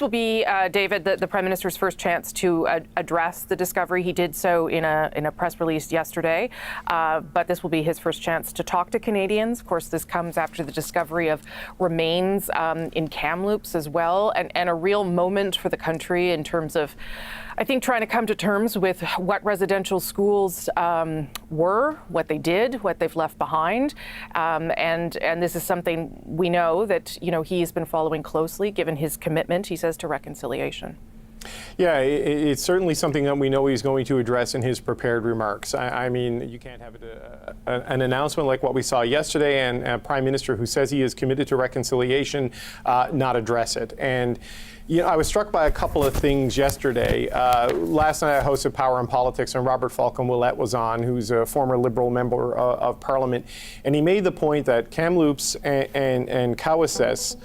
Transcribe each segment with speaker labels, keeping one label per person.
Speaker 1: Will be, David, the Prime Minister's first chance to address the discovery. He did so in a press release yesterday, but this will be his first chance to talk to Canadians. Of course, this comes after the discovery of remains in Kamloops as well, and a real moment for the country in terms of, I think, trying to come to terms with what residential schools were, what they did, what they've left behind, and this is something we know that he's been following closely, given his commitment, he says, to reconciliation.
Speaker 2: Yeah, it's certainly something that we know he's going to address in his prepared remarks. I mean, you can't have an announcement like what we saw yesterday and a Prime Minister who says he is committed to reconciliation not address it. And I was struck by a couple of things yesterday. Last night I hosted Power and Politics, and Robert Falcon-Willett was on, who's a former Liberal member of Parliament, and he made the point that Kamloops and Cowessess,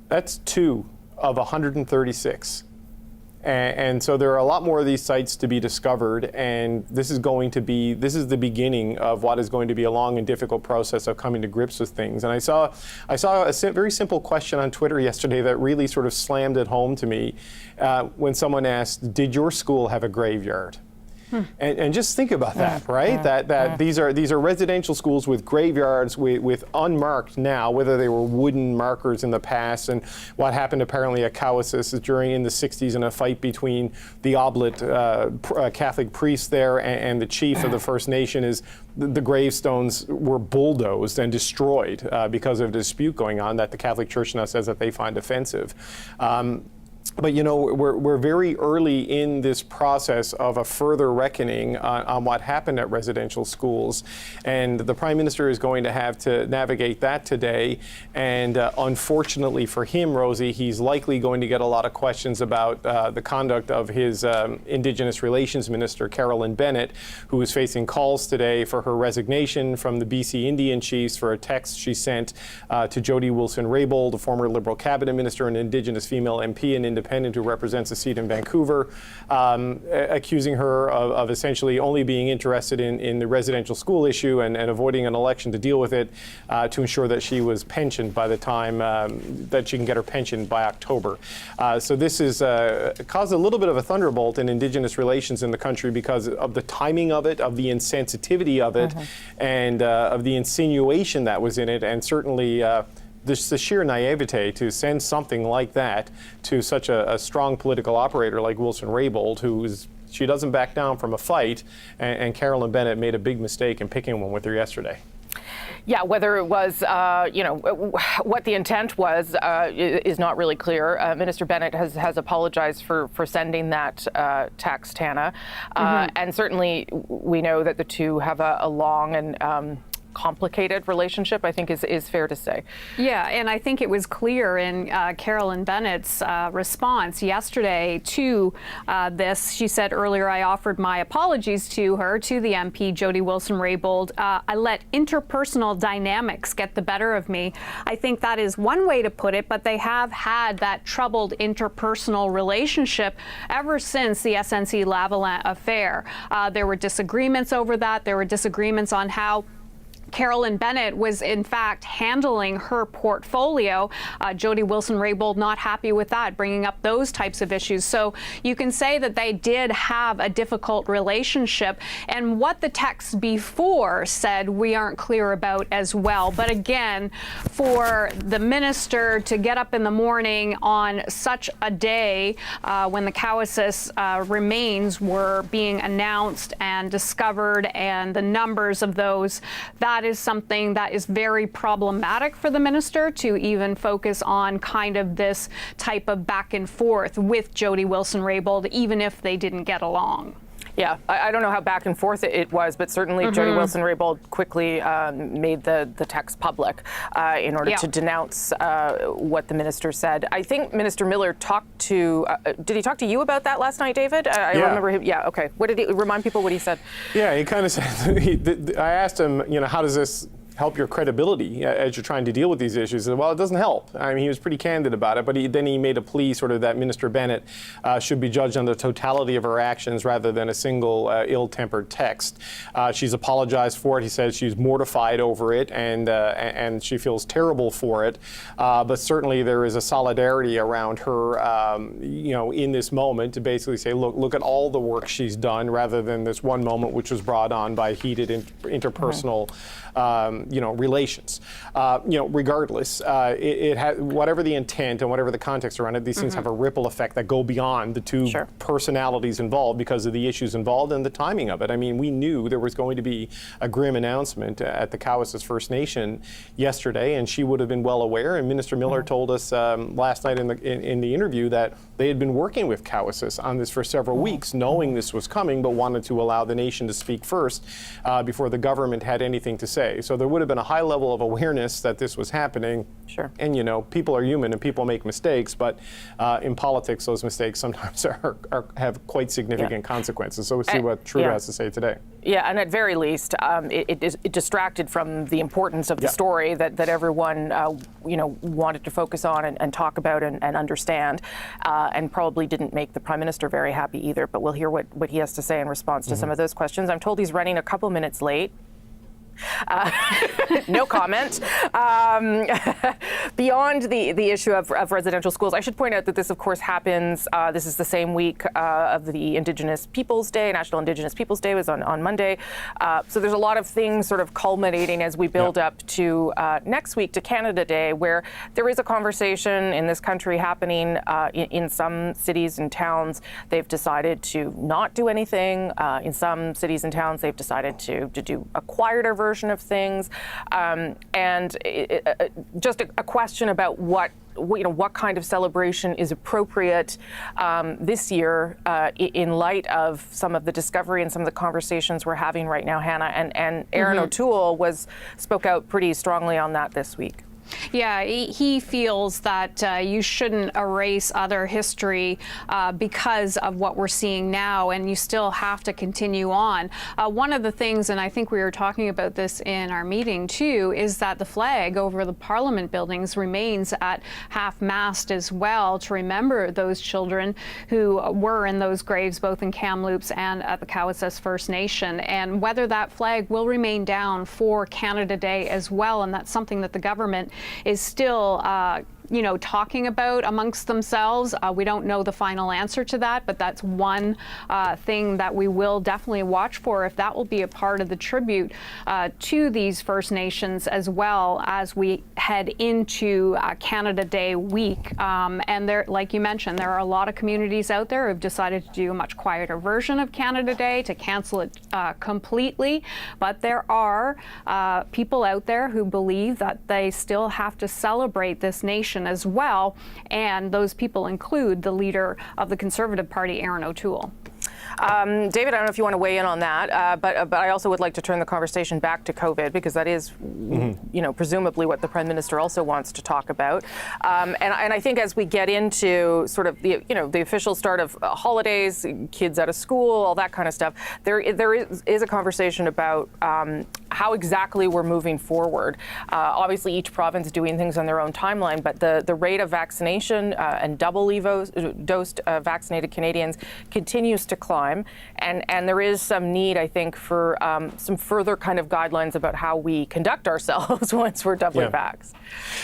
Speaker 2: that's 2 of 136. And so there are a lot more of these sites to be discovered, and this is the beginning of what is going to be a long and difficult process of coming to grips with things. And I saw a very simple question on Twitter yesterday that really sort of slammed it home to me when someone asked, "Did your school have a graveyard?" And just think about that, right? That these are residential schools with graveyards with unmarked now, whether they were wooden markers in the past, and what happened apparently at Cowessess in the 60s in a fight between the oblate Catholic priest there and the chief of the First Nation is the gravestones were bulldozed and destroyed because of a dispute going on that the Catholic Church now says that they find offensive. But we're very early in this process of a further reckoning on what happened at residential schools, and the Prime Minister is going to have to navigate that today. And unfortunately for him, Rosie, he's likely going to get a lot of questions about the conduct of his Indigenous Relations Minister, Carolyn Bennett, who is facing calls today for her resignation from the BC Indian Chiefs for a text she sent to Jody Wilson-Raybould, a former Liberal cabinet minister and Indigenous female MP and independent who represents a seat in Vancouver, accusing her of essentially only being interested in the residential school issue and avoiding an election to deal with it to ensure that she was pensioned by the time that she can get her pension by October. So this is caused a little bit of a thunderbolt in Indigenous relations in the country because of the timing of it, of the insensitivity of it, and of the insinuation that was in it, and certainly the sheer naivete to send something like that to such a strong political operator like Wilson-Raybould, she doesn't back down from a fight, and Carolyn Bennett made a big mistake in picking one with her yesterday.
Speaker 1: Yeah, whether it was, what the intent was is not really clear. Minister Bennett has apologized for sending that text, Tana. And certainly we know that the two have a long and complicated relationship, I think is fair to say.
Speaker 3: Yeah, and I think it was clear in Carolyn Bennett's response yesterday to this. She said earlier, I offered my apologies to her, to the MP, Jody Wilson-Raybould. I let interpersonal dynamics get the better of me. I think that is one way to put it, but they have had that troubled interpersonal relationship ever since the SNC-Lavalin affair. There were disagreements over that. There were disagreements on how Carolyn Bennett was, in fact, handling her portfolio. Jody Wilson-Raybould not happy with that, bringing up those types of issues. So you can say that they did have a difficult relationship. And what the text before said, we aren't clear about as well. But again, for the minister to get up in the morning on such a day when the Cowessess remains were being announced and discovered, and the numbers of those, that is something that is very problematic for the minister to even focus on kind of this type of back and forth with Jody Wilson-Raybould, even if they didn't get along.
Speaker 1: Yeah, I don't know how back and forth it was, but certainly Jody Wilson-Raybould quickly made the text public in order to denounce what the minister said. I think Minister Miller talked to, did he talk to you about that last night, David? I remember him, okay. What did he, remind people what he said?
Speaker 2: Yeah, he kind of said, I asked him, how does this help your credibility as you're trying to deal with these issues. Well, it doesn't help. I mean, he was pretty candid about it, but then he made a plea sort of that Minister Bennett should be judged on the totality of her actions rather than a single ill-tempered text. She's apologized for it. He says she's mortified over it and she feels terrible for it. But certainly there is a solidarity around her, in this moment to basically say, look at all the work she's done rather than this one moment which was brought on by heated interpersonal relations. Regardless, it has, whatever the intent and whatever the context around it, these things have a ripple effect that go beyond the two personalities involved because of the issues involved and the timing of it. I mean, we knew there was going to be a grim announcement at the Cowessess First Nation yesterday, and she would have been well aware. And Minister Miller told us last night in the interview that they had been working with Cowessess on this for several weeks, knowing this was coming, but wanted to allow the nation to speak first before the government had anything to say. So there would have been a high level of awareness that this was happening.
Speaker 1: Sure.
Speaker 2: And people are human and people make mistakes, but in politics, those mistakes sometimes have quite significant consequences. So we'll see what Trudeau has to say today.
Speaker 1: Yeah, and at very least, it distracted from the importance of the story that everyone, wanted to focus on and talk about and understand, and probably didn't make the Prime Minister very happy either. But we'll hear what he has to say in response to some of those questions. I'm told he's running a couple minutes late. No comment. Beyond the issue of residential schools, I should point out that this, of course, happens. This is the same week of the Indigenous Peoples Day. National Indigenous Peoples Day was on Monday. So there's a lot of things sort of culminating as we build up to next week, to Canada Day, where there is a conversation in this country happening in some cities and towns. They've decided to not do anything. In some cities and towns, they've decided to do a quieter version of things, and just a question about what kind of celebration is appropriate this year in light of some of the discovery and some of the conversations we're having right now, Hannah. And Aaron O'Toole spoke out pretty strongly on that this week.
Speaker 3: Yeah, he feels that you shouldn't erase other history because of what we're seeing now, and you still have to continue on. One of the things, and I think we were talking about this in our meeting too, is that the flag over the Parliament buildings remains at half-mast as well, to remember those children who were in those graves, both in Kamloops and at the Cowessess First Nation, and whether that flag will remain down for Canada Day as well. And that's something that the government is still talking about amongst themselves. We don't know the final answer to that, but that's one thing that we will definitely watch for, if that will be a part of the tribute to these First Nations as well as we head into Canada Day week. And there, like you mentioned, there are a lot of communities out there who have decided to do a much quieter version of Canada Day, to cancel it completely. But there are people out there who believe that they still have to celebrate this nation as well, and those people include the leader of the Conservative Party, Aaron O'Toole.
Speaker 1: David, I don't know if you want to weigh in on that, but I also would like to turn the conversation back to COVID, because that is, presumably what the Prime Minister also wants to talk about. And I think as we get into sort of the official start of holidays, kids out of school, all that kind of stuff, there is a conversation about how exactly we're moving forward. Obviously, each province doing things on their own timeline, but the rate of vaccination and doubly dosed vaccinated Canadians continues to climb. And there is some need, I think, for some further kind of guidelines about how we conduct ourselves once we're doubly vaxxed.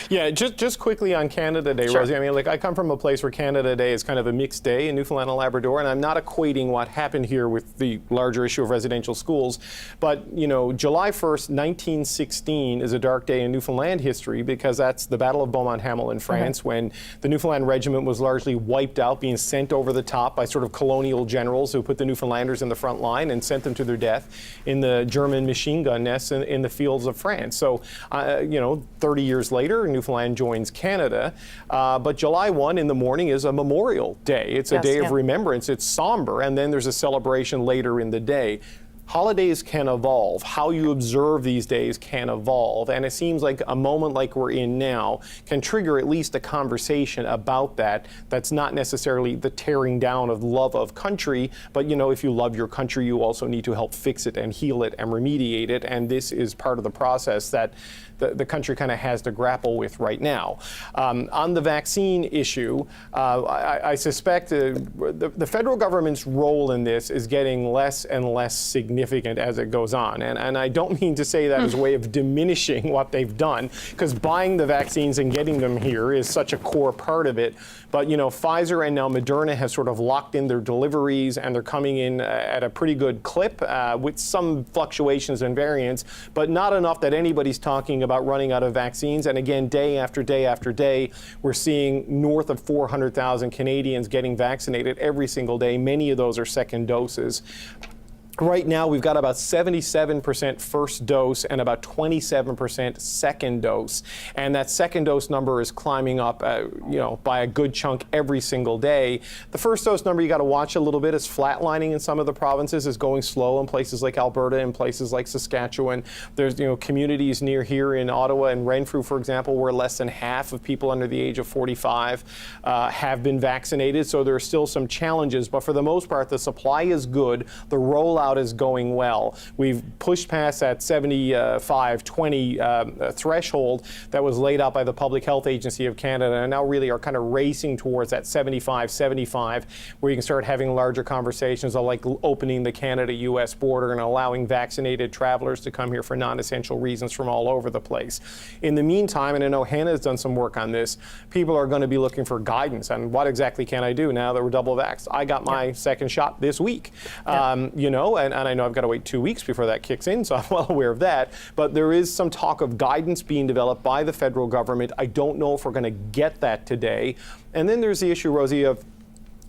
Speaker 2: Yeah, just quickly on Canada Day, Rosie. I mean, I come from a place where Canada Day is kind of a mixed day in Newfoundland and Labrador, and I'm not equating what happened here with the larger issue of residential schools. But, July 1st, 1916 is a dark day in Newfoundland history, because that's the Battle of Beaumont-Hamel in France, when the Newfoundland Regiment was largely wiped out, being sent over the top by sort of colonial generals who put the Newfoundlanders in the front line and sent them to their death in the German machine gun nests in the fields of France. So, 30 years later, Newfoundland joins Canada. But July 1 in the morning is a Memorial Day. It's a day of remembrance. It's somber. And then there's a celebration later in the day. holidays can evolve. How you observe these days can evolve. And it seems like a moment like we're in now can trigger at least a conversation about that. That's not necessarily the tearing down of love of country, but if you love your country, you also need to help fix it and heal it and remediate it. And this is part of the process that the country kind of has to grapple with right now. On the vaccine issue, I suspect the federal government's role in this is getting less and less significant as it goes on. And I don't mean to say that as a way of diminishing what they've done, because buying the vaccines and getting them here is such a core part of it. But, Pfizer and now Moderna have sort of locked in their deliveries, and they're coming in at a pretty good clip with some fluctuations and variants, but not enough that anybody's talking about running out of vaccines. And again, day after day after day, we're seeing north of 400,000 Canadians getting vaccinated every single day. Many of those are second doses. Right now, we've got about 77% first dose and about 27% second dose. And that second dose number is climbing up, by a good chunk every single day. The first dose number, you got to watch a little bit. It's flatlining in some of the provinces, is going slow in places like Alberta and places like Saskatchewan. There's, communities near here in Ottawa and Renfrew, for example, where less than half of people under the age of 45 have been vaccinated. So there are still some challenges, but for the most part, the supply is good. The rollout is going well. We've pushed past that 75-20 threshold that was laid out by the Public Health Agency of Canada, and now really are kind of racing towards that 75-75, where you can start having larger conversations like opening the Canada-US border and allowing vaccinated travelers to come here for non-essential reasons from all over the place. In the meantime, and I know Hannah has done some work on this, people are going to be looking for guidance on what exactly can I do now that we're double vaxxed. I got my second shot this week, and I know I've got to wait 2 weeks before that kicks in, so I'm well aware of that. But there is some talk of guidance being developed by the federal government. I don't know if we're going to get that today. And then there's the issue, Rosie, of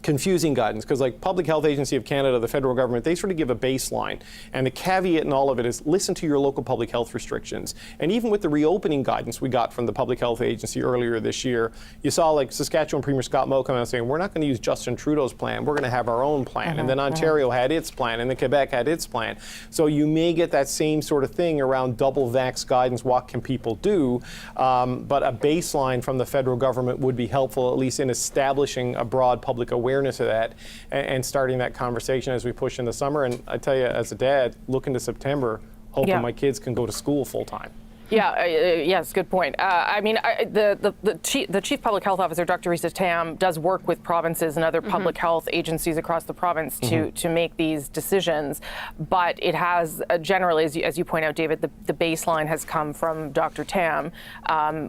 Speaker 2: confusing guidance, because like Public Health Agency of Canada, the federal government, they sort of give a baseline, and the caveat in all of it is listen to your local public health restrictions. And even with the reopening guidance we got from the Public Health Agency earlier this year, you saw like Saskatchewan Premier Scott Moe come out saying, we're not going to use Justin Trudeau's plan, we're going to have our own plan. And then Ontario had its plan, and then Quebec had its plan. So you may get that same sort of thing around double vax guidance, what can people do? But a baseline from the federal government would be helpful, at least in establishing a broad public awareness of that and starting that conversation as we push in the summer. And I tell you, as a dad, looking to September, hoping my kids can go to school full time.
Speaker 1: Yeah, yes, good point. The Chief Public Health Officer, Dr. Theresa Tam, does work with provinces and other public health agencies across the province to make these decisions. But it has generally, as you point out, David, the baseline has come from Dr. Tam,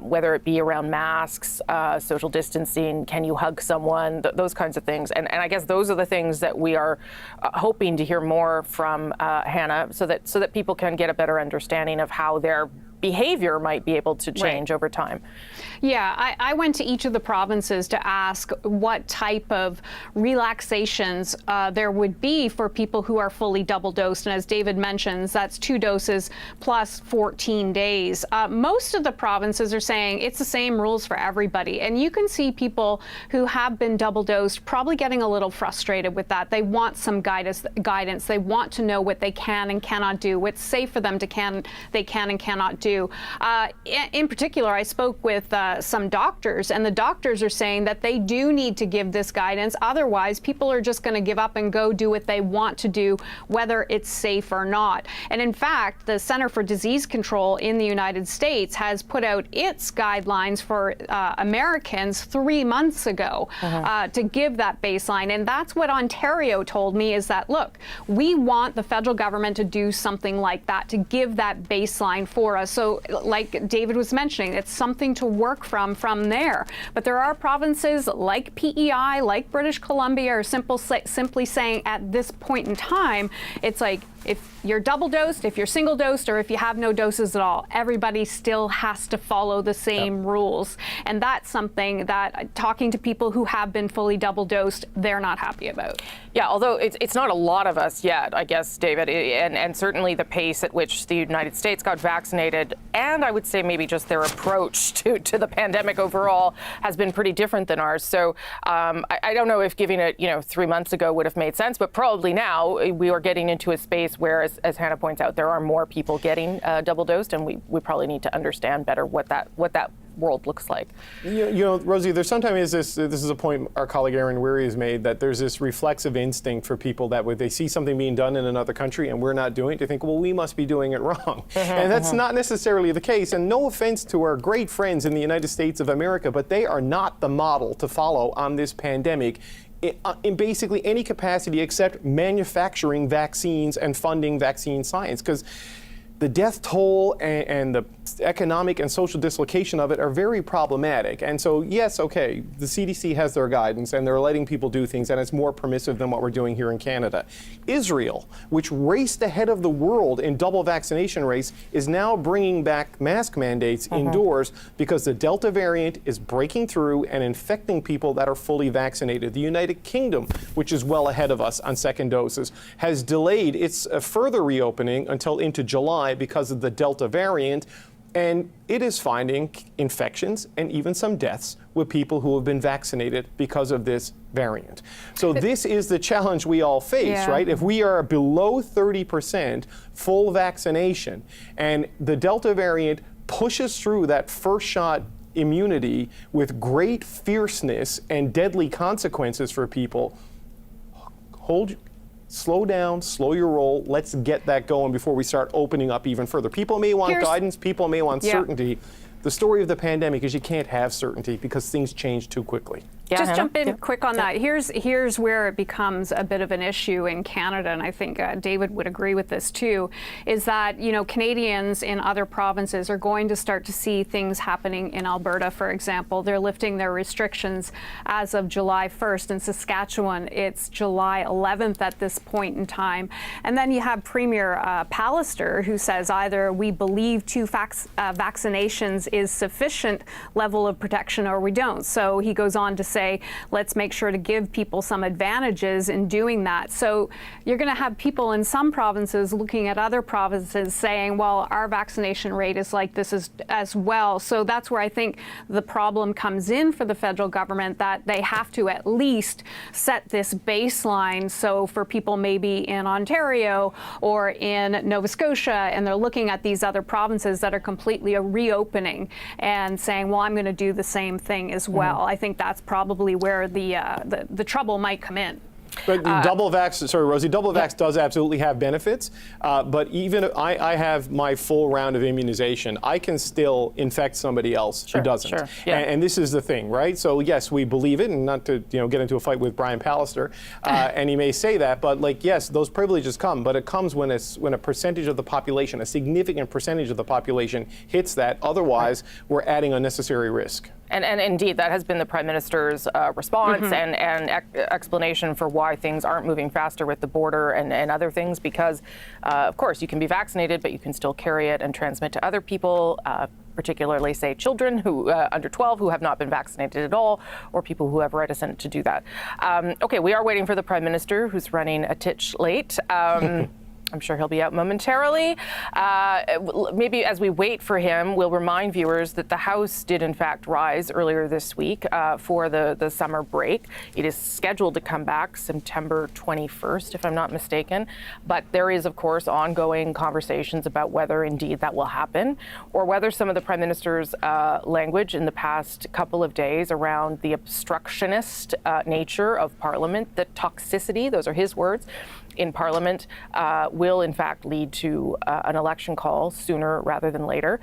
Speaker 1: whether it be around masks, social distancing, can you hug someone, those kinds of things. And I guess those are the things that we are hoping to hear more from Hannah, so that people can get a better understanding of how their behavior might be able to change over time.
Speaker 3: Yeah, I went to each of the provinces to ask what type of relaxations there would be for people who are fully double dosed. And as David mentions, that's 2 doses plus 14 days. Most of the provinces are saying it's the same rules for everybody. And you can see people who have been double dosed probably getting a little frustrated with that. They want some guidance. They want to know what they can and cannot do, what's safe for them they can and cannot do. In particular, I spoke with some doctors, and the doctors are saying that they do need to give this guidance. Otherwise, people are just going to give up and go do what they want to do, whether it's safe or not. And in fact, the Center for Disease Control in the United States has put out its guidelines for Americans 3 months ago to give that baseline. And that's what Ontario told me, is that, look, we want the federal government to do something like that, to give that baseline for us. So like David was mentioning, it's something to work from there. But there are provinces like PEI, like British Columbia, are simply saying at this point in time, it's like, if you're double dosed, if you're single dosed, or if you have no doses at all, everybody still has to follow the same rules. And that's something that, talking to people who have been fully double dosed, they're not happy about.
Speaker 1: Yeah, although it's not a lot of us yet, I guess, David, and certainly the pace at which the United States got vaccinated, and I would say maybe just their approach to the pandemic overall has been pretty different than ours. So I don't know if giving it 3 months ago would have made sense, but probably now we are getting into a space place where, as Hannah points out, there are more people getting double dosed, and we probably need to understand better what that world looks like.
Speaker 2: You know, Rosie, there's sometimes this is a point our colleague Aaron Weary has made, that there's this reflexive instinct for people that when they see something being done in another country and we're not doing it, they think, well, we must be doing it wrong. And that's not necessarily the case. And no offense to our great friends in the United States of America, but they are not the model to follow on this pandemic in basically any capacity except manufacturing vaccines and funding vaccine science. Because the death toll and the economic and social dislocation of it are very problematic. And so, yes, okay, the CDC has their guidance and they're letting people do things, and it's more permissive than what we're doing here in Canada. Israel, which raced ahead of the world in double vaccination race, is now bringing back mask mandates indoors because the Delta variant is breaking through and infecting people that are fully vaccinated. The United Kingdom, which is well ahead of us on second doses, has delayed its further reopening until into July because of the Delta variant. And it is finding infections and even some deaths with people who have been vaccinated because of this variant. So this is the challenge we all face, right? If we are below 30% full vaccination and the Delta variant pushes through that first shot immunity with great fierceness and deadly consequences for people, slow down, slow your roll. Let's get that going before we start opening up even further. People may want guidance, people may want certainty. The story of the pandemic is you can't have certainty because things change too quickly.
Speaker 1: Yeah,
Speaker 3: just
Speaker 1: Hannah?
Speaker 3: jump in quick on that. Here's where it becomes a bit of an issue in Canada, and I think David would agree with this too, is that, you know, Canadians in other provinces are going to start to see things happening in Alberta, for example. They're lifting their restrictions as of July 1st. In Saskatchewan, it's July 11th at this point in time. And then you have Premier Pallister, who says either we believe 2 vaccinations is sufficient level of protection or we don't. So he goes on to say, let's make sure to give people some advantages in doing that. So you're going to have people in some provinces looking at other provinces saying, well, our vaccination rate is like this as well. So that's where I think the problem comes in for the federal government, that they have to at least set this baseline. So for people maybe in Ontario or in Nova Scotia, and they're looking at these other provinces that are completely reopening and saying, well, I'm going to do the same thing as well. I think that's probably where the trouble might come in.
Speaker 2: But double vax, sorry, Rosie, double vax does absolutely have benefits. But even if I have my full round of immunization, I can still infect somebody else who doesn't. And this is the thing, right? So yes, we believe it, and not to get into a fight with Brian Pallister, and he may say that, but like, yes, those privileges come, but it comes when a percentage of the population, a significant percentage of the population hits that. Otherwise, we're adding unnecessary risk.
Speaker 1: And indeed, that has been the Prime Minister's response and explanation for why things aren't moving faster with the border and other things, because, of course, you can be vaccinated, but you can still carry it and transmit to other people, particularly, say, children who under 12 who have not been vaccinated at all, or people who have reticent to do that. Okay, we are waiting for the Prime Minister, who's running a titch late. I'm sure he'll be out momentarily. Maybe as we wait for him, we'll remind viewers that the House did in fact rise earlier this week for the summer break. It is scheduled to come back September 21st, if I'm not mistaken. But there is, of course, ongoing conversations about whether indeed that will happen, or whether some of the Prime Minister's language in the past couple of days around the obstructionist nature of Parliament, the toxicity, those are his words, in Parliament, will in fact lead to an election call sooner rather than later.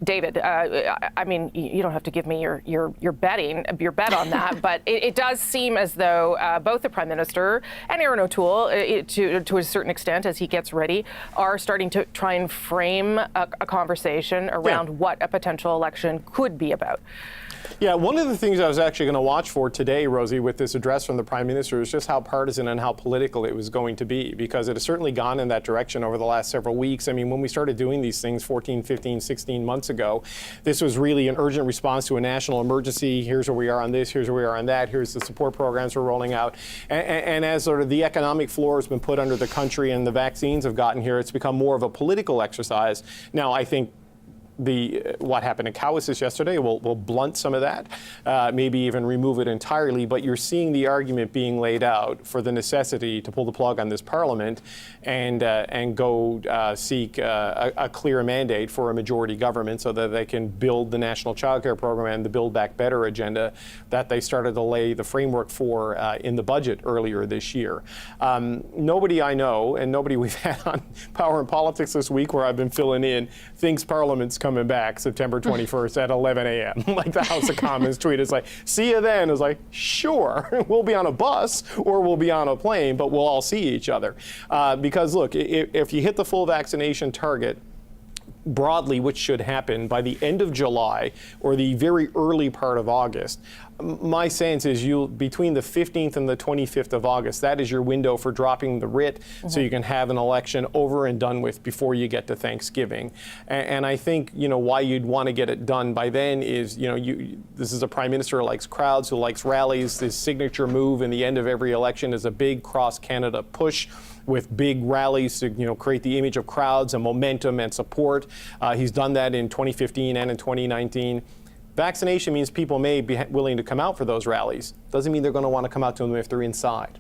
Speaker 1: David, I mean, you don't have to give me your bet on that, but it does seem as though both the Prime Minister and Aaron O'Toole, to a certain extent, as he gets ready, are starting to try and frame a conversation around what a potential election could be about.
Speaker 2: Yeah, one of the things I was actually going to watch for today, Rosie, with this address from the Prime Minister is just how partisan and how political it was going to be, because it has certainly gone in that direction over the last several weeks. I mean, when we started doing these things 14, 15, 16 months ago, this was really an urgent response to a national emergency. Here's where we are on this, here's where we are on that, here's the support programs we're rolling out. And as sort of the economic floor has been put under the country and the vaccines have gotten here, it's become more of a political exercise. Now, I think what happened in Cowessess yesterday will blunt some of that, maybe even remove it entirely. But you're seeing the argument being laid out for the necessity to pull the plug on this Parliament and go seek a clear mandate for a majority government so that they can build the national childcare program and the Build Back Better agenda that they started to lay the framework for in the budget earlier this year. Nobody I know, and nobody we've had on Power and Politics this week where I've been filling in, thinks Parliament's coming back September 21st at 11 a.m. Like the House of Commons tweet is like, see you then. It's like, sure, we'll be on a bus or we'll be on a plane, but we'll all see each other. Because look, if you hit the full vaccination target, broadly, which should happen by the end of July or the very early part of August, my sense is between the 15th and the 25th of August, that is your window for dropping the writ so you can have an election over and done with before you get to Thanksgiving. And I think, why you'd want to get it done by then is, this is a prime minister who likes crowds, who likes rallies. His signature move in the end of every election is a big cross-Canada push with big rallies to create the image of crowds and momentum and support. He's done that in 2015 and in 2019. Vaccination means people may be willing to come out for those rallies. Doesn't mean they're going to want to come out to them if they're inside,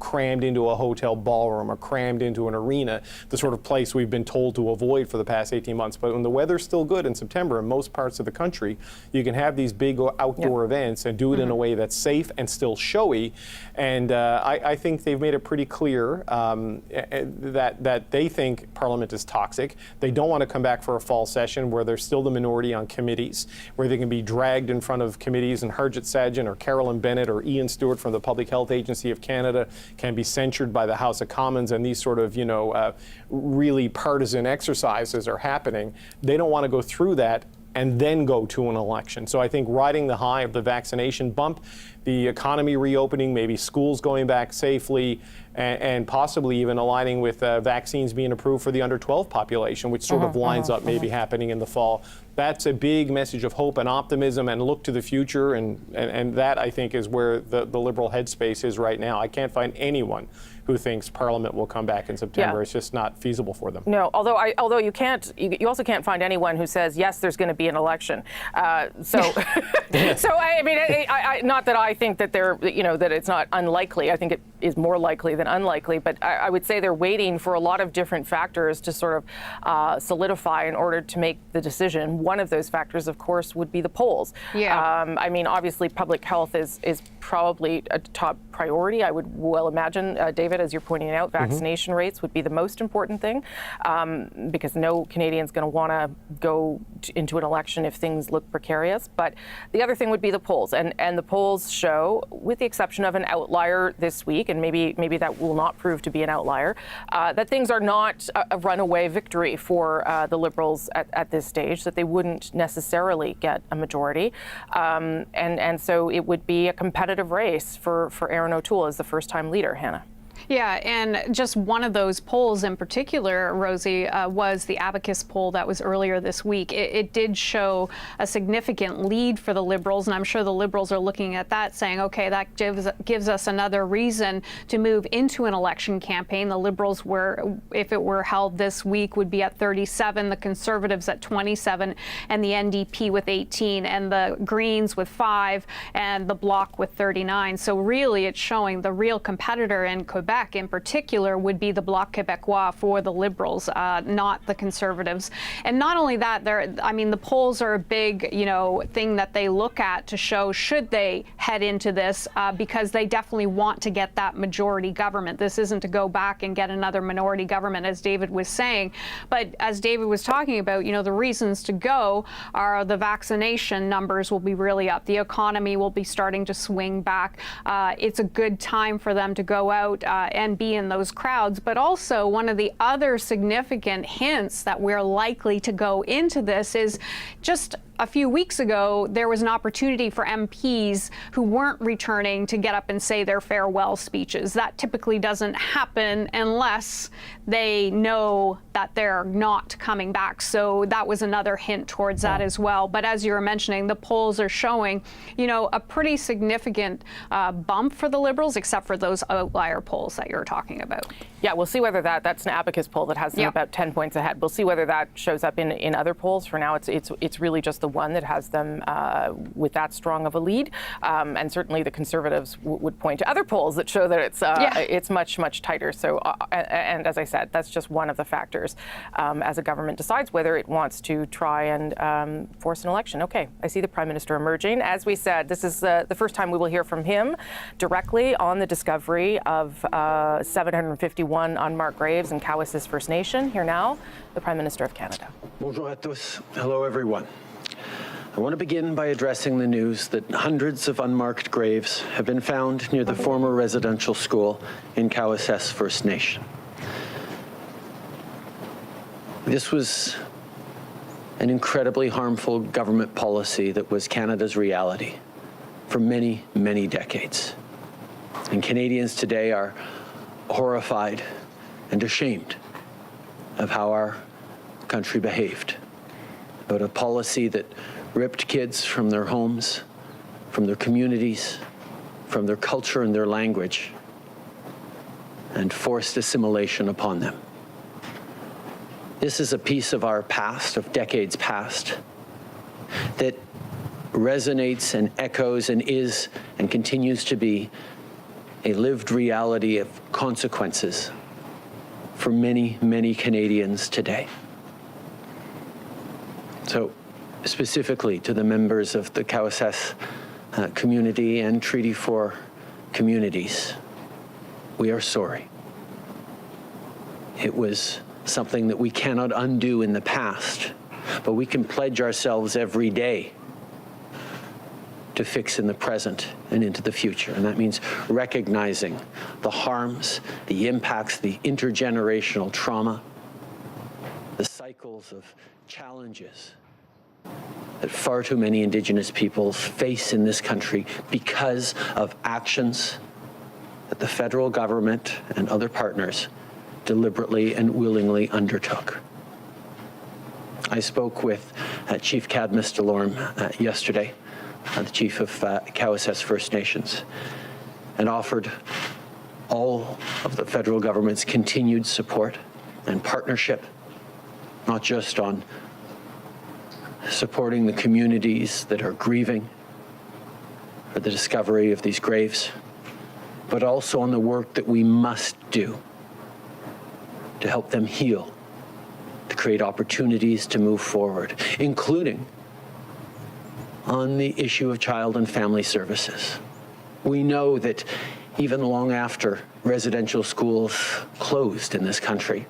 Speaker 2: crammed into a hotel ballroom or crammed into an arena, the sort of place we've been told to avoid for the past 18 months. But when the weather's still good in September in most parts of the country, you can have these big outdoor events and do it in a way that's safe and still showy. And I think they've made it pretty clear that they think Parliament is toxic. They don't want to come back for a fall session where they're still the minority on committees, where they can be dragged in front of committees and Harjit Sajjan or Carolyn Bennett or Ian Stewart from the Public Health Agency of Canada can be censured by the House of Commons, and these sort of, really partisan exercises are happening. They don't want to go through that and then go to an election. So I think riding the high of the vaccination bump, the economy reopening, maybe schools going back safely, and possibly even aligning with vaccines being approved for the under 12 population, which sort of lines up maybe happening in the fall. That's a big message of hope and optimism and look to the future, and that, I think, is where the Liberal headspace is right now. I can't find anyone who thinks Parliament will come back in September. It's just not feasible for them.
Speaker 1: No, although you also can't find anyone who says, yes, there's going to be an election. So I mean, not that I think that that it's not unlikely. I think it is more likely than unlikely, but I would say they're waiting for a lot of different factors to sort of solidify in order to make the decision. One of those factors, of course, would be the polls. Yeah. I mean, obviously, public health is probably a top priority. I would well imagine, David, as you're pointing out, vaccination rates would be the most important thing, because no Canadian's going to want to go into an election if things look precarious. But the other thing would be the polls, and the polls show, with the exception of an outlier this week, and maybe that will not prove to be an outlier, that things are not a runaway victory for the Liberals at this stage, that they wouldn't necessarily get a majority, and so it would be a competitive race for Aaron O'Toole as the first-time leader. Hannah.
Speaker 3: Yeah, and just one of those polls in particular, Rosie, was the Abacus poll that was earlier this week. It did show a significant lead for the Liberals, and I'm sure the Liberals are looking at that saying, okay, that gives us another reason to move into an election campaign. The Liberals were, if it were held this week, would be at 37, the Conservatives at 27, and the NDP with 18, and the Greens with 5, and the Bloc with 39. So really, it's showing the real competitor in Quebec in particular would be the Bloc Québécois for the Liberals, not the Conservatives. And not only that, the polls are a big, thing that they look at to show should they head into this, because they definitely want to get that majority government. This isn't to go back and get another minority government, as David was saying. But as David was talking about, the reasons to go are the vaccination numbers will be really up. The economy will be starting to swing back. It's a good time for them to go out and be in those crowds. But also, one of the other significant hints that we're likely to go into this is just a few weeks ago, there was an opportunity for MPs who weren't returning to get up and say their farewell speeches. That typically doesn't happen unless they know that they're not coming back. So that was another hint towards that as well. But as you were mentioning, the polls are showing, you know, a pretty significant bump for the Liberals, except for those outlier polls that you're talking about.
Speaker 1: Yeah, we'll see whether that's an Abacus poll that has them about 10 points ahead. We'll see whether that shows up in other polls. For now, it's really just the one that has them with that strong of a lead. And certainly the Conservatives would point to other polls that show that it's much tighter. So, and as I said, that's just one of the factors as a government decides whether it wants to try and force an election. Okay, I see the Prime Minister emerging. As we said, this is the first time we will hear from him directly on the discovery of 751 unmarked graves in Cowessess First Nation. Here now, the Prime Minister of Canada.
Speaker 4: Bonjour à tous. Hello, everyone. I want to begin by addressing the news that hundreds of unmarked graves have been found near the former residential school in Cowessess First Nation. This was an incredibly harmful government policy that was Canada's reality for many, many decades. And Canadians today are horrified and ashamed of how our country behaved, about a policy that ripped kids from their homes, from their communities, from their culture and their language, and forced assimilation upon them. This is a piece of our past, of decades past, that resonates and echoes and is and continues to be a lived reality of consequences for many, many Canadians today. So specifically to the members of the Cowessess community and Treaty 4 communities, we are sorry. It was something that we cannot undo in the past, but we can pledge ourselves every day to fix in the present and into the future. And that means recognizing the harms, the impacts, the intergenerational trauma, the cycles of challenges that far too many Indigenous peoples face in this country because of actions that the federal government and other partners deliberately and willingly undertook. I spoke with Chief Cadmus Delorme yesterday, the chief of Cowessess First Nations, and offered all of the federal government's continued support and partnership, not just on supporting the communities that are grieving for the discovery of these graves, but also on the work that we must do to help them heal, to create opportunities to move forward, including on the issue of child and family services. We know that even long after residential schools closed in this country,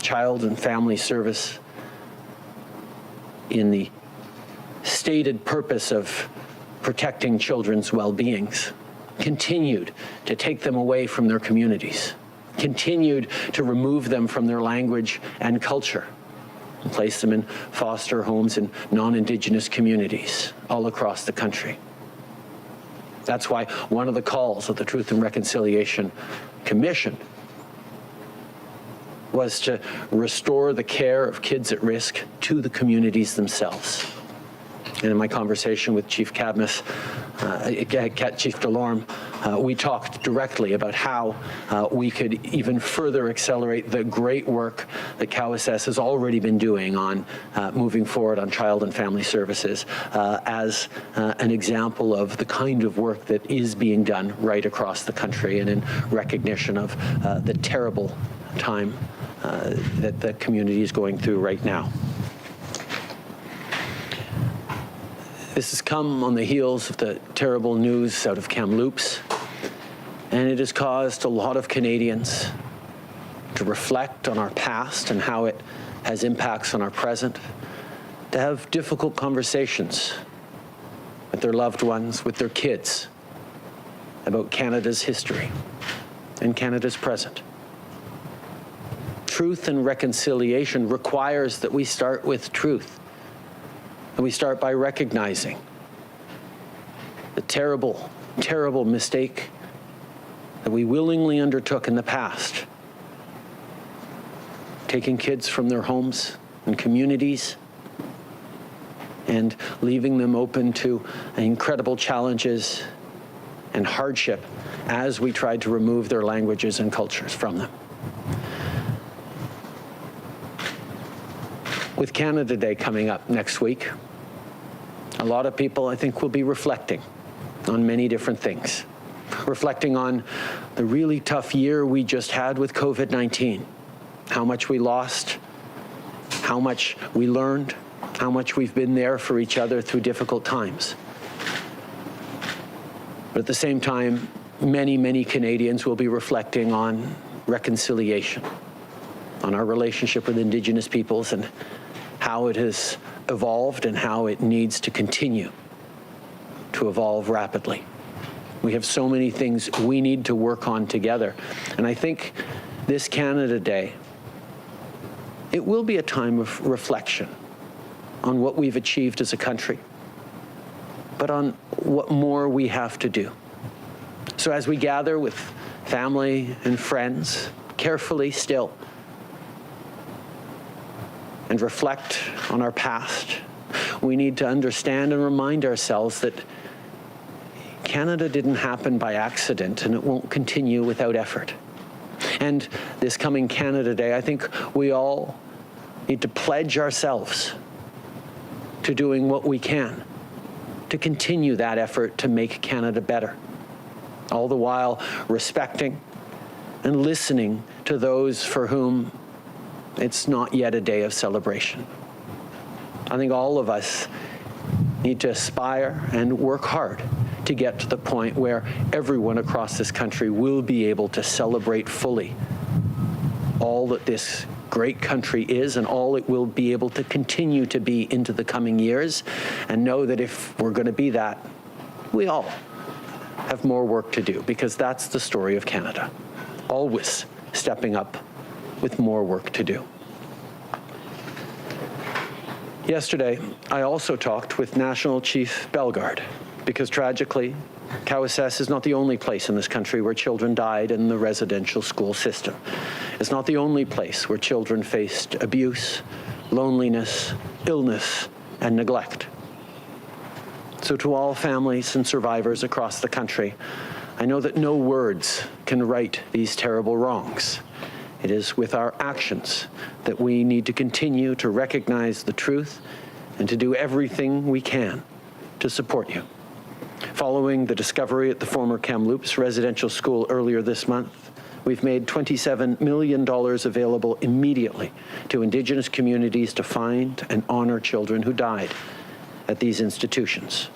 Speaker 4: child and family service, in the stated purpose of protecting children's well-beings, continued to take them away from their communities, continued to remove them from their language and culture, and place them in foster homes in non-Indigenous communities all across the country. That's why one of the calls of the Truth and Reconciliation Commission was to restore the care of kids at risk to the communities themselves. And in my conversation with Chief Cadmus, Chief Delorme, we talked directly about how we could even further accelerate the great work that Cowessess has already been doing on moving forward on child and family services as an example of the kind of work that is being done right across the country, and in recognition of the terrible time that the community is going through right now. This has come on the heels of the terrible news out of Kamloops, and it has caused a lot of Canadians to reflect on our past and how it has impacts on our present, to have difficult conversations with their loved ones, with their kids, about Canada's history and Canada's present. Truth and reconciliation requires that we start with truth. And we start by recognizing the terrible, terrible mistake that we willingly undertook in the past, taking kids from their homes and communities and leaving them open to incredible challenges and hardship as we tried to remove their languages and cultures from them. With Canada Day coming up next week, a lot of people, I think, will be reflecting on many different things. Reflecting on the really tough year we just had with COVID-19, how much we lost, how much we learned, how much we've been there for each other through difficult times. But at the same time, many, many Canadians will be reflecting on reconciliation, on our relationship with Indigenous peoples and how it has evolved and how it needs to continue to evolve rapidly. We have so many things we need to work on together. And I think this Canada Day, it will be a time of reflection on what we've achieved as a country, but on what more we have to do. So as we gather with family and friends, carefully still, and reflect on our past, we need to understand and remind ourselves that Canada didn't happen by accident, and it won't continue without effort. And this coming Canada Day, I think we all need to pledge ourselves to doing what we can to continue that effort to make Canada better, all the while respecting and listening to those for whom it's not yet a day of celebration. I think all of us need to aspire and work hard to get to the point where everyone across this country will be able to celebrate fully all that this great country is and all it will be able to continue to be into the coming years, and know that if we're going to be that, we all have more work to do, because that's the story of Canada, always stepping up with more work to do. Yesterday, I also talked with National Chief Bellegarde, because tragically, Cowessess is not the only place in this country where children died in the residential school system. It's not the only place where children faced abuse, loneliness, illness, and neglect. So to all families and survivors across the country, I know that no words can right these terrible wrongs. It is with our actions that we need to continue to recognize the truth and to do everything we can to support you. Following the discovery at the former Kamloops residential school earlier this month, we've made $27 million available immediately to Indigenous communities to find and honor children who died at these institutions.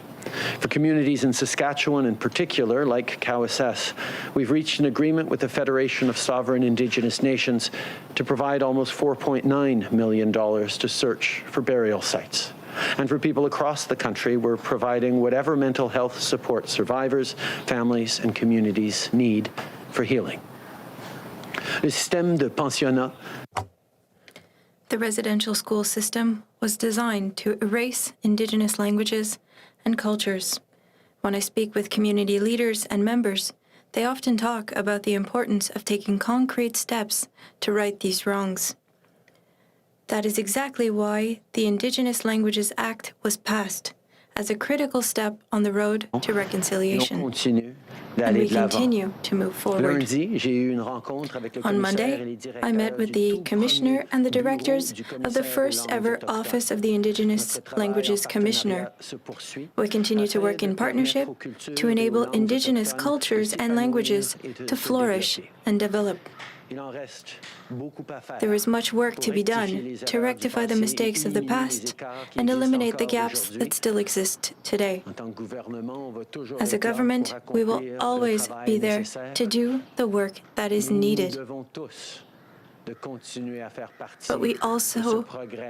Speaker 4: For communities in Saskatchewan in particular, like Cowessess, we've reached an agreement with the Federation of Sovereign Indigenous Nations to provide almost $4.9 million to search for burial sites. And for people across the country, we're providing whatever mental health support survivors, families, and communities need for healing. Le système de pensionnat.
Speaker 5: The residential school system was designed to erase Indigenous languages and cultures. When I speak with community leaders and members, they often talk about the importance of taking concrete steps to right these wrongs. That is exactly why the Indigenous Languages Act was passed, as a critical step on the road to reconciliation. And we continue to move forward. On Monday, I met with the Commissioner and the directors of the first ever Office of the Indigenous Languages Commissioner. We continue to work in partnership to enable Indigenous cultures and languages to flourish and develop. There is much work to be done to rectify the mistakes of the past and eliminate the gaps that still exist today. As a government, we will always be there to do the work that is needed. But we also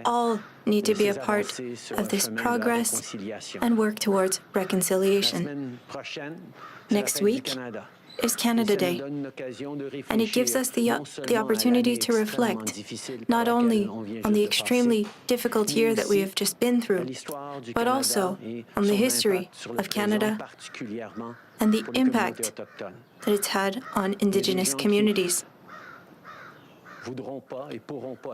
Speaker 5: all need to be a part of this progress and work towards reconciliation. Next week, is Canada Day, and it gives us the opportunity to reflect not only on the extremely difficult year that we have just been through, but also on the history of Canada and the impact that it's had on Indigenous communities.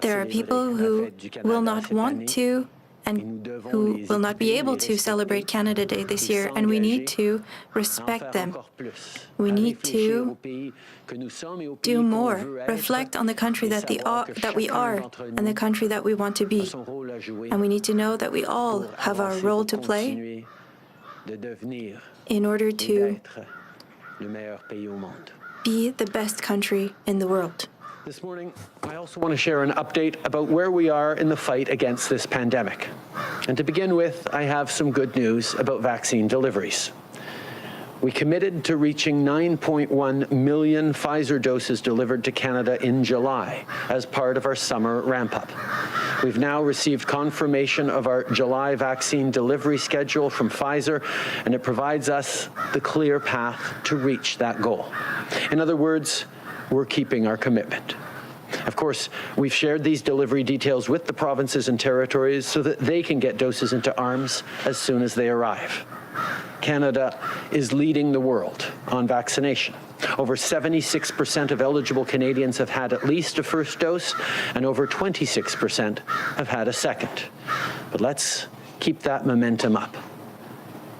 Speaker 5: There are people who will not want to and who will not be able to celebrate Canada Day this year, and we need to respect them. We need to do more, reflect on the country that we are and the country that we want to be. And we need to know that we all have our role to play in order to be the best country in the world.
Speaker 4: This morning, I also want to share an update about where we are in the fight against this pandemic. And to begin with, I have some good news about vaccine deliveries. We committed to reaching 9.1 million Pfizer doses delivered to Canada in July as part of our summer ramp-up. We've now received confirmation of our July vaccine delivery schedule from Pfizer, and it provides us the clear path to reach that goal. In other words, we're keeping our commitment. Of course, we've shared these delivery details with the provinces and territories so that they can get doses into arms as soon as they arrive. Canada is leading the world on vaccination. Over 76% of eligible Canadians have had at least a first dose, and over 26% have had a second. But let's keep that momentum up.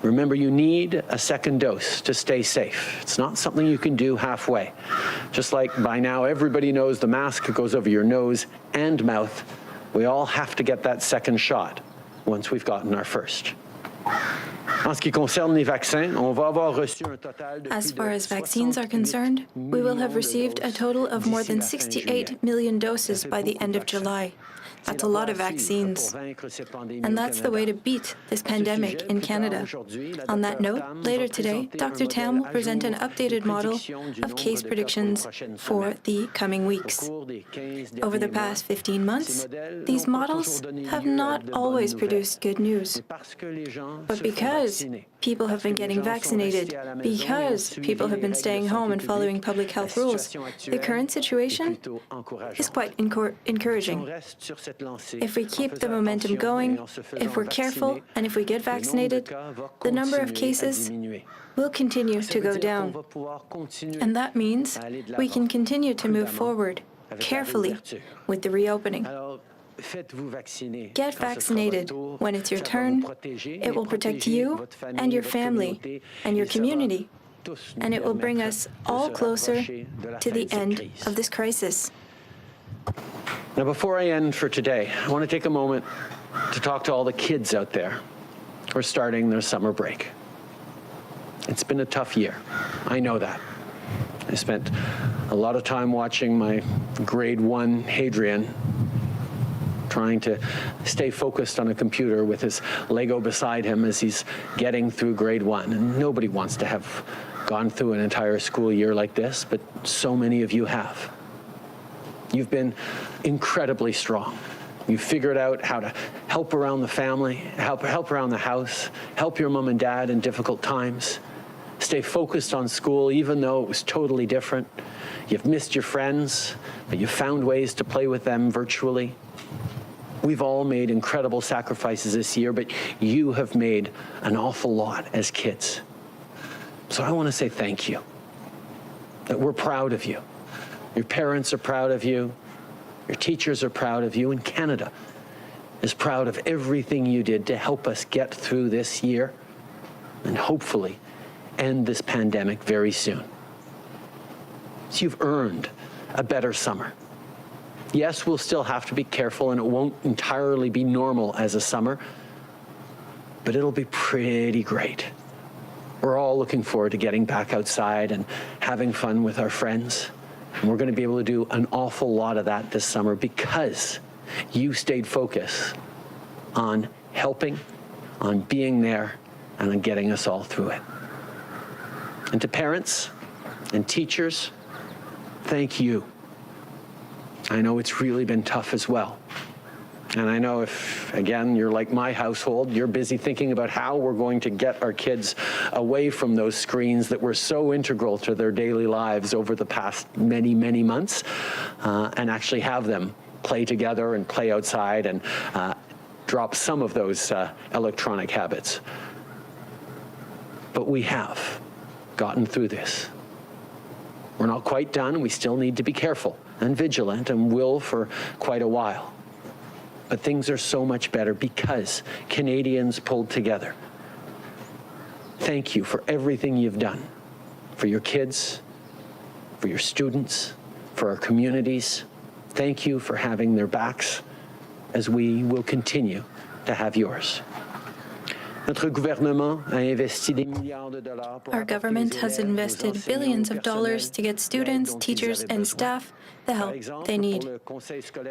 Speaker 4: Remember, you need a second dose to stay safe. It's not something you can do halfway. Just like by now everybody knows the mask goes over your nose and mouth, we all have to get that second shot once we've gotten our first. En ce qui concerne les vaccins, on va avoir reçu un total de
Speaker 5: As far as vaccines are concerned, we will have received a total of more than 68 million doses by the end of July. That's a lot of vaccines. And that's the way to beat this pandemic in Canada. On that note, later today, Dr. Tam will present an updated model of case predictions for the coming weeks. Over the past 15 months, these models have not always produced good news. But because people have been getting vaccinated, because people have been staying home and following public health rules, the current situation is quite encouraging. If we keep the momentum going, if we're careful, and if we get vaccinated, the number of cases will continue to go down. And that means we can continue to move forward carefully with the reopening. Get vaccinated when it's your turn. It will protect you and your family and your community, and it will bring us all closer to the end of this crisis.
Speaker 4: Now, before I end for today, I want to take a moment to talk to all the kids out there who are starting their summer break. It's been a tough year. I know that. I spent a lot of time watching my grade 1 Hadrian trying to stay focused on a computer with his Lego beside him as he's getting through grade 1. And nobody wants to have gone through an entire school year like this, but so many of you have. You've been incredibly strong. You've figured out how to help around the family, help around the house, help your mom and dad in difficult times, stay focused on school even though it was totally different. You've missed your friends, but you found ways to play with them virtually. We've all made incredible sacrifices this year, but you have made an awful lot as kids. So I want to say thank you, that we're proud of you. Your parents are proud of you, your teachers are proud of you, and Canada is proud of everything you did to help us get through this year and hopefully end this pandemic very soon. So you've earned a better summer. Yes, we'll still have to be careful and it won't entirely be normal as a summer, but it'll be pretty great. We're all looking forward to getting back outside and having fun with our friends. And we're going to be able to do an awful lot of that this summer because you stayed focused on helping, on being there, and on getting us all through it. And to parents and teachers, thank you. I know it's really been tough as well. And I know if, again, you're like my household, you're busy thinking about how we're going to get our kids away from those screens that were so integral to their daily lives over the past many, many months, and actually have them play together and play outside and drop some of those electronic habits. But we have gotten through this. We're not quite done. We still need to be careful and vigilant, and will for quite a while. But things are so much better because Canadians pulled together. Thank you for everything you've done for your kids, for your students, for our communities. Thank you for having their backs as we will continue to have yours.
Speaker 5: Our government has invested billions of dollars to get students, teachers, and staff the help they need.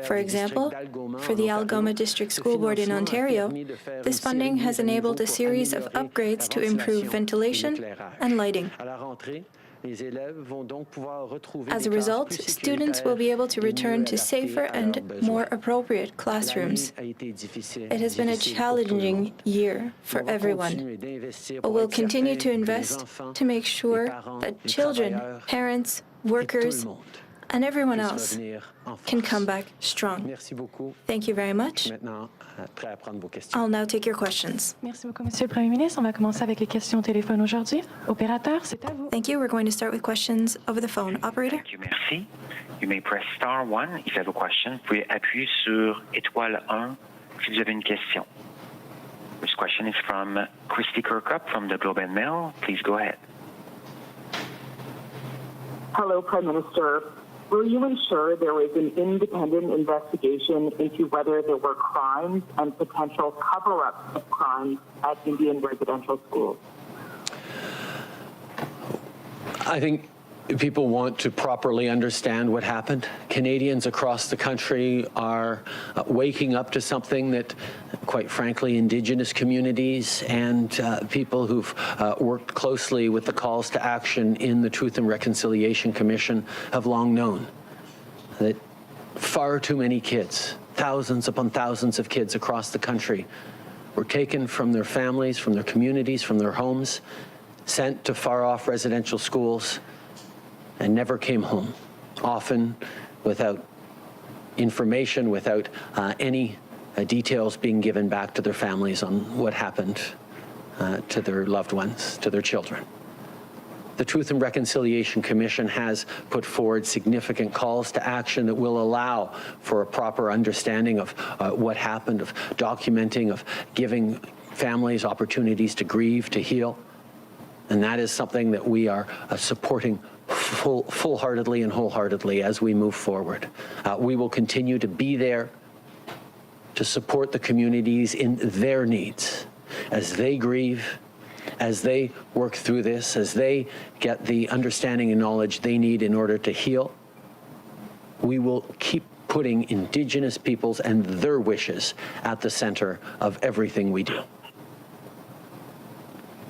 Speaker 5: For example, for the Algoma District School Board in Ontario, this funding has enabled a series of upgrades to improve ventilation and lighting. As a result, students will be able to return to safer and more appropriate classrooms. It has been a challenging year for everyone, but we'll continue to invest to make sure that children, parents, workers, and everyone else can come back strong. Thank you very much. I'll now take your questions.
Speaker 6: Merci beaucoup, Monsieur le Premier ministre. On va commencer avec les questions au téléphone aujourd'hui. Opérateur, c'est à vous.
Speaker 5: Thank you. We're going to start with questions over the phone. Operator?
Speaker 7: Thank you, merci. You may press star 1 if you have a question. Vous pouvez appuyer sur étoile 1 si vous avez une question. This question is from Christy Kirkup from the Globe and Mail. Please go ahead.
Speaker 8: Hello, Prime Minister. Will you ensure there is an independent investigation into whether there were crimes and potential cover-ups of crimes at Indian residential schools?
Speaker 4: I think people want to properly understand what happened. Canadians across the country are waking up to something that, quite frankly, Indigenous communities and people who've worked closely with the calls to action in the Truth and Reconciliation Commission have long known. That far too many kids, thousands upon thousands of kids across the country, were taken from their families, from their communities, from their homes, sent to far-off residential schools, and never came home, often without information, without any details being given back to their families on what happened to their loved ones, to their children. The Truth and Reconciliation Commission has put forward significant calls to action that will allow for a proper understanding of what happened, of documenting, of giving families opportunities to grieve, to heal. And that is something that we are supporting full-heartedly and wholeheartedly as we move forward. We will continue to be there to support the communities in their needs as they grieve, as they work through this, as they get the understanding and knowledge they need in order to heal. We will keep putting Indigenous peoples and their wishes at the center of everything we do.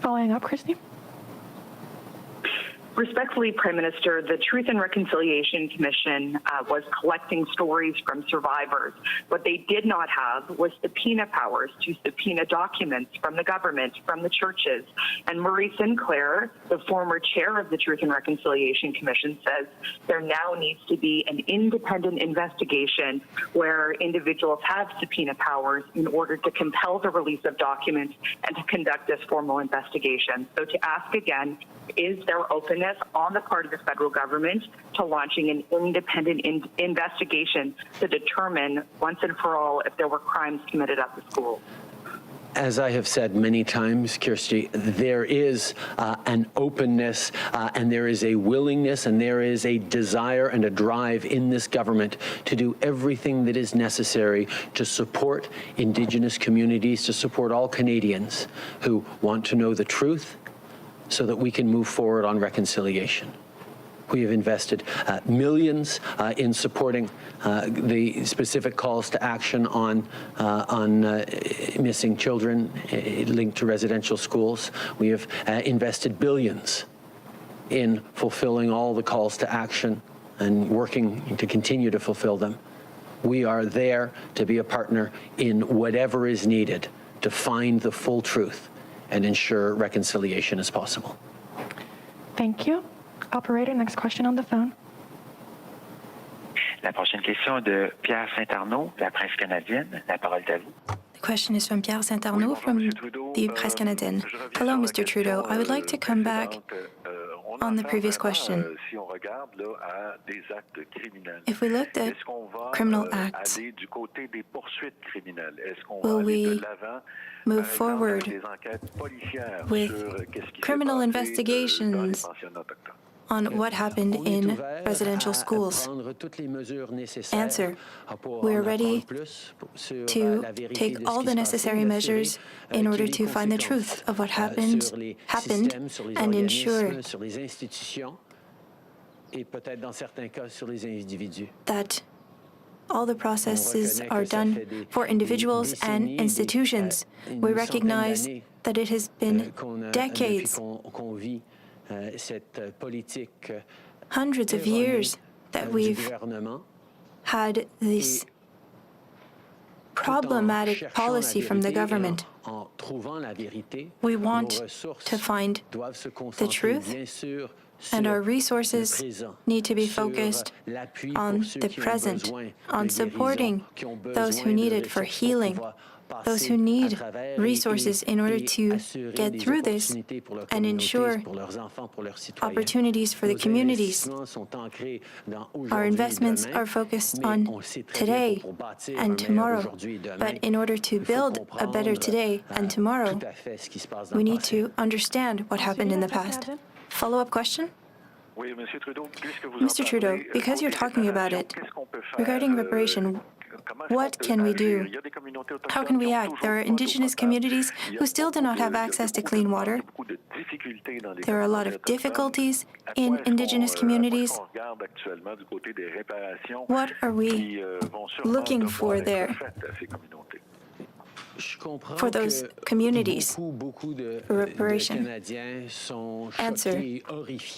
Speaker 6: Following up, Christy.
Speaker 8: Respectfully, Prime Minister, the Truth and Reconciliation Commission was collecting stories from survivors. What they did not have was subpoena powers to subpoena documents from the government, from the churches. And Marie Sinclair, the former chair of the Truth and Reconciliation Commission, says there now needs to be an independent investigation where individuals have subpoena powers in order to compel the release of documents and to conduct this formal investigation. So to ask again, is there openness on the part of the federal government to launching an independent investigation to determine once and for all if there were crimes committed at the school?
Speaker 4: As I have said many times, Kirsty, there is an openness and there is a willingness and there is a desire and a drive in this government to do everything that is necessary to support Indigenous communities, to support all Canadians who want to know the truth, so that we can move forward on reconciliation. We have invested millions in supporting the specific calls to action on missing children linked to residential schools. We have invested billions in fulfilling all the calls to action and working to continue to fulfill them. We are there to be a partner in whatever is needed to find the full truth and ensure reconciliation is possible.
Speaker 6: Thank you. Operator, next question on the phone.
Speaker 7: La prochaine question est de Pierre Saint-Arnaud, de la presse canadienne. La parole est à vous.
Speaker 5: The question is from Pierre Saint-Arnaud from the Presse Canadienne. Hello, Mr. Trudeau. I would like to come back on the previous question. If we looked at criminal acts, will we move forward with criminal investigations on what happened in residential schools? Answer: we are ready to take all the necessary measures in order to find the truth of what happened and ensure that all the processes are done for individuals and institutions. We recognize that it has been decades, hundreds of years that we've had this problematic policy from the government. We want to find the truth, and our resources need to be focused on the present, on supporting those who need it for healing, those who need resources in order to get through this and ensure opportunities for the communities. Our investments are focused on today and tomorrow, but in order to build a better today and tomorrow, we need to understand what happened in the past. Follow-up question? Mr. Trudeau, because you're talking about it, regarding reparation, what can we do? How can we act? There are Indigenous communities who still do not have access to clean water. There are a lot of difficulties in Indigenous communities. What are we looking for there? For those communities, reparation. Answer: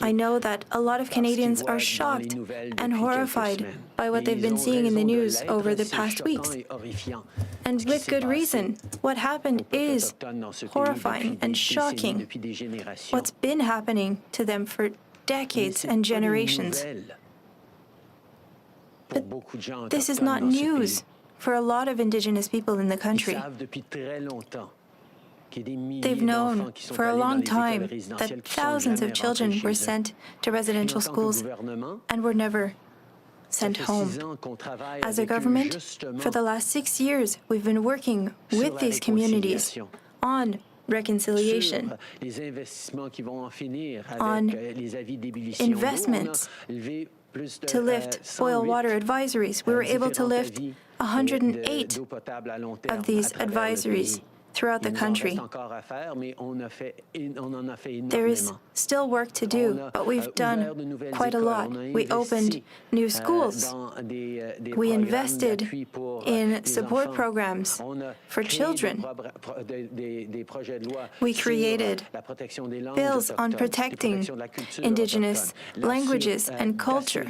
Speaker 5: I know that a lot of Canadians are shocked and horrified by what they've been seeing in the news over the past weeks. And with good reason. What happened is horrifying and shocking. What's been happening to them for decades and generations. But this is not news for a lot of Indigenous people in the country. They've known for a long time that thousands of children were sent to residential schools and were never sent home. As a government, for the last 6 years, we've been working with these communities on reconciliation, on investments to lift boil water advisories. We were able to lift 108 of these advisories throughout the country. There is still work to do, but we've done quite a lot. We opened new schools. We invested in support programs for children. We created bills on protecting Indigenous languages and culture.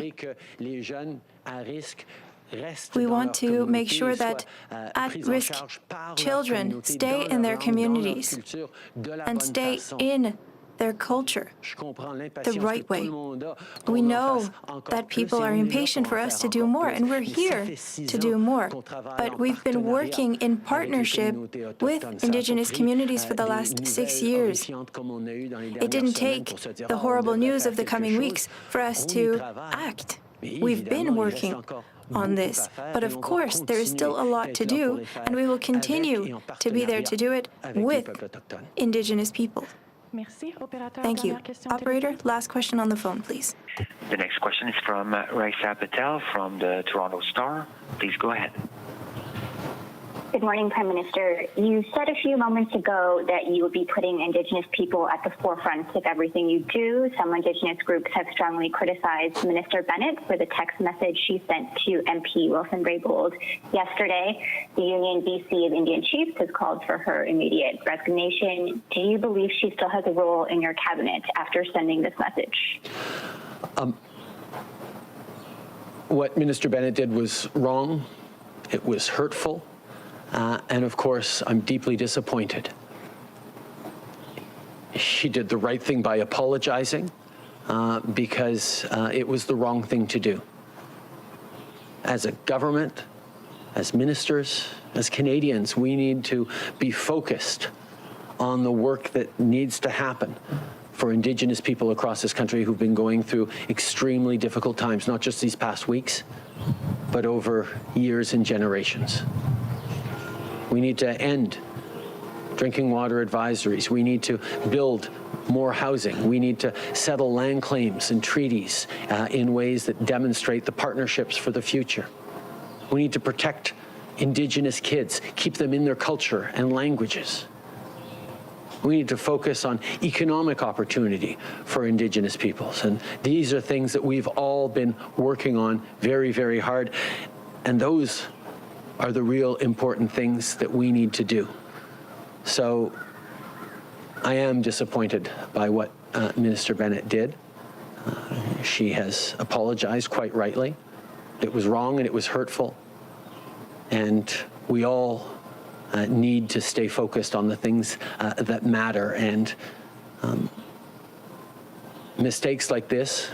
Speaker 5: We want to make sure that at-risk children stay in their communities and stay in their culture the right way. We know that people are impatient for us to do more, and we're here to do more. But we've been working in partnership with Indigenous communities for the last 6 years. It didn't take the horrible news of the coming weeks for us to act. We've been working on this. But of course, there is still a lot to do, and we will continue to be there to do it with Indigenous people. Thank you. Operator, last question on the phone, please.
Speaker 7: The next question is from Raisa Patel from the Toronto Star. Please go ahead.
Speaker 9: Good morning, Prime Minister. You said a few moments ago that you would be putting Indigenous people at the forefront of everything you do. Some Indigenous groups have strongly criticized Minister Bennett for the text message she sent to MP Wilson-Raybould yesterday. The Union BC of Indian Chiefs has called for her immediate resignation. Do you believe she still has a role in your cabinet after sending this message?
Speaker 4: What Minister Bennett did was wrong. It was hurtful. And of course, I'm deeply disappointed. She did the right thing by apologizing because it was the wrong thing to do. As a government, as ministers, as Canadians, we need to be focused on the work that needs to happen for Indigenous people across this country who've been going through extremely difficult times, not just these past weeks, but over years and generations. We need to end drinking water advisories. We need to build more housing. We need to settle land claims and treaties in ways that demonstrate the partnerships for the future. We need to protect Indigenous kids, keep them in their culture and languages. We need to focus on economic opportunity for Indigenous peoples. And these are things that we've all been working on very, very hard. And those are the real important things that we need to do. So I am disappointed by what Minister Bennett did. She has apologized quite rightly. It was wrong and it was hurtful. And we all need to stay focused on the things that matter. And mistakes like this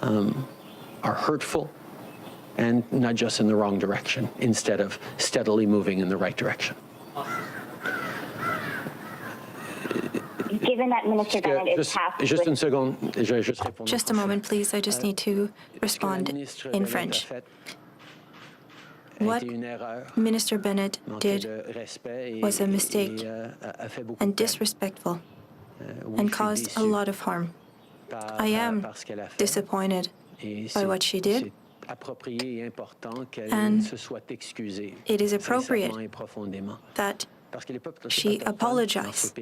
Speaker 4: are hurtful and nudge us in the wrong direction instead of steadily moving in the right direction.
Speaker 9: Given that Minister Bennett is tasked with...
Speaker 5: Just a moment, please. I just need to respond in French. What Minister Bennett did was a mistake and disrespectful and caused a lot of harm. I am disappointed by what she did, and it is appropriate that she apologize.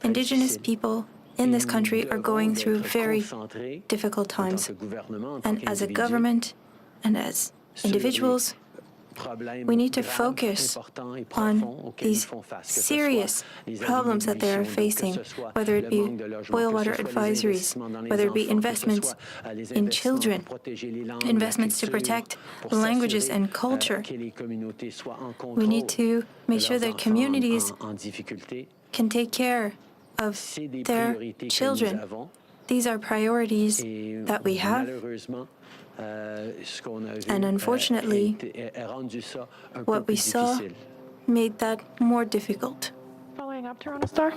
Speaker 5: Indigenous people in this country are going through very difficult times, and as a government and as individuals, we need to focus on these serious problems that they are facing, whether it be boil water advisories, whether it be investments in children, investments to protect languages and culture. We need to make sure that communities can take care of their children. These are priorities that we have. And unfortunately, what we saw made that more difficult.
Speaker 6: Following up, Toronto Star.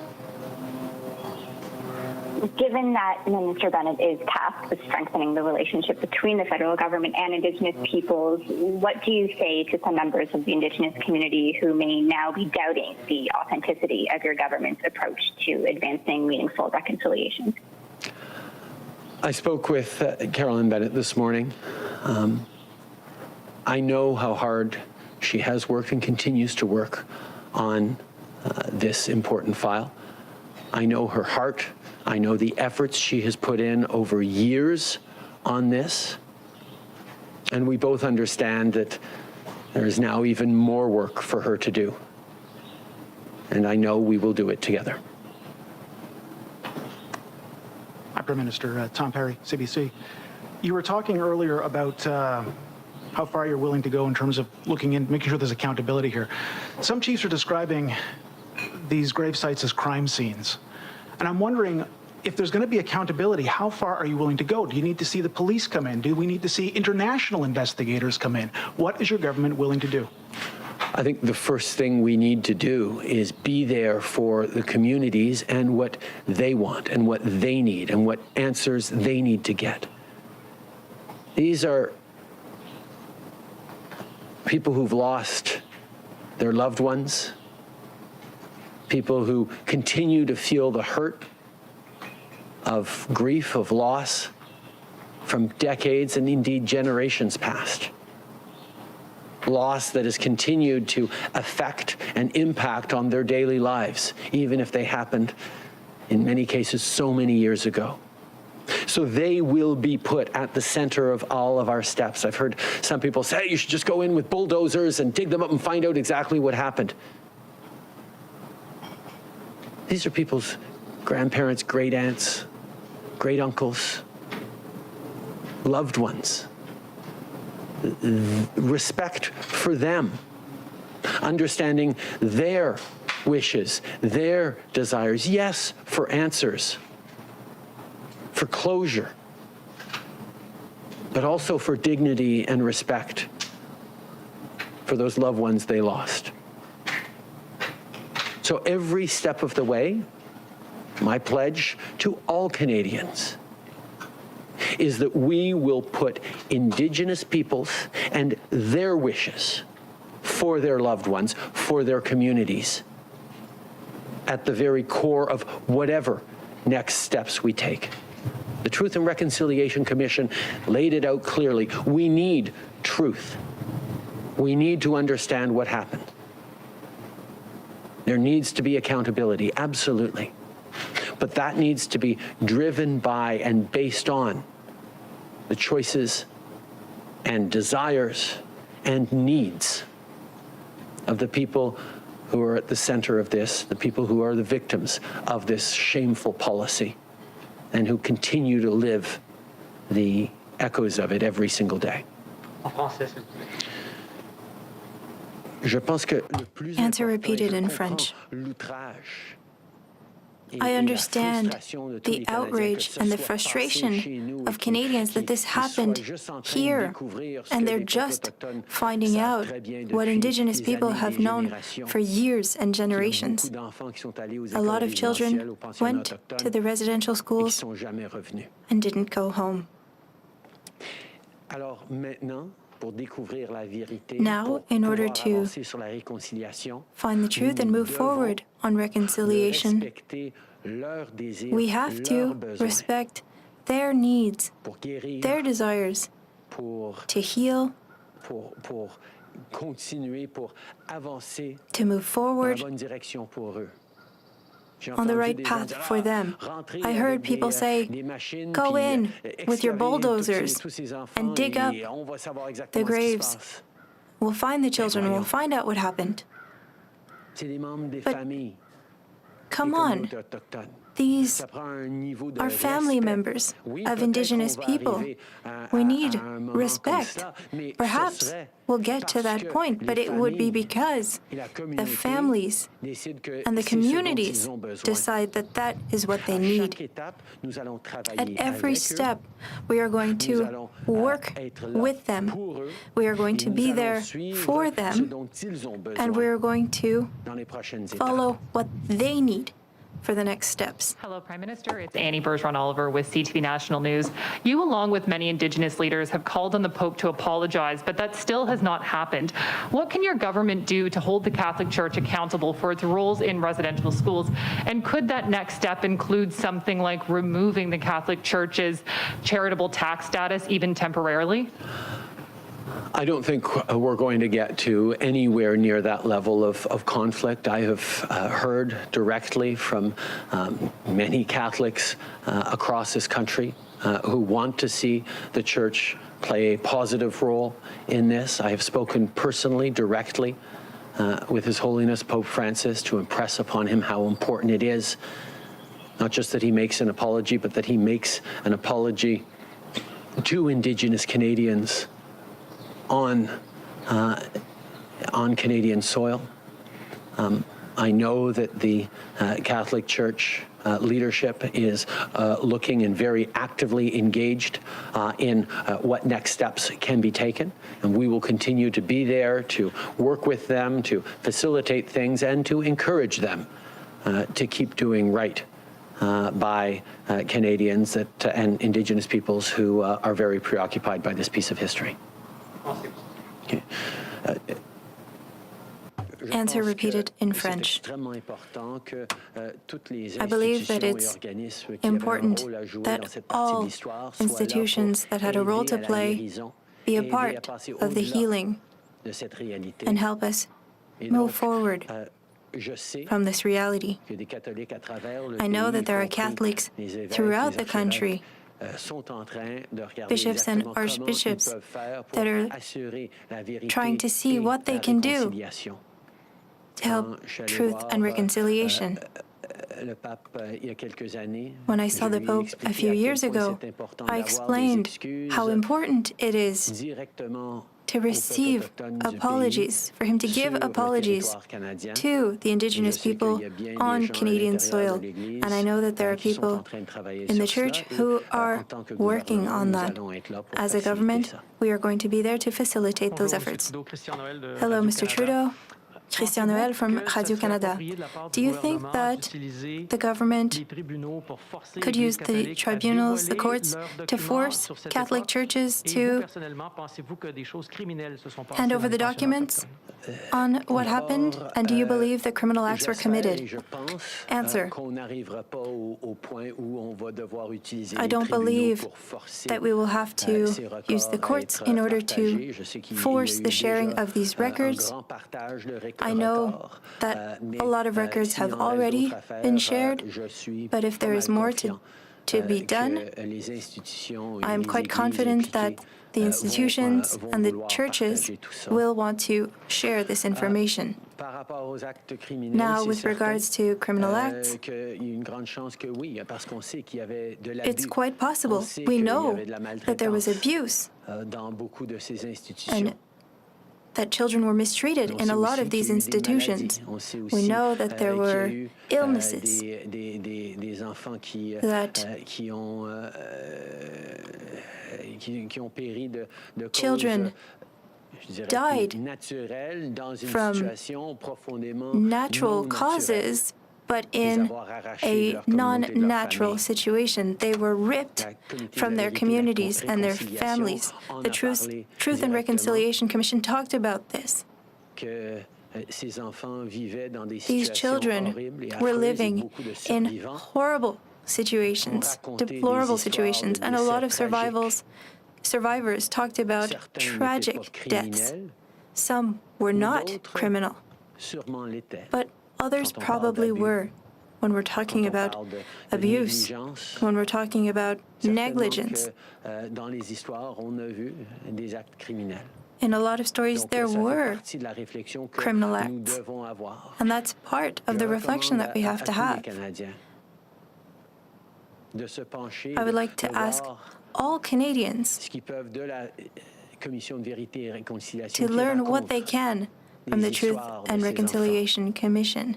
Speaker 9: Given that Minister Bennett is tasked with strengthening the relationship between the federal government and Indigenous peoples, what do you say to some members of the Indigenous community who may now be doubting the authenticity of your government's approach to advancing meaningful reconciliation?
Speaker 4: I spoke with Carolyn Bennett this morning. I know how hard she has worked and continues to work on this important file. I know her heart. I know the efforts she has put in over years on this. And we both understand that there is now even more work for her to do. And I know we will do it together.
Speaker 10: Prime Minister Tom Perry, CBC. You were talking earlier about how far you're willing to go in terms of looking in, making sure there's accountability here. Some chiefs are describing these grave sites as crime scenes. And I'm wondering, if there's going to be accountability, how far are you willing to go? Do you need to see the police come in? Do we need to see international investigators come in? What is your government willing to do?
Speaker 4: I think the first thing we need to do is be there for the communities and what they want and what they need and what answers they need to get. These are people who've lost their loved ones, people who continue to feel the hurt of grief, of loss from decades and indeed generations past. Loss that has continued to affect and impact on their daily lives, even if they happened, in many cases, so many years ago. So they will be put at the center of all of our steps. I've heard some people say, you should just go in with bulldozers and dig them up and find out exactly what happened. These are people's grandparents, great aunts, great uncles, loved ones. respect for them, understanding their wishes, their desires. Yes, for answers, for closure, but also for dignity and respect for those loved ones they lost. So every step of the way, my pledge to all Canadians is that we will put Indigenous peoples and their wishes for their loved ones, for their communities, at the very core of whatever next steps we take. The Truth and Reconciliation Commission laid it out clearly. We need truth. We need to understand what happened. There needs to be accountability, absolutely. But that needs to be driven by and based on the choices and desires and needs of the people who are at the center of this, the people who are the victims of this shameful policy, and who continue to live the echoes of it every single day.
Speaker 5: Answer repeated in French. I understand the outrage and the frustration of Canadians that this happened here, and they're just finding out what Indigenous people have known for years and generations. A lot of children went to the residential schools and didn't go home. Now, in order to find the truth and move forward on reconciliation, we have to respect their needs, their desires to heal, to move forward on the right path for them. I heard people say, go in with your bulldozers and dig up the graves. We'll find the children, we'll find out what happened. But come on, these are family members of Indigenous people. We need respect. Perhaps we'll get to that point, but it would be because the families and the communities decide that that is what they need. At every step, we are going to work with them. We are going to be there for them, and we are going to follow what they need for the next steps.
Speaker 11: Hello, Prime Minister. It's Annie Bergeron-Oliver with CTV National News. You, along with many Indigenous leaders, have called on the Pope to apologize, but that still has not happened. What can your government do to hold the Catholic Church accountable for its roles in residential schools? And could that next step include something like removing the Catholic Church's charitable tax status, even temporarily?
Speaker 4: I don't think we're going to get to anywhere near that level of conflict. I have heard directly from many Catholics across this country who want to see the Church play a positive role in this. I have spoken personally, directly, with His Holiness Pope Francis to impress upon him how important it is, not just that he makes an apology, but that he makes an apology to Indigenous Canadians on Canadian soil. I know that the Catholic Church leadership is looking and very actively engaged in what next steps can be taken, and we will continue to be there to work with them, to facilitate things, and to encourage them to keep doing right by Canadians and Indigenous peoples who are very preoccupied by this piece of history. Okay.
Speaker 5: Answer repeated in French. I believe that it's important that all institutions that had a role to play be a part of the healing and help us move forward from this reality. I know that there are Catholics throughout the country, bishops and archbishops, that are trying to see what they can do to help truth and reconciliation. When I saw the Pope a few years ago, I explained how important it is to receive apologies, for him to give apologies to the Indigenous people on Canadian soil. And I know that there are people in the church who are working on that. As a government, we are going to be there to facilitate those efforts. Hello, Mr. Trudeau. Christian Noël from Radio-Canada. Do you think that the government could use the tribunals, the courts, to force Catholic churches to hand over the documents on what happened? And do you believe that criminal acts were committed? Answer. I don't believe that we will have to use the courts in order to force the sharing of these records. I know that a lot of records have already been shared, but if there is more to be done, I'm quite confident that the institutions and the churches will want to share this information. Now, with regards to criminal acts, it's quite possible. We know that there was abuse and that children were mistreated in a lot of these institutions. We know that there were illnesses, that children died from natural causes, but in a non-natural situation. They were ripped from their communities and their families. The Truth and Reconciliation Commission talked about this. These children were living in horrible situations, deplorable situations, and a lot of survivors talked about tragic deaths. Some were not criminal, but others probably were. When we're talking about abuse, when we're talking about negligence, in a lot of stories there were criminal acts, and that's part of the reflection that we have to have. I would like to ask all Canadians to learn what they can from the Truth and Reconciliation Commission,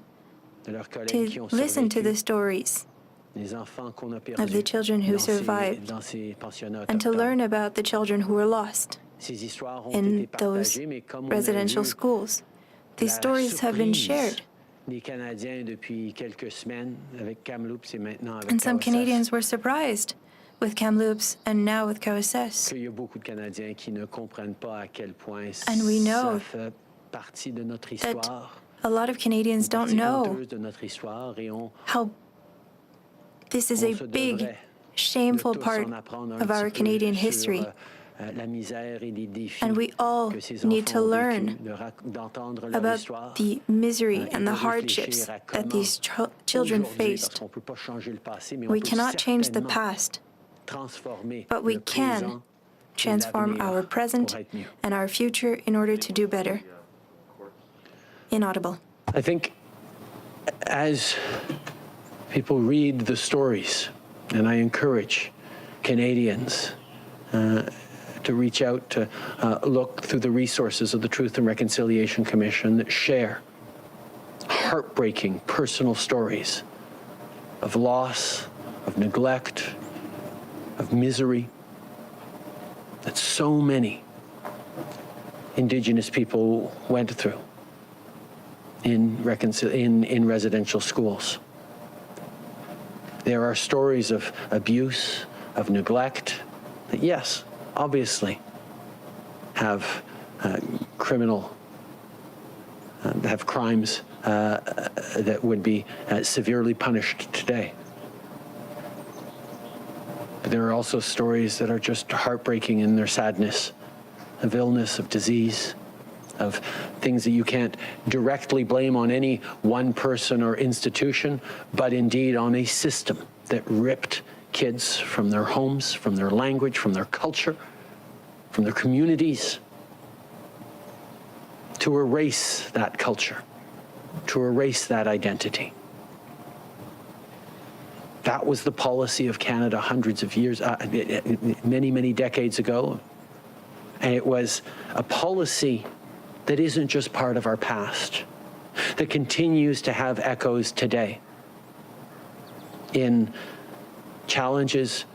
Speaker 5: to listen to the stories of the children who survived, and to learn about the children who were lost in those residential schools. These stories have been shared. And some Canadians were surprised with Kamloops and now with KOSS. And we know that a lot of Canadians don't know how this is a big, shameful part of our Canadian history. And we all need to learn about the misery and the hardships that these children faced. We cannot change the past, but we can transform our present and our future in order to do better. Inaudible.
Speaker 4: I think as people read the stories, and I encourage Canadians to reach out, to look through the resources of the Truth and Reconciliation Commission that share heartbreaking personal stories of loss, of neglect, of misery that so many Indigenous people went through in residential schools. There are stories of abuse, of neglect, that yes, obviously have crimes that would be severely punished today. But there are also stories that are just heartbreaking in their sadness, of illness, of disease, of things that you can't directly blame on any one person or institution, but indeed on a system that ripped kids from their homes, from their language, from their culture, from their communities, to erase that culture, to erase that identity. That was the policy of Canada hundreds of years, many, many decades ago. And it was a policy that isn't just part of our past, that continues to have echoes today in challenges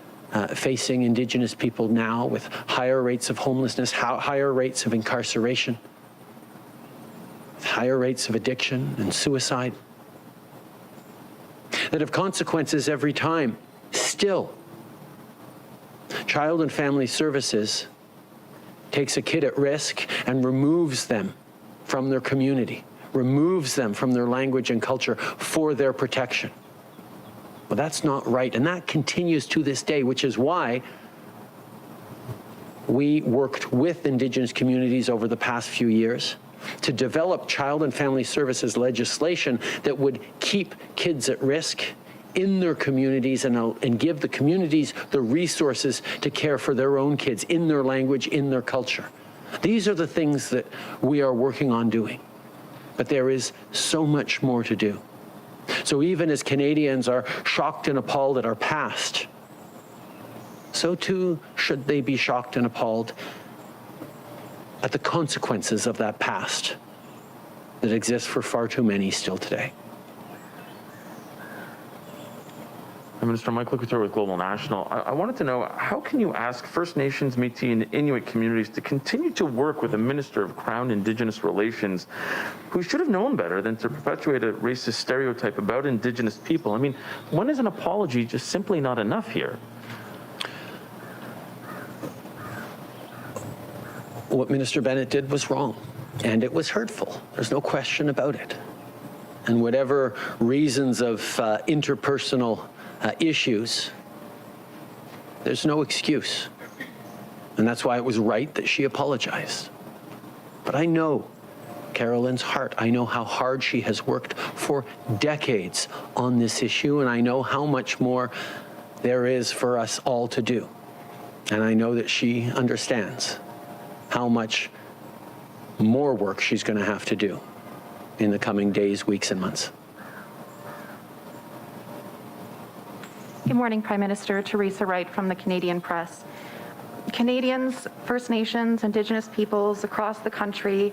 Speaker 4: facing Indigenous people now, with higher rates of homelessness, higher rates of incarceration, higher rates of addiction and suicide, that have consequences every time. Still, Child and Family Services takes a kid at risk and removes them from their community, removes them from their language and culture for their protection. Well, that's not right, and that continues to this day, which is why we worked with Indigenous communities over the past few years to develop Child and Family Services legislation that would keep kids at risk in their communities and give the communities the resources to care for their own kids in their language, in their culture. These are the things that we are working on doing, but there is so much more to do. So even as Canadians are shocked and appalled at our past, so too should they be shocked and appalled at the consequences of that past that exists for far too many still today.
Speaker 12: Minister Mike Lukather with Global National. I wanted to know, how can you ask First Nations, Métis, and Inuit communities to continue to work with a Minister of Crown Indigenous Relations who should have known better than to perpetuate a racist stereotype about Indigenous people? I mean, when is an apology just simply not enough here?
Speaker 4: What Minister Bennett did was wrong, and it was hurtful. There's no question about it. And whatever reasons of interpersonal issues, there's no excuse. And that's why it was right that she apologized. But I know Carolyn's heart. I know how hard she has worked for decades on this issue, and I know how much more there is for us all to do. And I know that she understands how much more work she's going to have to do in the coming days, weeks, and months.
Speaker 13: Good morning, Prime Minister. Theresa Wright from the Canadian Press. Canadians, First Nations, Indigenous peoples across the country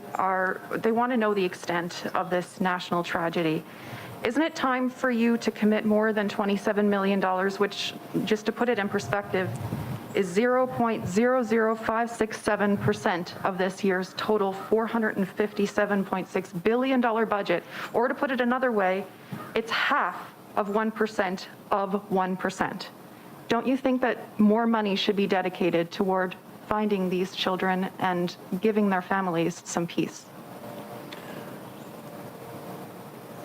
Speaker 13: they want to know the extent of this national tragedy. Isn't it time for you to commit more than $27 million, which, just to put it in perspective, is 0.00567% of this year's total $457.6 billion budget? Or to put it another way, it's half of 1% of 1%. Don't you think that more money should be dedicated toward finding these children and giving their families some peace?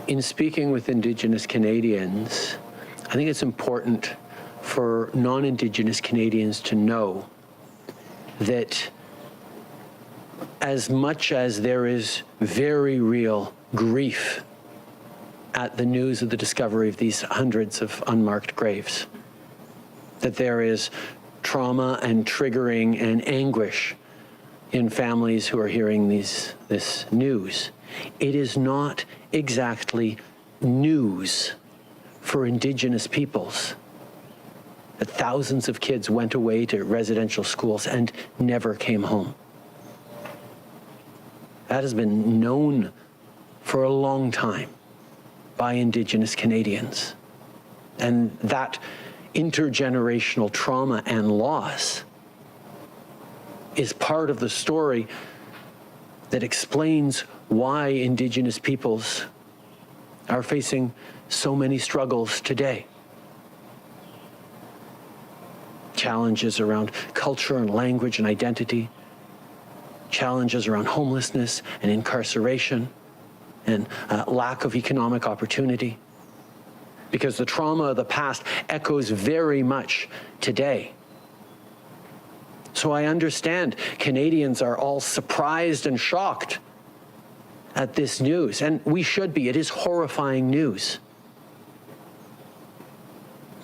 Speaker 4: In speaking with Indigenous Canadians, I think it's important for non-Indigenous Canadians to know that as much as there is very real grief at the news of the discovery of these hundreds of unmarked graves, that there is trauma and triggering and anguish in families who are hearing this news, it is not exactly news for Indigenous peoples that thousands of kids went away to residential schools and never came home. That has been known for a long time by Indigenous Canadians. And that intergenerational trauma and loss is part of the story that explains why Indigenous peoples are facing so many struggles today. Challenges around culture and language and identity, challenges around homelessness and incarceration and lack of economic opportunity. Because the trauma of the past echoes very much today. So I understand Canadians are all surprised and shocked at this news, and we should be. It is horrifying news.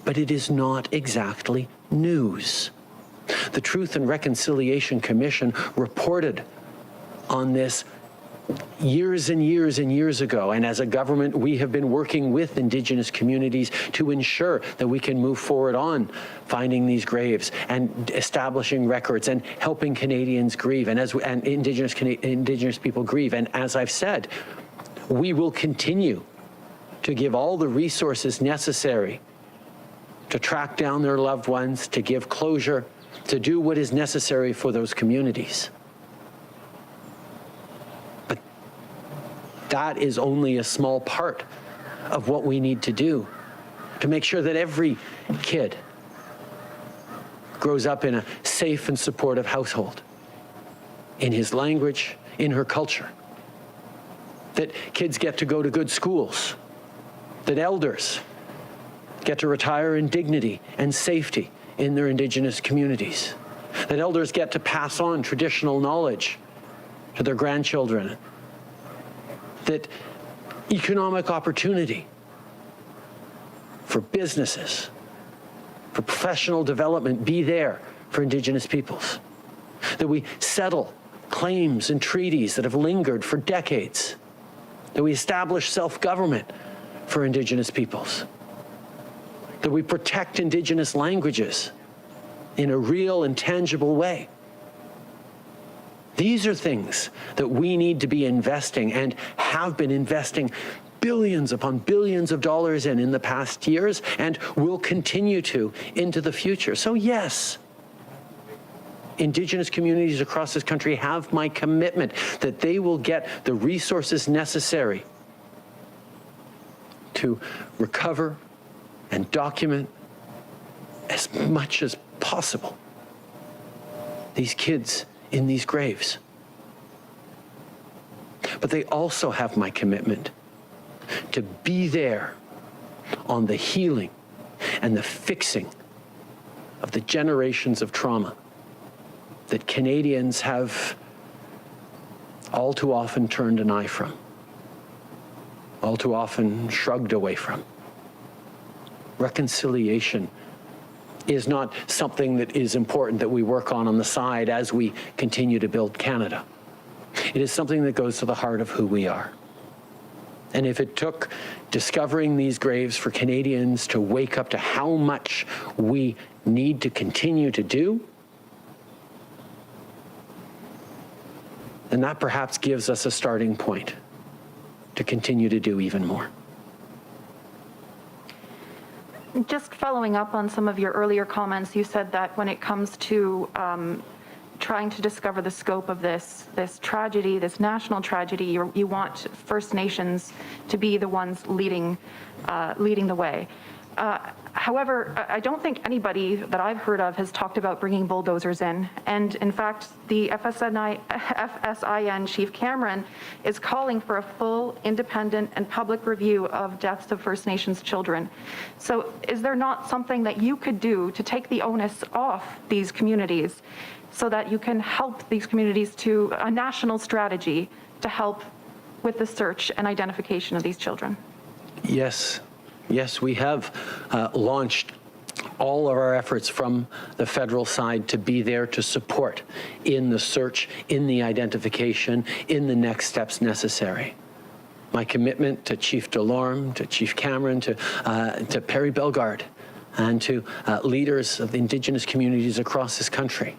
Speaker 4: But it is not exactly news. The Truth and Reconciliation Commission reported on this years and years and years ago, and as a government, we have been working with Indigenous communities to ensure that we can move forward on finding these graves and establishing records and helping Canadians grieve, and Indigenous people grieve. And as I've said, we will continue to give all the resources necessary to track down their loved ones, to give closure, to do what is necessary for those communities. But that is only a small part of what we need to do to make sure that every kid grows up in a safe and supportive household, in his language, in her culture, that kids get to go to good schools, that elders get to retire in dignity and safety in their Indigenous communities, that elders get to pass on traditional knowledge to their grandchildren, that economic opportunity for businesses, for professional development be there for Indigenous peoples, that we settle claims and treaties that have lingered for decades, that we establish self-government for Indigenous peoples, that we protect Indigenous languages in a real and tangible way. These are things that we need to be investing and have been investing billions upon billions of dollars in the past years and will continue to into the future. So yes, Indigenous communities across this country have my commitment that they will get the resources necessary to recover and document as much as possible these kids in these graves. But they also have my commitment to be there on the healing and the fixing of the generations of trauma that Canadians have all too often turned an eye from, all too often shrugged away from. Reconciliation is not something that is important that we work on the side as we continue to build Canada. It is something that goes to the heart of who we are. And if it took discovering these graves for Canadians to wake up to how much we need to continue to do, then that perhaps gives us a starting point to continue to do even more.
Speaker 13: Just following up on some of your earlier comments, you said that when it comes to trying to discover the scope of this tragedy, this national tragedy, you want First Nations to be the ones leading the way. However, I don't think anybody that I've heard of has talked about bringing bulldozers in. And in fact, the FSIN Chief Cameron is calling for a full, independent, and public review of deaths of First Nations children. So is there not something that you could do to take the onus off these communities so that you can help these communities to a national strategy to help with the search and identification of these children?
Speaker 4: Yes. Yes, we have launched all of our efforts from the federal side to be there to support in the search, in the identification, in the next steps necessary. My commitment to Chief Delorme, to Chief Cameron, to Perry Bellegarde, and to leaders of the Indigenous communities across this country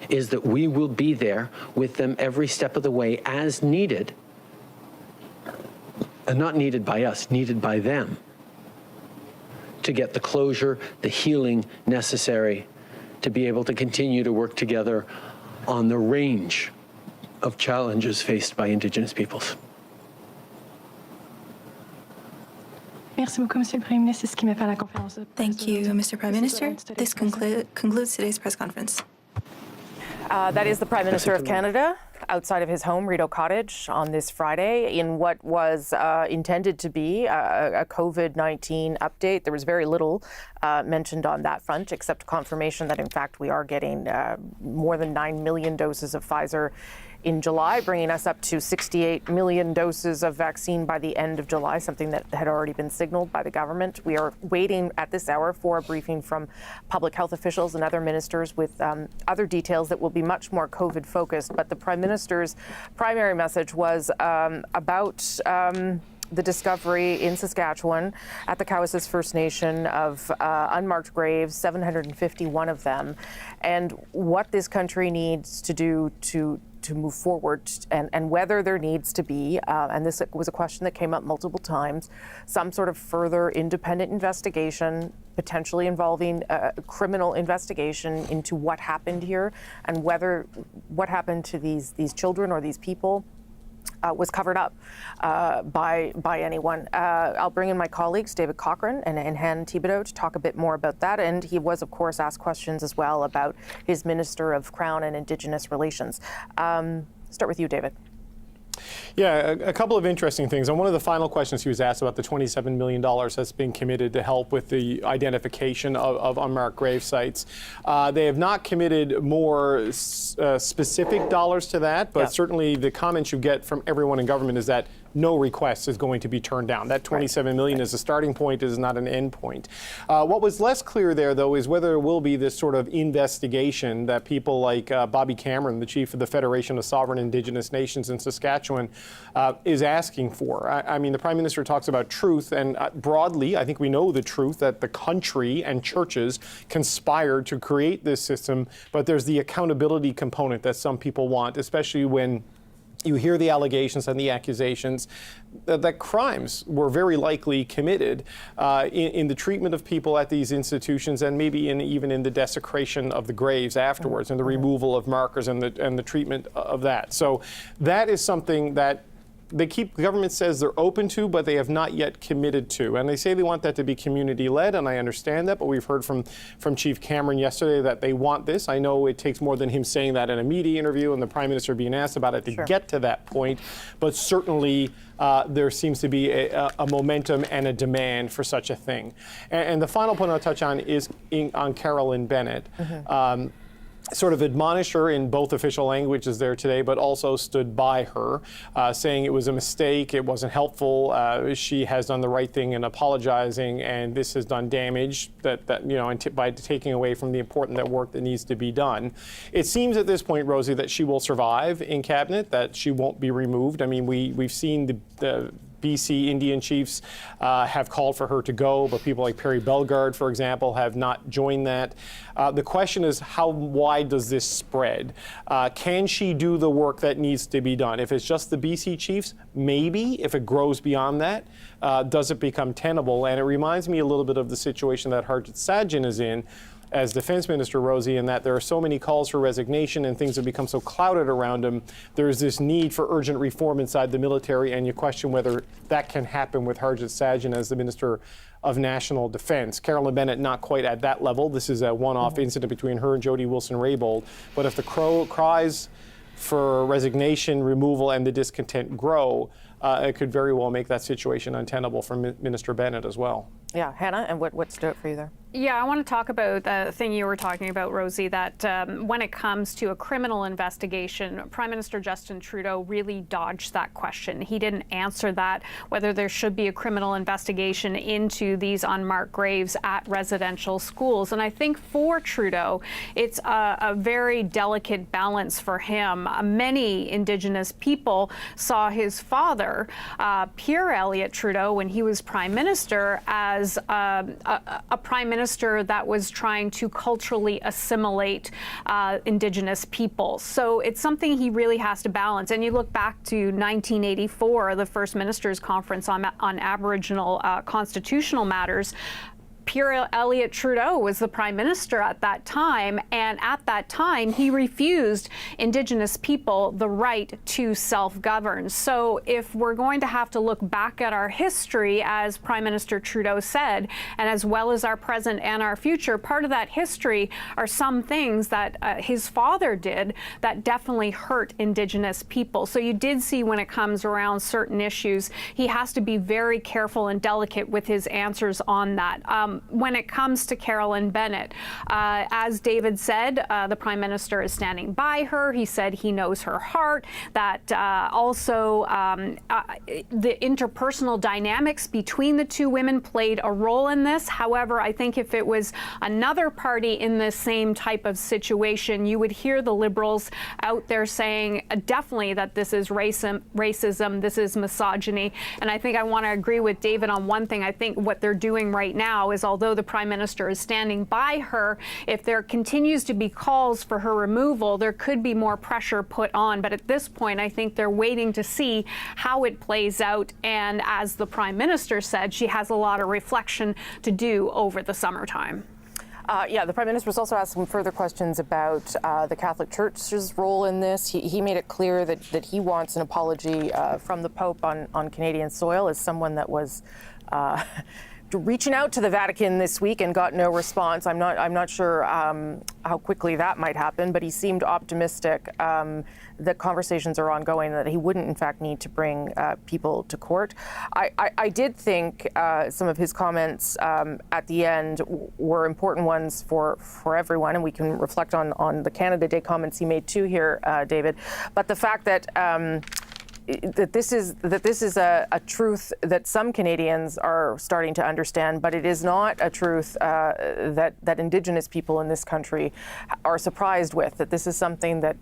Speaker 4: is that we will be there with them every step of the way as needed, and not needed by us, needed by them, to get the closure, the healing necessary to be able to continue to work together on the range of challenges faced by Indigenous peoples.
Speaker 6: Merci beaucoup, Monsieur le Premier ministre. C'est ce qui met fin à la conférence de presse.
Speaker 5: Thank you, Mr. Prime Minister. This concludes today's press conference.
Speaker 1: That is the Prime Minister of Canada outside of his home, Rideau Cottage, on this Friday in what was intended to be a COVID-19 update. There was very little mentioned on that front, except confirmation that, in fact, we are getting more than 9 million doses of Pfizer in July, bringing us up to 68 million doses of vaccine by the end of July, something that had already been signaled by the government. We are waiting at this hour for a briefing from public health officials and other ministers with other details that will be much more COVID focused. But the Prime Minister's primary message was about the discovery in Saskatchewan at the Cowessess First Nation of unmarked graves, 751 of them, and what this country needs to do to move forward, and whether there needs to be, and this was a question that came up multiple times, some sort of further independent investigation, potentially involving a criminal investigation into what happened here and whether what happened to these children or these people was covered up by anyone. I'll bring in my colleagues, David Cochrane and Han Thibodeau, to talk a bit more about that. And he was, of course, asked questions as well about his Minister of Crown and Indigenous Relations. Start with you, David.
Speaker 2: Yeah, a couple of interesting things. And one of the final questions he was asked about the $27 million that's been committed to help with the identification of unmarked grave sites. They have not committed more specific dollars to that, but certainly the comments you get from everyone in government is that no request is going to be turned down. That $27 million is a starting point, is not an end point. What was less clear there, though, is whether there will be this sort of investigation that people like Bobby Cameron, the chief of the Federation of Sovereign Indigenous Nations in Saskatchewan, is asking for. I mean, the Prime Minister talks about truth, and broadly, I think we know the truth, that the country and churches conspired to create this system, but there's the accountability component that some people want, especially when you hear the allegations and the accusations that crimes were very likely committed in the treatment of people at these institutions, and maybe even in the desecration of the graves afterwards, and the removal of markers and the treatment of that. So that is something that the government says they're open to, but they have not yet committed to. And they say they want that to be community-led, and I understand that, but we've heard from Chief Cameron yesterday that they want this. I know it takes more than him saying that in a media interview and the Prime Minister being asked about it to get to that point, but certainly there seems to be a momentum and a demand for such a thing. And the final point I'll touch on is on Carolyn Bennett. Sort of admonished her in both official languages there today, but also stood by her, saying it was a mistake, it wasn't helpful, she has done the right thing in apologizing, and this has done damage by taking away from the important work that needs to be done. It seems at this point, Rosie, that she will survive in cabinet, that she won't be removed. I mean, we've seen the BC Indian chiefs have called for her to go, but people like Perry Bellegarde, for example, have not joined that. The question is, how wide does this spread? Can she do the work that needs to be done? If it's just the BC chiefs, maybe. If it grows beyond that, does it become tenable? And it reminds me a little bit of the situation that Harjit Sajjan is in as Defense Minister, Rosie, in that there are so many calls for resignation and things have become so clouded around him. There's this need for urgent reform inside the military, and you question whether that can happen with Harjit Sajjan as the Minister of National Defense. Carolyn Bennett, not quite at that level. This is a one-off incident between her and Jody Wilson-Raybould. But if the cries for resignation, removal, and the discontent grow, it could very well make that situation untenable for Minister Bennett as well.
Speaker 1: Yeah, Hannah, and what stood out for you there?
Speaker 3: Yeah, I want to talk about the thing you were talking about, Rosie, that when it comes to a criminal investigation, Prime Minister Justin Trudeau really dodged that question. He didn't answer that, whether there should be a criminal investigation into these unmarked graves at residential schools. And I think for Trudeau, it's a very delicate balance for him. Many Indigenous people saw his father, Pierre Elliott Trudeau, when he was Prime Minister, as a Prime Minister that was trying to culturally assimilate Indigenous people. So it's something he really has to balance. And you look back to 1984, the First Ministers' Conference on Aboriginal constitutional matters. Pierre Elliott Trudeau was the Prime Minister at that time, and at that time he refused Indigenous people the right to self-govern. So if we're going to have to look back at our history, as Prime Minister Trudeau said, and as well as our present and our future, part of that history are some things that his father did that definitely hurt Indigenous people. So you did see, when it comes around certain issues, he has to be very careful and delicate with his answers on that. when it comes to Carolyn Bennett, as David said, the Prime Minister is standing by her. He said he knows her heart, that also the interpersonal dynamics between the two women played a role in this. However, I think if it was another party in the same type of situation, you would hear the Liberals out there saying definitely that this is racism, this is misogyny. And I think I want to agree with David on one thing. I think what they're doing right now is, although the Prime Minister is standing by her, if there continues to be calls for her removal, there could be more pressure put on. But at this point, I think they're waiting to see how it plays out. And as the Prime Minister said, she has a lot of reflection to do over the summertime.
Speaker 1: Yeah, the Prime Minister was also asked some further questions about the Catholic Church's role in this. He made it clear that he wants an apology from the Pope on Canadian soil, as someone that was reaching out to the Vatican this week and got no response. I'm not sure how quickly that might happen, but he seemed optimistic that conversations are ongoing, that he wouldn't in fact need to bring people to court. I did think some of his comments at the end were important ones for everyone, and we can reflect on the Canada Day comments he made too here, David. But the fact that this is a truth that some Canadians are starting to understand, but it is not a truth that Indigenous people in this country are surprised with. That this is something that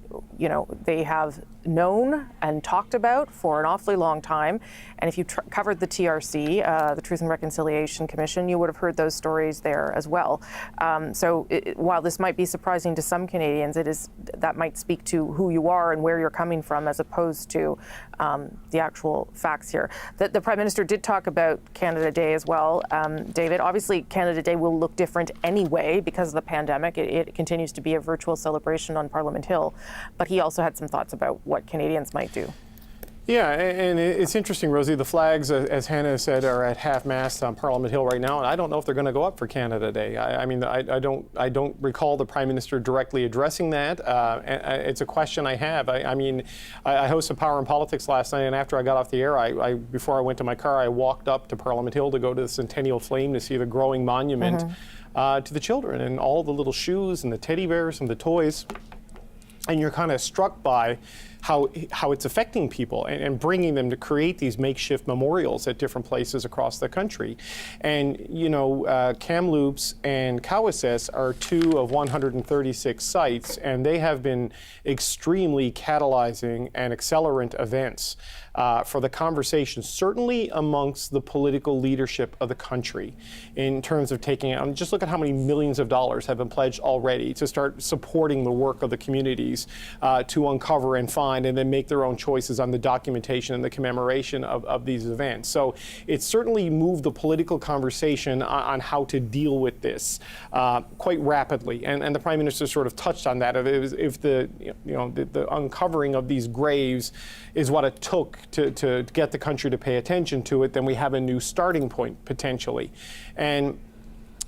Speaker 1: they have known and talked about for an awfully long time. And if you covered the TRC, the Truth and Reconciliation Commission, you would have heard those stories there as well. So while this might be surprising to some Canadians, that might speak to who you are and where you're coming from, as opposed to the actual facts here. The Prime Minister did talk about Canada Day as well, David. Obviously, Canada Day will look different anyway because of the pandemic. It continues to be a virtual celebration on Parliament Hill, but he also had some thoughts about what Canadians might do.
Speaker 2: Yeah, and it's interesting, Rosie. The flags, as Hannah said, are at half-mast on Parliament Hill right now, and I don't know if they're going to go up for Canada Day. I mean, I don't recall the Prime Minister directly addressing that. It's a question I have. I mean, I hosted Power and Politics last night, and after I got off the air, before I went to my car, I walked up to Parliament Hill to go to the Centennial Flame to see the growing monument to the children and all the little shoes and the teddy bears and the toys. And you're kind of struck by how it's affecting people and bringing them to create these makeshift memorials at different places across the country. And, Kamloops and Cowessess are 2 of 136 sites, and they have been extremely catalyzing and accelerant events for the conversation, certainly amongst the political leadership of the country, in terms of taking it. Just look at how many millions of dollars have been pledged already to start supporting the work of the communities to uncover and find and then make their own choices on the documentation and the commemoration of these events. So it's certainly moved the political conversation on how to deal with this quite rapidly. And the Prime Minister sort of touched on that. If the uncovering of these graves is what it took to get the country to pay attention to it, then we have a new starting point potentially. And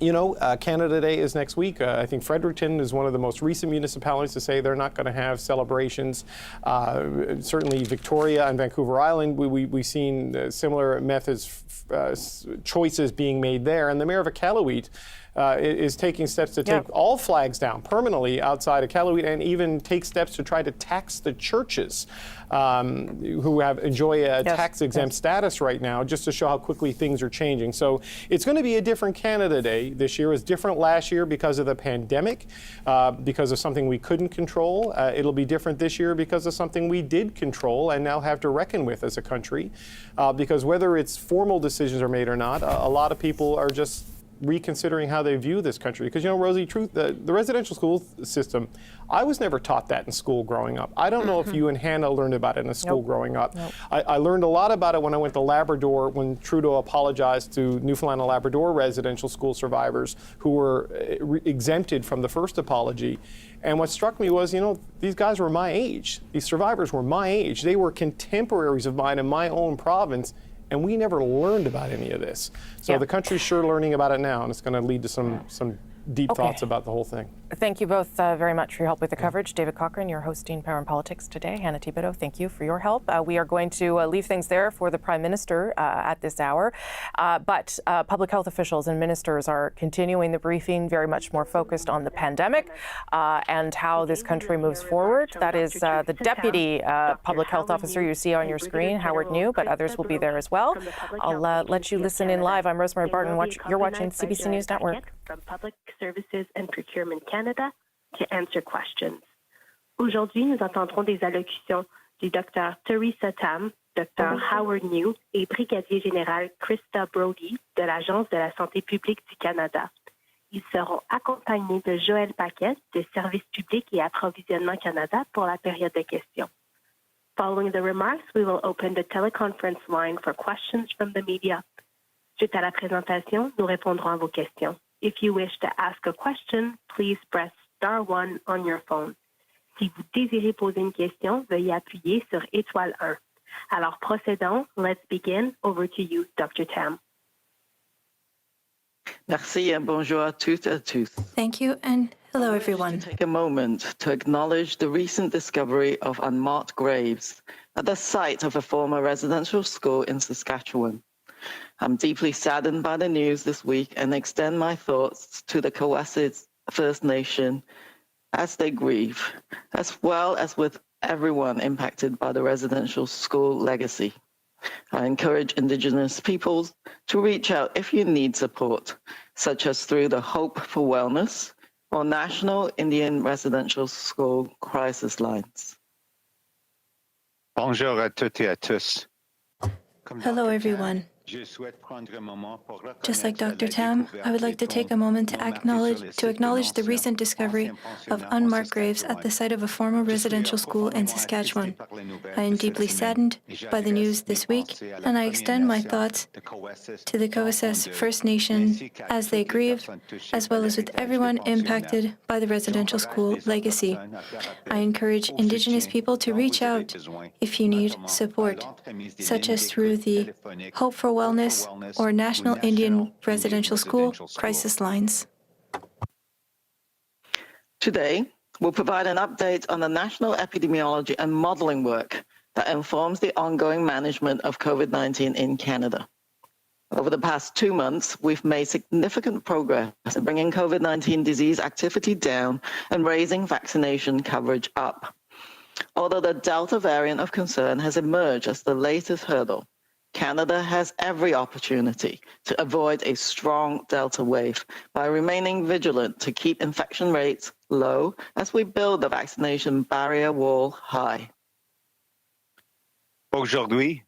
Speaker 2: Canada Day is next week. I think Fredericton is one of the most recent municipalities to say they're not going to have celebrations. Certainly Victoria and Vancouver Island, we've seen similar methods, choices being made there. And the Mayor of Iqaluit is taking steps to take all flags down permanently outside of Iqaluit, and even take steps to try to tax the churches who enjoy a tax-exempt status right now, just to show how quickly things are changing. So it's going to be a different Canada Day this year. It was different last year because of the pandemic, because of something we couldn't control. It'll be different this year because of something we did control and now have to reckon with as a country. Because whether it's formal decisions are made or not, a lot of people are just reconsidering how they view this country. Because, Rosie, the residential school system, I was never taught that in school growing up. I don't know if you and Hannah learned about it in school growing up. I learned a lot about it when I went to Labrador, when Trudeau apologized to Newfoundland and Labrador residential school survivors who were exempted from the first apology. And what struck me was, these guys were my age. These survivors were my age. They were contemporaries of mine in my own province. And we never learned about any of this. So the country's sure learning about it now, and it's going to lead to some deep thoughts about the whole thing.
Speaker 1: Thank you both very much for your help with the coverage. David Cochrane, you're hosting Power and Politics today. Hannah Thibodeau, thank you for your help. We are going to leave things there for the Prime Minister at this hour. But public health officials and ministers are continuing the briefing, very much more focused on the pandemic and how this country moves forward. That is the Deputy Public Health Officer you see on your screen, Howard New, but others will be there as well. I'll let you listen in live. I'm Rosemary Barton. You're watching CBC News Network.
Speaker 14: From Public Services and Procurement Canada to answer questions. Aujourd'hui, nous entendrons des allocutions du Dr. Theresa Tam, Dr. Howard New et Brigadier Général Krista Brody de l'Agence de la santé publique du Canada. Ils seront accompagnés de Joël Paquet de Services publics et Approvisionnement Canada pour la période de questions. Following the remarks, we will open the teleconference line for questions from the media. Suite à la présentation, nous répondrons à vos questions. If you wish to ask a question, please press star 1 on your phone. Si vous désirez poser une question, veuillez appuyer sur étoile 1. Alors procédons. Let's begin. Over to you, Dr. Tam.
Speaker 15: Merci et bonjour à toutes et à tous.
Speaker 5: Thank you and hello everyone.
Speaker 15: Take a moment to acknowledge the recent discovery of unmarked graves at the site of a former residential school in Saskatchewan. I'm deeply saddened by the news this week and extend my thoughts to the Coasset First Nation as they grieve, as well as with everyone impacted by the residential school legacy. I encourage Indigenous peoples to reach out if you need support, such as through the Hope for Wellness or National Indian Residential School Crisis Lines.
Speaker 16: Bonjour à toutes et à tous.
Speaker 5: Hello everyone. Just like Dr. Tam, I would like to take a moment to acknowledge the recent discovery of unmarked graves at the site of a former residential school in Saskatchewan. I am deeply saddened by the news this week, and I extend my thoughts to the Coasset First Nation as they grieve, as well as with everyone impacted by the residential school legacy. I encourage Indigenous people to reach out if you need support, such as through the Hope for Wellness or National Indian Residential School Crisis Lines.
Speaker 15: Today, we'll provide an update on the national epidemiology and modeling work that informs the ongoing management of COVID-19 in Canada. Over the past 2 months, we've made significant progress in bringing COVID-19 disease activity down and raising vaccination coverage up. Although the Delta variant of concern has emerged as the latest hurdle, Canada has every opportunity to avoid a strong Delta wave by remaining vigilant to keep infection rates low as we build the vaccination barrier wall high.
Speaker 16: Aujourd'hui,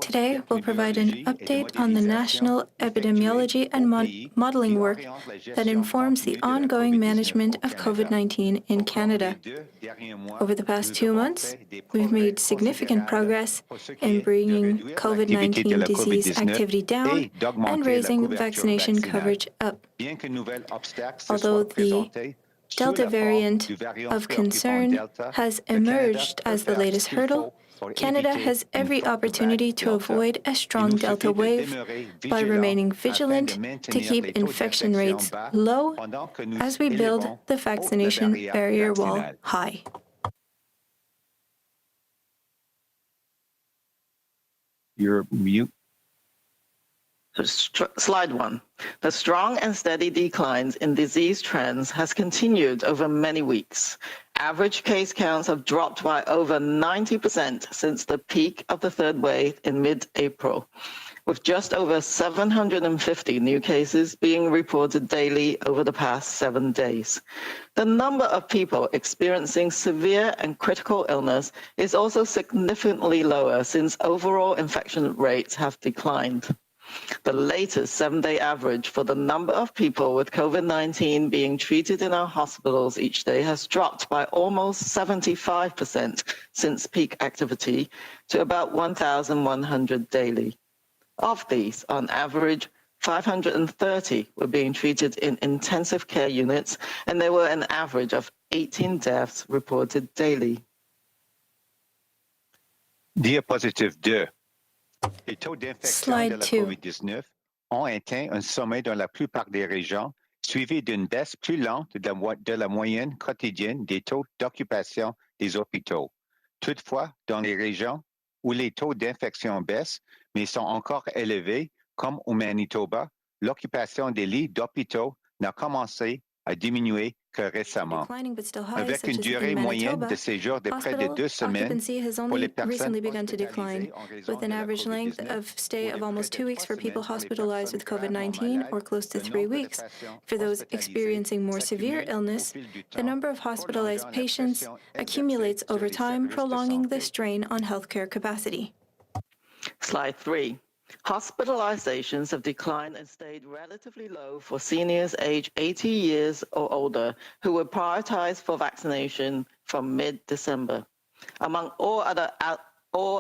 Speaker 5: Today, we'll provide an update on the national epidemiology and modeling work that informs the ongoing management of COVID-19 in Canada. Over the past 2 months, we've made significant progress in bringing COVID-19 disease activity down and raising vaccination coverage up. Although the Delta variant of concern has emerged as the latest hurdle, Canada has every opportunity to avoid a strong Delta wave by remaining vigilant to keep infection rates low as we build the vaccination barrier wall high.
Speaker 16: You're mute.
Speaker 15: Slide 1. The strong and steady declines in disease trends has continued over many weeks. Average case counts have dropped by over 90% since the peak of the third wave in mid-April, with just over 750 new cases being reported daily over the past 7 days. The number of people experiencing severe and critical illness is also significantly lower since overall infection rates have declined. The latest 7-day average for the number of people with COVID-19 being treated in our hospitals each day has dropped by almost 75% since peak activity to about 1,100 daily. Of these, on average, 530 were being treated in intensive care units, and there were an average of 18 deaths reported daily.
Speaker 16: Diapositive 2.
Speaker 5: Slide 2.
Speaker 16: ont atteint un sommet dans la plupart des régions, suivi d'une baisse plus lente de la moyenne quotidienne des taux d'occupation des hôpitaux. Toutefois, dans les régions où les taux d'infection baissent, mais sont encore élevés, comme au Manitoba, l'occupation des lits d'hôpitaux n'a commencé à diminuer que récemment. Avec une durée moyenne de séjour de près de 2 semaines pour les personnes
Speaker 5: decline, with an average length of stay of almost 2 weeks for people hospitalized with COVID-19 or close to 3 weeks. For those experiencing more severe illness, the number of hospitalized patients accumulates over time, prolonging the strain on healthcare capacity.
Speaker 15: Slide 3. Hospitalizations have declined and stayed relatively low for seniors aged 80 years or older who were prioritized for vaccination from mid-December. Among all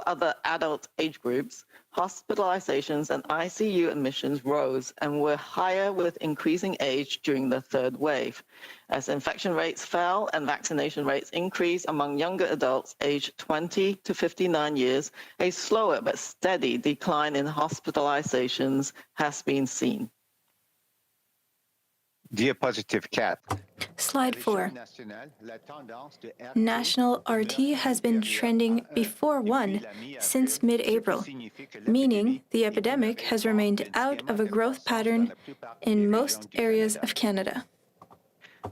Speaker 15: other adult age groups, hospitalizations and ICU admissions rose and were higher with increasing age during the third wave, as infection rates fell and vaccination rates increased among younger adults aged 20 to 59 years. A slower but steady decline in hospitalizations has been seen.
Speaker 16: Diapositive 4.
Speaker 5: Slide 4. National RT has been trending before 1 since mid-April, meaning the epidemic has remained out of a growth pattern in most areas of Canada.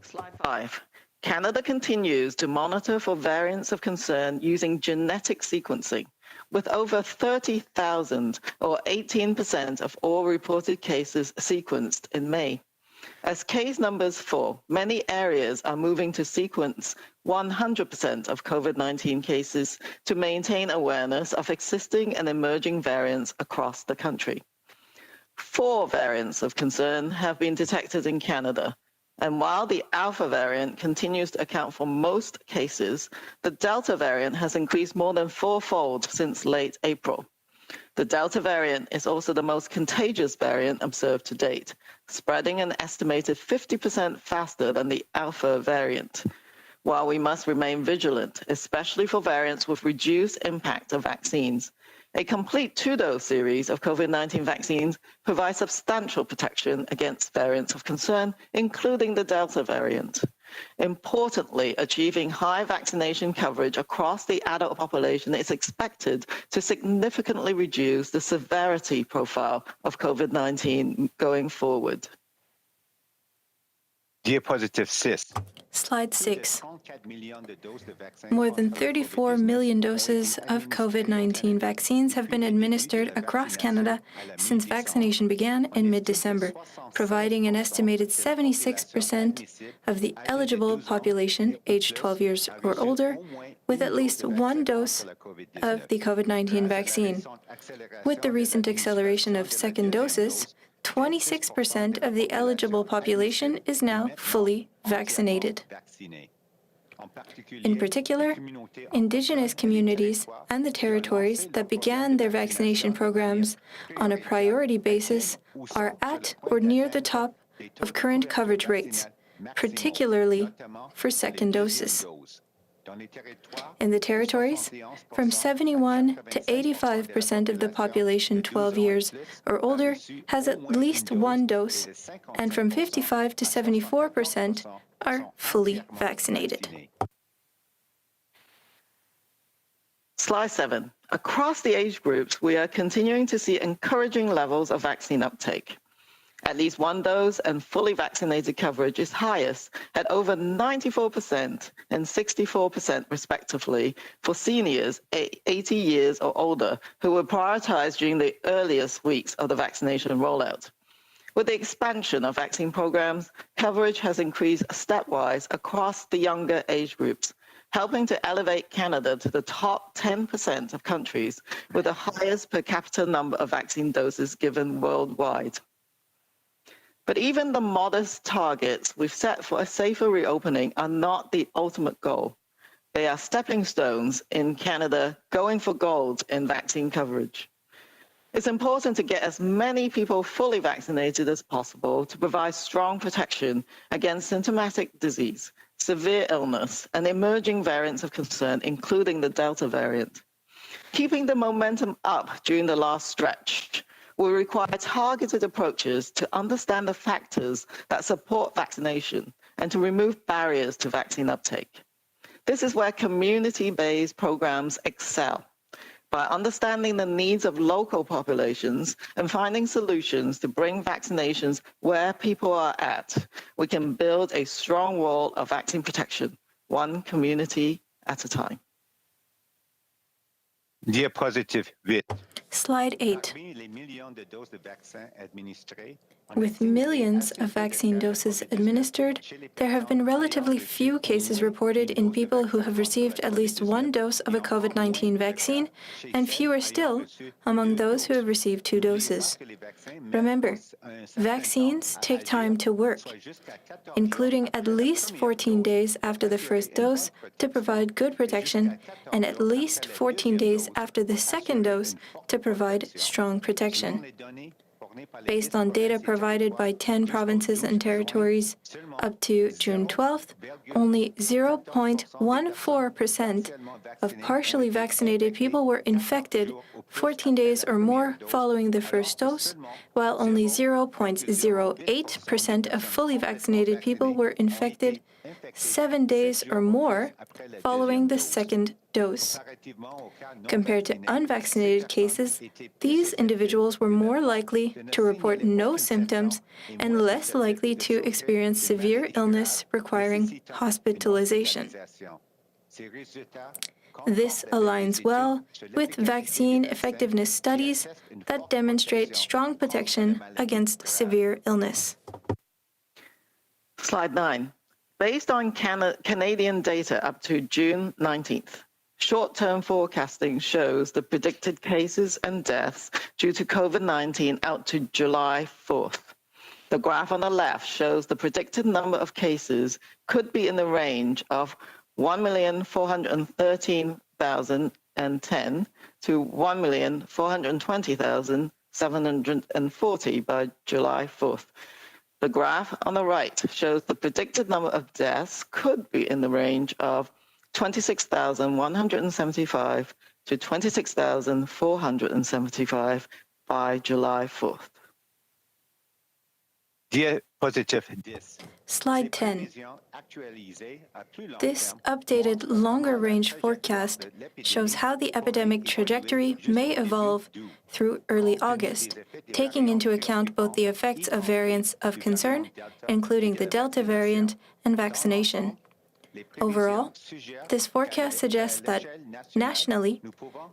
Speaker 15: Slide 5. Canada continues to monitor for variants of concern using genetic sequencing, with over 30,000 or 18% of all reported cases sequenced in May. As case numbers fall, many areas are moving to sequence 100% of COVID-19 cases to maintain awareness of existing and emerging variants across the country. 4 variants of concern have been detected in Canada, and while the Alpha variant continues to account for most cases, the Delta variant has increased more than 4-fold since late April. The Delta variant is also the most contagious variant observed to date, spreading an estimated 50% faster than the Alpha variant. While we must remain vigilant, especially for variants with reduced impact of vaccines, a complete 2-dose series of COVID-19 vaccines provides substantial protection against variants of concern, including the Delta variant. Importantly, achieving high vaccination coverage across the adult population is expected to significantly reduce the severity profile of COVID-19 going forward.
Speaker 16: Diapositive 6.
Speaker 5: Slide 6. More than 34 million doses of COVID-19 vaccines have been administered across Canada since vaccination began in mid-December, providing an estimated 76% of the eligible population aged 12 years or older with at least 1 dose of the COVID-19 vaccine. With the recent acceleration of second doses, 26% of the eligible population is now fully vaccinated. In particular, Indigenous communities and the territories that began their vaccination programs on a priority basis are at or near the top of current coverage rates, particularly for second doses. In the territories, from 71 to 85% of the population 12 years or older has at least 1 dose, and from 55 to 74% are fully vaccinated.
Speaker 15: Slide 7. Across the age groups, we are continuing to see encouraging levels of vaccine uptake. At least 1 dose and fully vaccinated coverage is highest at over 94% and 64% respectively for seniors 80 years or older who were prioritized during the earliest weeks of the vaccination rollout. With the expansion of vaccine programs, coverage has increased stepwise across the younger age groups, helping to elevate Canada to the top 10% of countries with the highest per capita number of vaccine doses given worldwide. But even the modest targets we've set for a safer reopening are not the ultimate goal. They are stepping stones in Canada going for gold in vaccine coverage. It's important to get as many people fully vaccinated as possible to provide strong protection against symptomatic disease, severe illness, and emerging variants of concern, including the Delta variant. Keeping the momentum up during the last stretch, will require targeted approaches to understand the factors that support vaccination and to remove barriers to vaccine uptake. This is where community-based programs excel. By understanding the needs of local populations and finding solutions to bring vaccinations where people are at, we can build a strong wall of vaccine protection, one community at a time.
Speaker 16: Diapositive 8.
Speaker 5: Slide 8. With millions of vaccine doses administered, there have been relatively few cases reported in people who have received at least one dose of a COVID-19 vaccine, and fewer still among those who have received 2 doses. Remember, vaccines take time to work, including at least 14 days after the first dose to provide good protection, and at least 14 days after the second dose to provide strong protection. Based on data provided by 10 provinces and territories up to June 12th, only 0.14% of partially vaccinated people were infected 14 days or more following the first dose, while only 0.08% of fully vaccinated people were infected 7 days or more following the second dose. Compared to unvaccinated cases, these individuals were more likely to report no symptoms and less likely to experience severe illness requiring hospitalization. This aligns well with vaccine effectiveness studies that demonstrate strong protection against severe illness.
Speaker 15: Slide 9. Based on Canadian data up to June 19th, short-term forecasting shows the predicted cases and deaths due to COVID-19 out to July 4th. The graph on the left shows the predicted number of cases could be in the range of 1,413,010 to 1,420,740 by July 4th. The graph on the right shows the predicted number of deaths could be in the range of 26,175 to 26,475 by July 4th.
Speaker 16: Diapositive 10.
Speaker 5: Slide 10. This updated longer-range forecast shows how the epidemic trajectory may evolve through early August, taking into account both the effects of variants of concern, including the Delta variant, and vaccination. Overall, this forecast suggests that, nationally,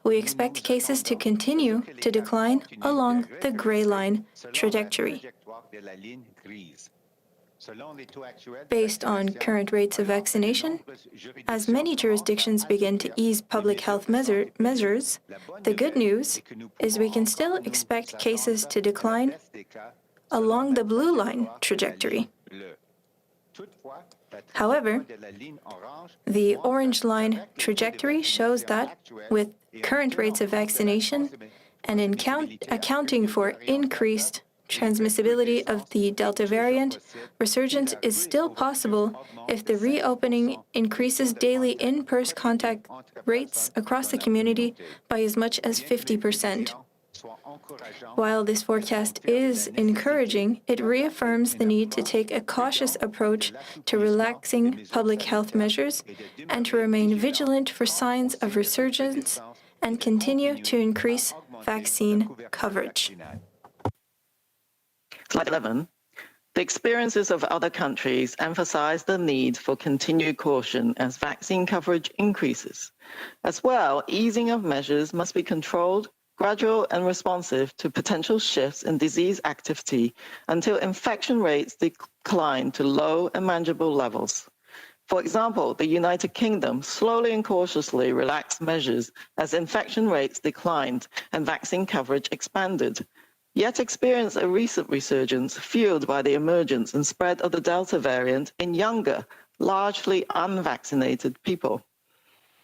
Speaker 5: we expect cases to continue to decline along the gray line trajectory. Based on current rates of vaccination, as many jurisdictions begin to ease public health measures, the good news is we can still expect cases to decline along the blue line trajectory. However, the orange line trajectory shows that, with current rates of vaccination and accounting for increased transmissibility of the Delta variant, resurgence is still possible if the reopening increases daily in-person contact rates across the community by as much as 50%. While this forecast is encouraging, it reaffirms the need to take a cautious approach to relaxing public health measures and to remain vigilant for signs of resurgence and continue to increase vaccine coverage.
Speaker 15: Slide 11. The experiences of other countries emphasize the need for continued caution as vaccine coverage increases. As well, easing of measures must be controlled, gradual and responsive to potential shifts in disease activity until infection rates decline to low and manageable levels. For example, the United Kingdom slowly and cautiously relaxed measures as infection rates declined and vaccine coverage expanded, yet experienced a recent resurgence fueled by the emergence and spread of the Delta variant in younger, largely unvaccinated people.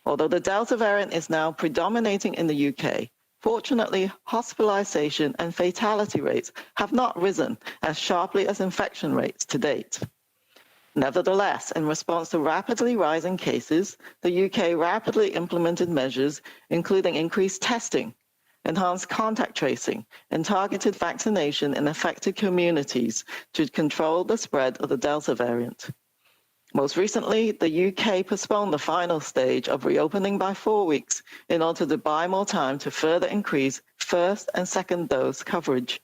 Speaker 15: Although the Delta variant is now predominating in the UK, fortunately, hospitalization and fatality rates have not risen as sharply as infection rates to date. Nevertheless, in response to rapidly rising cases, the UK rapidly implemented measures, including increased testing, enhanced contact tracing, and targeted vaccination in affected communities to control the spread of the Delta variant. Most recently, the UK postponed the final stage of reopening by 4 weeks in order to buy more time to further increase first and second dose coverage.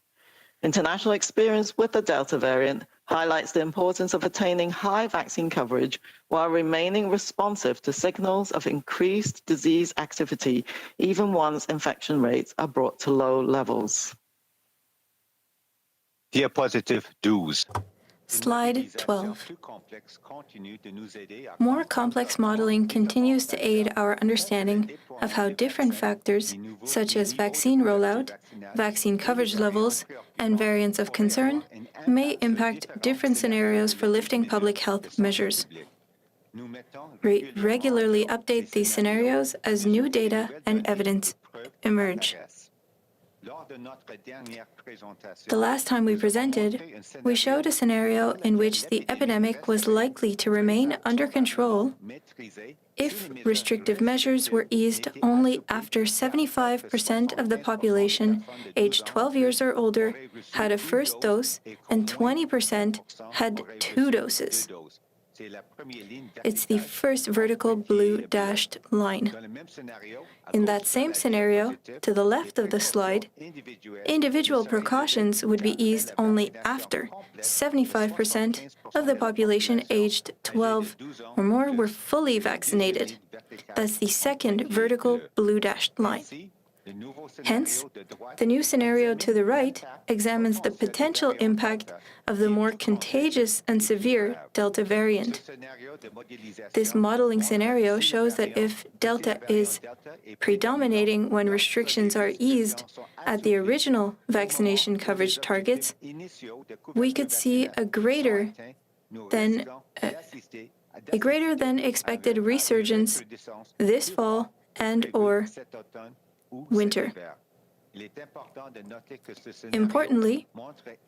Speaker 15: International experience with the Delta variant highlights the importance of attaining high vaccine coverage while remaining responsive to signals of increased disease activity, even once infection rates are brought to low levels.
Speaker 16: Diapositive 12.
Speaker 5: Slide 12. More complex modeling continues to aid our understanding of how different factors, such as vaccine rollout, vaccine coverage levels, and variants of concern, may impact different scenarios for lifting public health measures. We regularly update these scenarios as new data and evidence emerge. The last time we presented, we showed a scenario in which the epidemic was likely to remain under control if restrictive measures were eased only after 75% of the population aged 12 years or older had a first dose and 20% had 2 doses. It's the first vertical blue dashed line. In that same scenario, to the left of the slide, individual precautions would be eased only after 75% of the population aged 12 or more were fully vaccinated. That's the second vertical blue dashed line. Hence, the new scenario to the right examines the potential impact of the more contagious and severe Delta variant. This modeling scenario shows that if Delta is predominating when restrictions are eased at the original vaccination coverage targets, we could see a greater than expected resurgence this fall and/or winter. Importantly,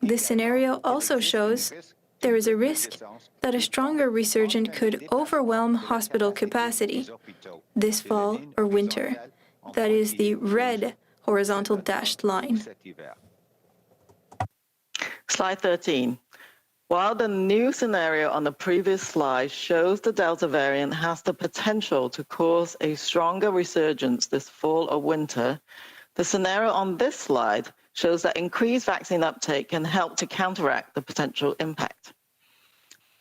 Speaker 5: this scenario also shows there is a risk that a stronger resurgence could overwhelm hospital capacity this fall or winter. That is the red horizontal dashed line.
Speaker 15: Slide 13. While the new scenario on the previous slide shows the Delta variant has the potential to cause a stronger resurgence this fall or winter, the scenario on this slide shows that increased vaccine uptake can help to counteract the potential impact.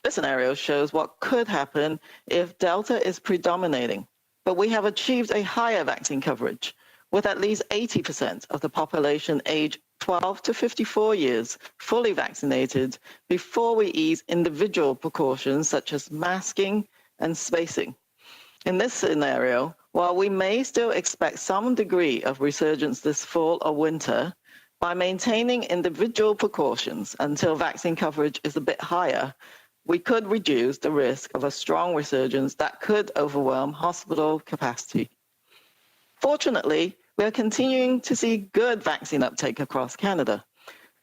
Speaker 15: This scenario shows what could happen if Delta is predominating, but we have achieved a higher vaccine coverage, with at least 80% of the population aged 12 to 54 years fully vaccinated before we ease individual precautions such as masking and spacing. In this scenario, while we may still expect some degree of resurgence this fall or winter, by maintaining individual precautions until vaccine coverage is a bit higher, we could reduce the risk of a strong resurgence that could overwhelm hospital capacity. Fortunately, we are continuing to see good vaccine uptake across Canada,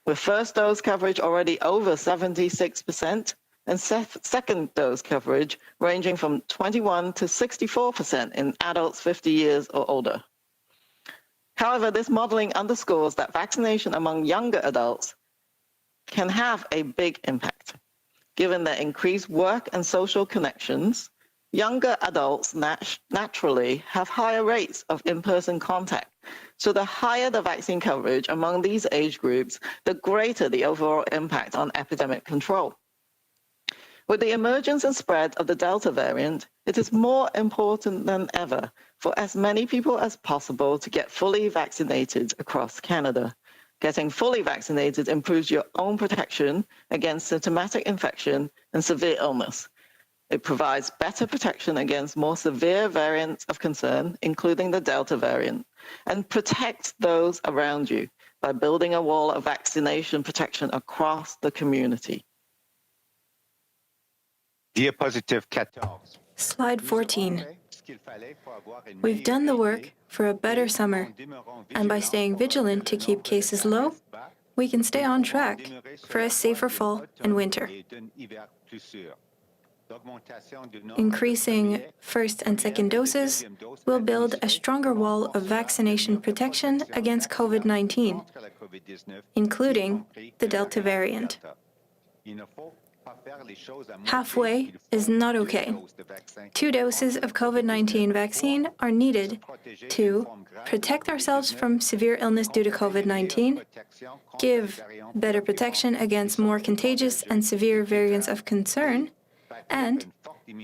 Speaker 15: with first dose coverage already over 76% and second dose coverage ranging from 21 to 64% in adults 50 years or older. However, this modeling underscores that vaccination among younger adults can have a big impact. Given their increased work and social connections, younger adults naturally have higher rates of in-person contact. So the higher the vaccine coverage among these age groups, the greater the overall impact on epidemic control. With the emergence and spread of the Delta variant, it is more important than ever for as many people as possible to get fully vaccinated across Canada. Getting fully vaccinated improves your own protection against symptomatic infection and severe illness. It provides better protection against more severe variants of concern, including the Delta variant, and protects those around you by building a wall of vaccination protection across the community.
Speaker 16: Diapositive 14.
Speaker 5: Slide 14. We've done the work for a better summer, and by staying vigilant to keep cases low, we can stay on track for a safer fall and winter. Increasing first and second doses will build a stronger wall of vaccination protection against COVID-19, including the Delta variant. Halfway is not okay. 2 doses of COVID-19 vaccine are needed to protect ourselves from severe illness due to COVID-19, give better protection against more contagious and severe variants of concern, and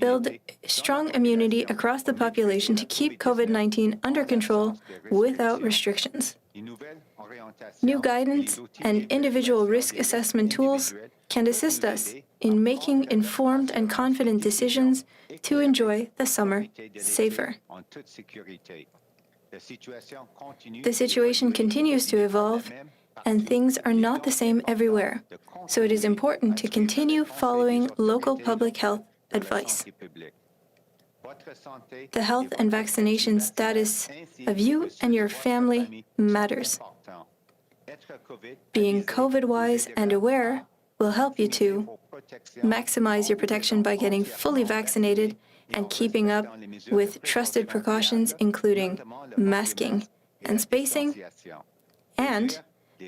Speaker 5: build strong immunity across the population to keep COVID-19 under control without restrictions. New guidance and individual risk assessment tools can assist us in making informed and confident decisions to enjoy the summer safer. The situation continues to evolve, and things are not the same everywhere, so it is important to continue following local public health advice. The health and vaccination status of you and your family matters. Being COVID-wise and aware will help you to maximize your protection by getting fully vaccinated and keeping up with trusted precautions, including masking and spacing, and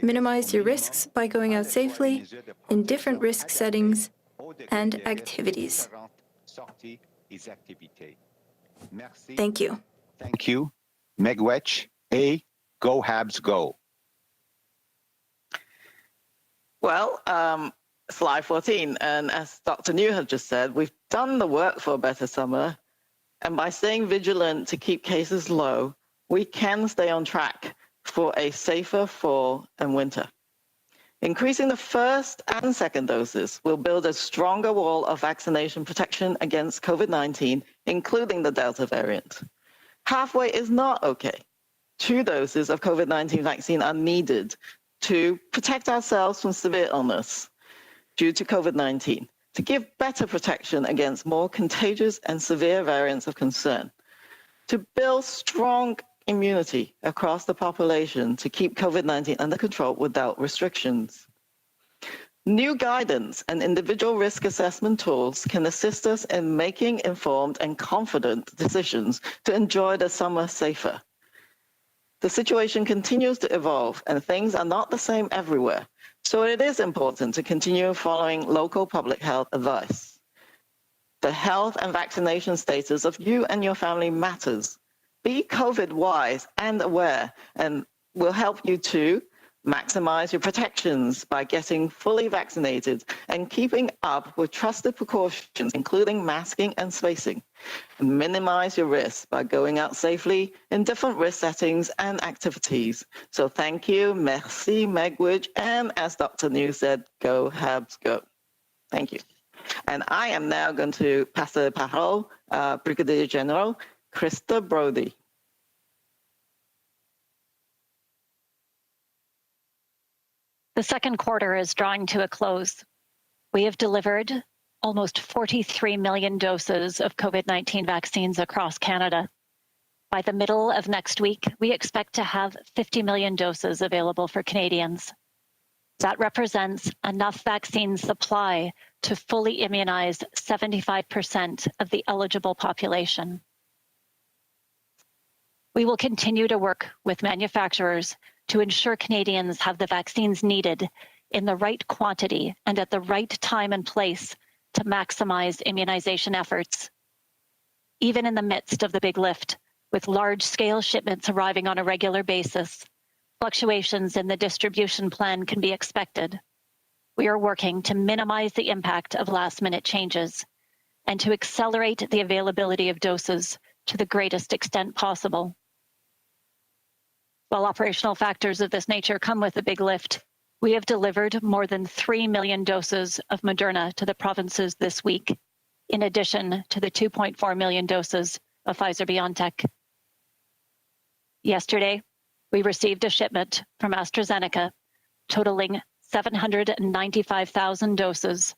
Speaker 5: minimize your risks by going out safely in different risk settings and activities. Thank you.
Speaker 16: Thank you. Megwetch, A, go Habs, go.
Speaker 15: Well, slide 14, and as Dr. New has just said, we've done the work for a better summer, and by staying vigilant to keep cases low, we can stay on track for a safer fall and winter. Increasing the first and second doses will build a stronger wall of vaccination protection against COVID-19, including the Delta variant. Halfway is not okay. 2 doses of COVID-19 vaccine are needed to protect ourselves from severe illness due to COVID-19, to give better protection against more contagious and severe variants of concern, to build strong immunity across the population to keep COVID-19 under control without restrictions. New guidance and individual risk assessment tools can assist us in making informed and confident decisions to enjoy the summer safer. The situation continues to evolve and things are not the same everywhere, so it is important to continue following local public health advice. The health and vaccination status of you and your family matters. Be COVID-wise and aware, and will help you to maximize your protections by getting fully vaccinated and keeping up with trusted precautions, including masking and spacing. Minimize your risk by going out safely in different risk settings and activities. So thank you, merci, Megwitch, and as Dr. New said, go Habs, go. Thank you. And I am now going to pass the parole, Brigadier General Krista Brody.
Speaker 17: The second quarter is drawing to a close. We have delivered almost 43 million doses of COVID-19 vaccines across Canada. By the middle of next week, we expect to have 50 million doses available for Canadians. That represents enough vaccine supply to fully immunize 75% of the eligible population. We will continue to work with manufacturers to ensure Canadians have the vaccines needed in the right quantity and at the right time and place to maximize immunization efforts. Even in the midst of the big lift, with large-scale shipments arriving on a regular basis, fluctuations in the distribution plan can be expected. We are working to minimize the impact of last-minute changes and to accelerate the availability of doses to the greatest extent possible. While operational factors of this nature come with a big lift, we have delivered more than 3 million doses of Moderna to the provinces this week, in addition to the 2.4 million doses of Pfizer-BioNTech. Yesterday, we received a shipment from AstraZeneca totaling 795,000 doses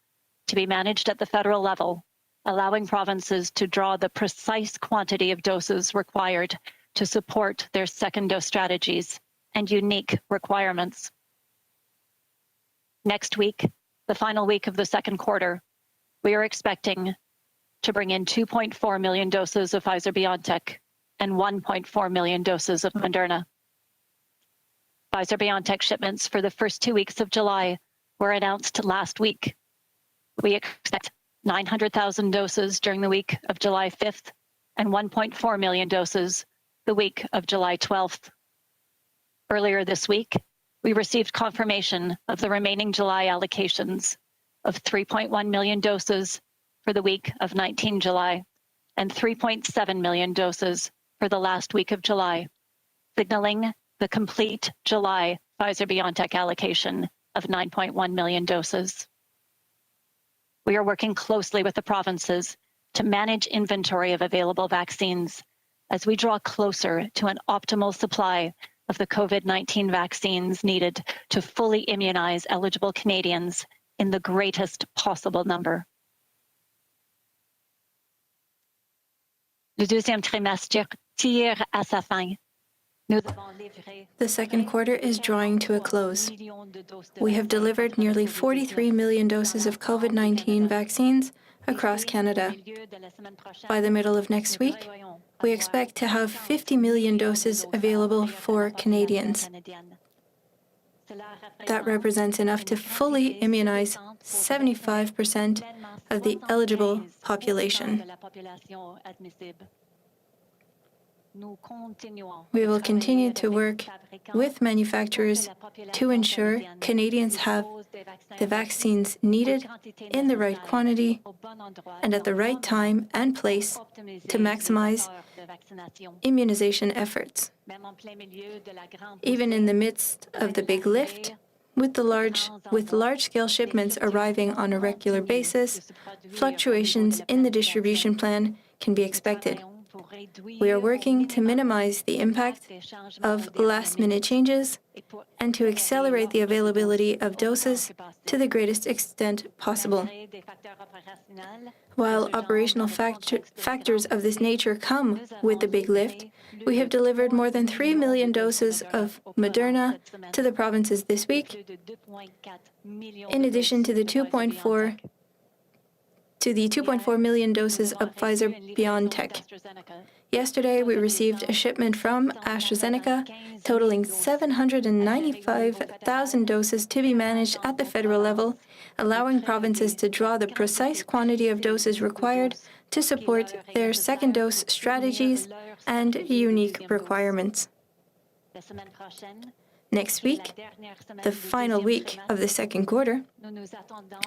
Speaker 17: to be managed at the federal level, allowing provinces to draw the precise quantity of doses required to support their second dose strategies and unique requirements. Next week, the final week of the second quarter, we are expecting to bring in 2.4 million doses of Pfizer-BioNTech and 1.4 million doses of Moderna. Pfizer-BioNTech shipments for the first 2 weeks of July were announced last week. We expect 900,000 doses during the week of July 5th and 1.4 million doses the week of July 12th. Earlier this week, we received confirmation of the remaining July allocations of 3.1 million doses for the week of 19 July and 3.7 million doses for the last week of July, signaling the complete July Pfizer-BioNTech allocation of 9.1 million doses. We are working closely with the provinces to manage inventory of available vaccines as we draw closer to an optimal supply of the COVID-19 vaccines needed to fully immunize eligible Canadians in the greatest possible number. Le deuxième trimestre tire à sa fin.
Speaker 5: The second quarter is drawing to a close. We have delivered nearly 43 million doses of COVID-19 vaccines across Canada. By the middle of next week, we expect to have 50 million doses available for Canadians. That represents enough to fully immunize 75% of the eligible population. We will continue to work with manufacturers to ensure Canadians have the vaccines needed in the right quantity and at the right time and place to maximize immunization efforts. Even in the midst of the big lift, with large-scale shipments arriving on a regular basis, fluctuations in the distribution plan can be expected. We are working to minimize the impact of last-minute changes and to accelerate the availability of doses to the greatest extent possible. While operational factors of this nature come with the big lift, we have delivered more than 3 million doses of Moderna to the provinces this week, in addition to the 2.4 million doses of Pfizer-BioNTech. Yesterday, we received a shipment from AstraZeneca totaling 795,000 doses to be managed at the federal level, allowing provinces to draw the precise quantity of doses required to support their second dose strategies and unique requirements. Next week, the final week of the second quarter,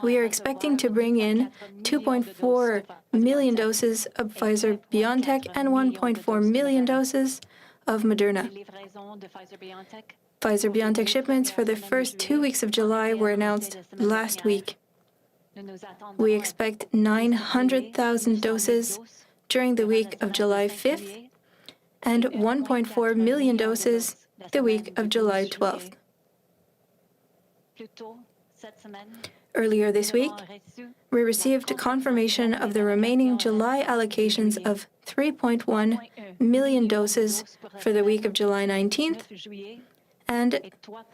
Speaker 5: we are expecting to bring in 2.4 million doses of Pfizer-BioNTech and 1.4 million doses of Moderna. Pfizer-BioNTech shipments for the first 2 weeks of July were announced last week. We expect 900,000 doses during the week of July 5th and 1.4 million doses the week of July 12th. Earlier this week, we received confirmation of the remaining July allocations of 3.1 million doses for the week of July 19th and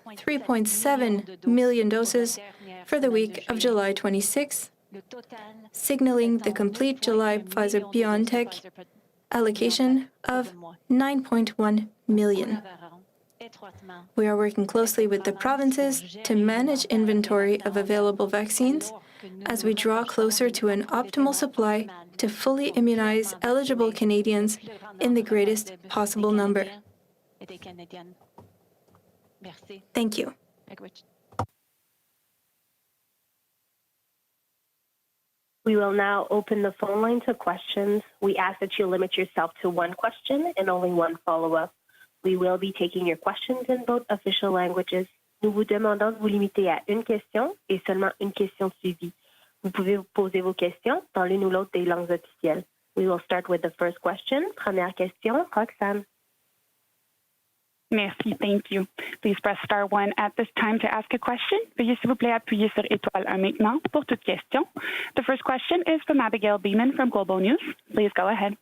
Speaker 5: 3.7 million doses for the week of July 26th, signaling the complete July Pfizer-BioNTech allocation of 9.1 million. We are working closely with the provinces to manage inventory of available vaccines as we draw closer to an optimal supply to fully immunize eligible Canadians in the greatest possible number. Thank you.
Speaker 14: We will now open the phone line to questions. We ask that you limit yourself to one question and only one follow-up. We will be taking your questions in both official languages. Nous vous demandons de vous limiter à une question et seulement une question suivie. Vous pouvez poser vos questions dans l'une ou l'autre des langues officielles. We will start with the first question. Première question, Roxane.
Speaker 18: Merci, thank you. Please press star 1 at this time to ask a question. Veuillez s'il vous plaît appuyer sur étoile 1 maintenant pour toute question. The first question is from Abigail Beeman from Global News. Please go ahead.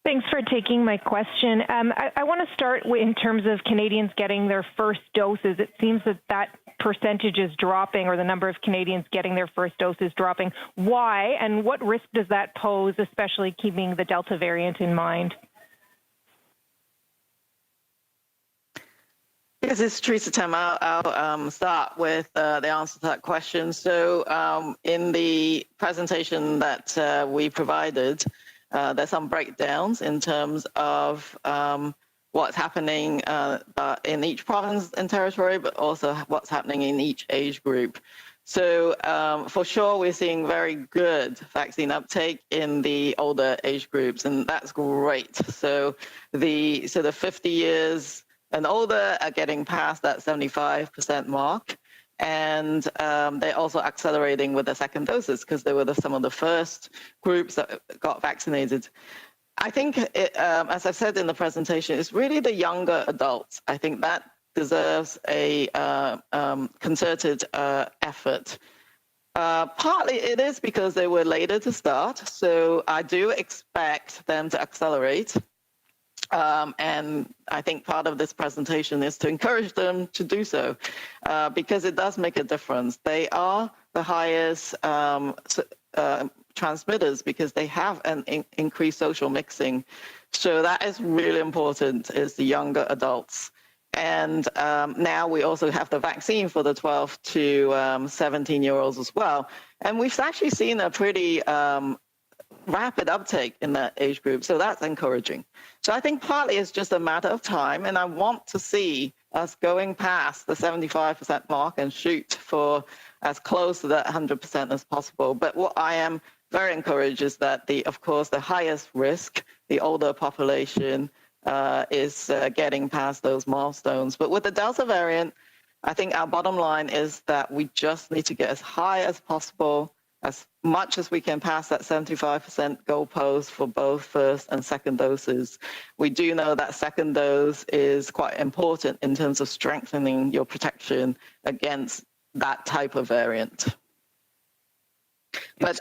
Speaker 19: Thanks for taking my question. I want to start in terms of Canadians getting their first doses. It seems that percentage is dropping, or the number of Canadians getting their first dose is dropping. Why, and what risk does that pose, especially keeping the Delta variant in mind?
Speaker 15: This is Theresa Tam. I'll start with the answer to that question. So in the presentation that we provided, there's some breakdowns in terms of what's happening in each province and territory, but also what's happening in each age group. So for sure, we're seeing very good vaccine uptake in the older age groups, and that's great. So the 50 years and older are getting past that 75% mark, and they're also accelerating with the second doses because they were some of the first groups that got vaccinated. I think, as I said in the presentation, it's really the younger adults. I think that deserves a concerted effort. Partly it is because they were later to start, so I do expect them to accelerate. And I think part of this presentation is to encourage them to do so, because it does make a difference. They are the highest transmitters because they have an increased social mixing. So that is really important, is the younger adults. And now we also have the vaccine for the 12 to 17-year-olds as well. And we've actually seen a pretty rapid uptake in that age group. So that's encouraging. So I think partly it's just a matter of time. And I want to see us going past the 75% mark and shoot for as close to that 100% as possible. But what I am very encouraged is that of course, the highest risk, the older population, is getting past those milestones. But with the Delta variant, I think our bottom line is that we just need to get as high as possible, as much as we can pass that 75% goalpost for both first and second doses. We do know that second dose is quite important in terms of strengthening your protection against that type of variant. But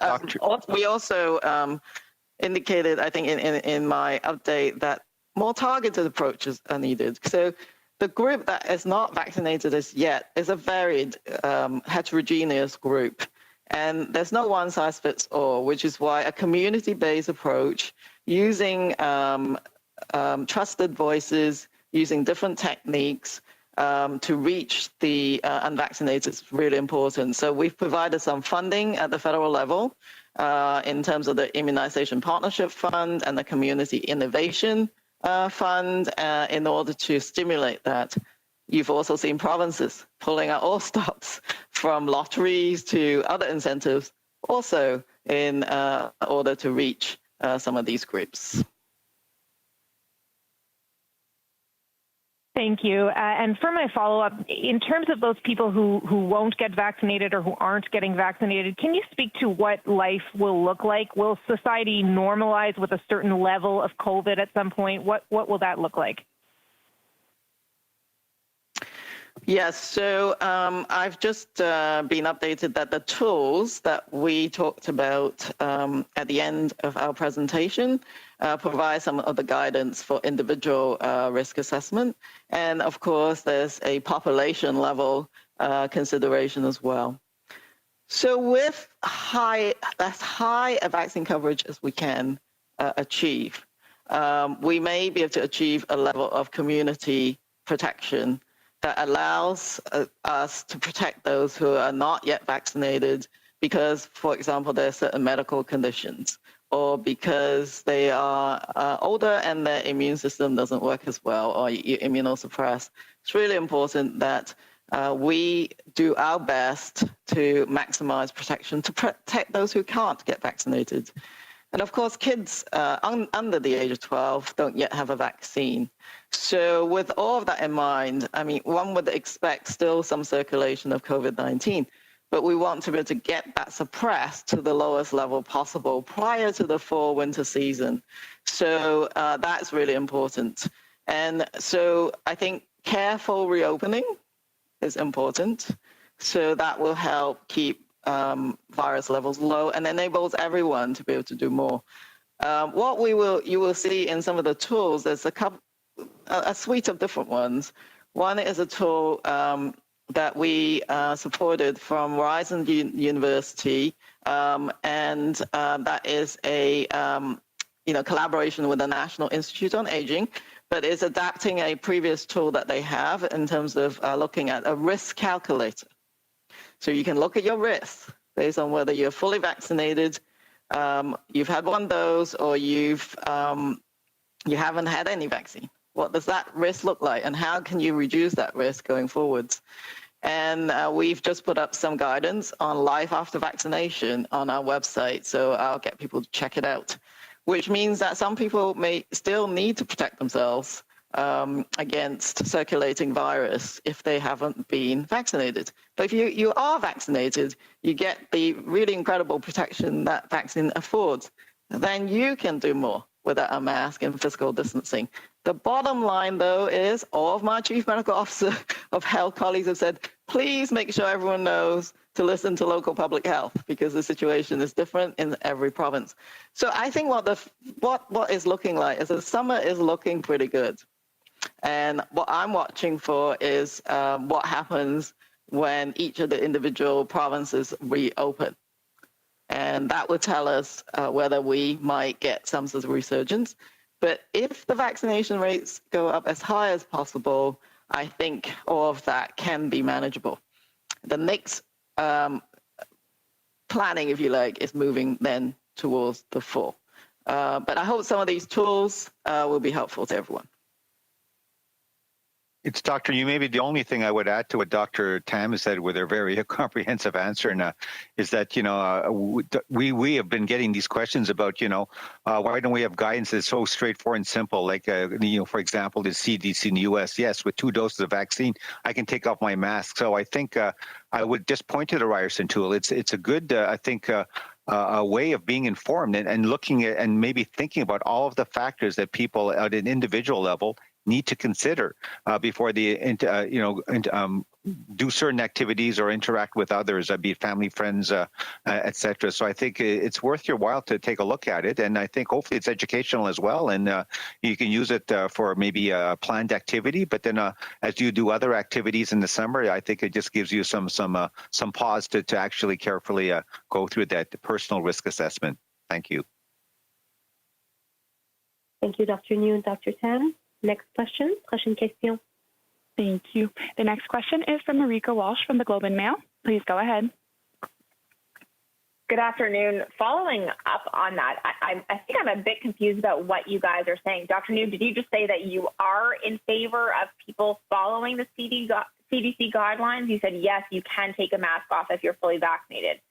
Speaker 15: we also indicated, I think, in my update that more targeted approaches are needed. So the group that is not vaccinated as yet is a varied, heterogeneous group. And there's no one size fits all, which is why a community-based approach using trusted voices, using different techniques to reach the unvaccinated is really important. So we've provided some funding at the federal level in terms of the Immunization Partnership Fund and the Community Innovation Fund in order to stimulate that. You've also seen provinces pulling out all stops from lotteries to other incentives, also in order to reach some of these groups.
Speaker 19: Thank you. And for my follow-up, in terms of those people who won't get vaccinated or who aren't getting vaccinated, can you speak to what life will look like? Will society normalize with a certain level of COVID at some point? What will that look like?
Speaker 15: Yes, so I've just been updated that the tools that we talked about at the end of our presentation provide some of the guidance for individual risk assessment. And of course, there's a population level consideration as well. So with as high a vaccine coverage as we can achieve, we may be able to achieve a level of community protection that allows us to protect those who are not yet vaccinated because, for example, there are certain medical conditions or because they are older and their immune system doesn't work as well or you're immunosuppressed. It's really important that we do our best to maximize protection to protect those who can't get vaccinated. And of course, kids under the age of 12 don't yet have a vaccine. So with all of that in mind, I mean, one would expect still some circulation of COVID-19, but we want to be able to get that suppressed to the lowest level possible prior to the fall-winter season. So that's really important. And so I think careful reopening is important. So that will help keep virus levels low and enables everyone to be able to do more. What you will see in some of the tools, there's a suite of different ones. One is a tool that we supported from Horizon University, and that is a collaboration with the National Institute on Aging, but is adapting a previous tool that they have in terms of looking at a risk calculator. So you can look at your risk based on whether you're fully vaccinated, you've had one dose, or you haven't had any vaccine. What does that risk look like, and how can you reduce that risk going forwards? And we've just put up some guidance on life after vaccination on our website, so I'll get people to check it out, which means that some people may still need to protect themselves against circulating virus if they haven't been vaccinated. But if you are vaccinated, you get the really incredible protection that vaccine affords. Then you can do more without a mask and physical distancing. The bottom line, though, is all of my chief medical officer of health colleagues have said, please make sure everyone knows to listen to local public health, because the situation is different in every province. So I think what is looking like is the summer is looking pretty good. And what I'm watching for is what happens when each of the individual provinces reopen. And that would tell us whether we might get some sort of resurgence. But if the vaccination rates go up as high as possible, I think all of that can be manageable. The next planning, if you like, is moving then towards the fall. But I hope some of these tools will be helpful to everyone.
Speaker 16: It's Dr. You. Maybe the only thing I would add to what Dr. Tam said with her very comprehensive answer is that, we have been getting these questions about, why don't we have guidance that's so straightforward and simple? Like, for example, the CDC in the US, yes, with 2 doses of vaccine, I can take off my mask. So I think I would just point to the Ryerson tool. It's a good, I think, a way of being informed and looking at and maybe thinking about all of the factors that people at an individual level need to consider before they, do certain activities or interact with others, be it family, friends, etc. So I think it's worth your while to take a look at it, and I think hopefully it's educational as well, and you can use it for maybe a planned activity. But then, as you do other activities in the summer, I think it just gives you some pause to actually carefully go through that personal risk assessment. Thank you.
Speaker 14: Thank you, Dr. New and Dr. Tam. Next question. Prochaine question.
Speaker 18: Thank you. The next question is from Marika Walsh from the Globe and Mail. Please go ahead.
Speaker 20: Good afternoon. Following up on that, I think I'm a bit confused about what you guys are saying. Dr. New, did you just say that you are in favor of people following the CDC guidelines? You said, yes, you can take a mask off if you're fully vaccinated.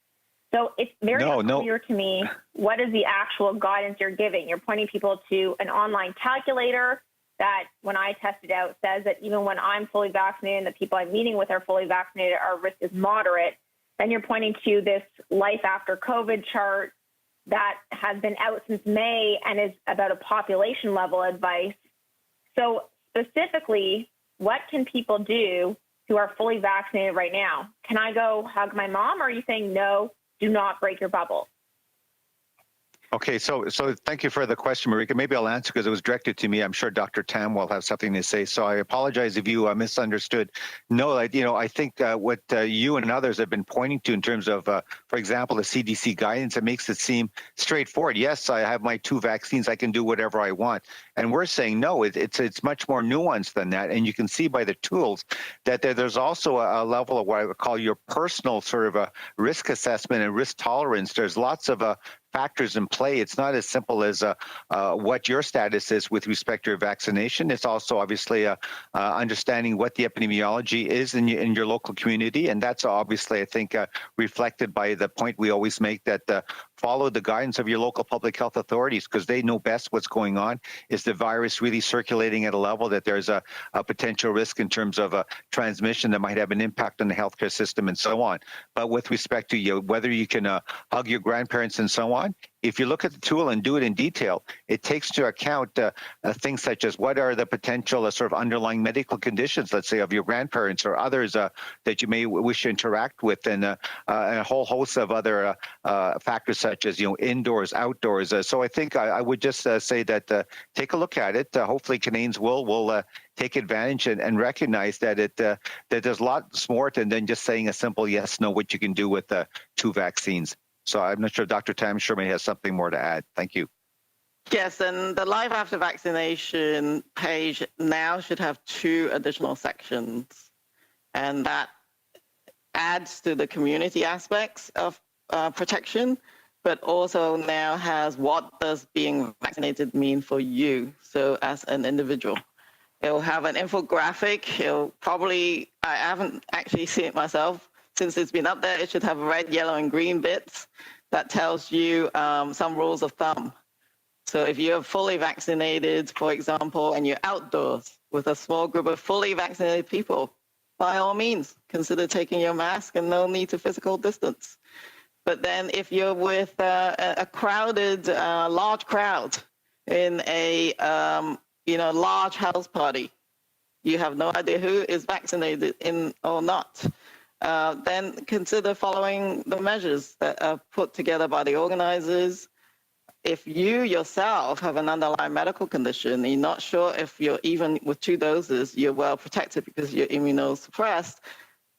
Speaker 20: So it's very unclear to me, what is the actual guidance you're giving? You're pointing people to an online calculator that, when I tested out, says that even when I'm fully vaccinated and the people I'm meeting with are fully vaccinated, our risk is moderate. Then you're pointing to this life after COVID chart that has been out since May and is about a population level advice. So specifically, what can people do who are fully vaccinated right now? Can I go hug my mom, or are you saying no, do not break your bubble?
Speaker 16: Okay, so thank you for the question, Marika. Maybe I'll answer because it was directed to me. I'm sure Dr. Tam will have something to say. So I apologize if you misunderstood. No, I think what you and others have been pointing to in terms of, for example, the CDC guidance, it makes it seem straightforward. Yes, I have my 2 vaccines. I can do whatever I want. And we're saying no, it's much more nuanced than that. And you can see by the tools that there's also a level of what I would call your personal sort of a risk assessment and risk tolerance. There's lots of factors in play. It's not as simple as what your status is with respect to your vaccination. It's also obviously understanding what the epidemiology is in your local community. And that's obviously, I think, reflected by the point we always make that follow the guidance of your local public health authorities, because they know best what's going on. Is the virus really circulating at a level that there's a potential risk in terms of transmission that might have an impact on the healthcare system and so on? But with respect to whether you can hug your grandparents and so on, if you look at the tool and do it in detail, it takes into account things such as what are the potential sort of underlying medical conditions, let's say, of your grandparents or others that you may wish to interact with, and a whole host of other factors such as, indoors, outdoors. So I think I would just say that take a look at it. Hopefully Canadians will take advantage and recognize that that there's lots more than just saying a simple yes, no, what you can do with 2 vaccines. So I'm not sure Dr. Tam may has something more to add. Thank you.
Speaker 15: Yes, and the Life After Vaccination page now should have 2 additional sections, and that adds to the community aspects of protection, but also now has what does being vaccinated mean for you, so as an individual. It'll have an infographic. I haven't actually seen it myself. Since it's been up there, it should have red, yellow, and green bits that tells you some rules of thumb. So if you're fully vaccinated, for example, and you're outdoors with a small group of fully vaccinated people, by all means, consider taking your mask and no need to physical distance. But then if you're with a crowded, large crowd in a large house party, you have no idea who is vaccinated in or not, then consider following the measures that are put together by the organizers. If you yourself have an underlying medical condition, and you're not sure if you're even with 2 doses, you're well protected because you're immunosuppressed,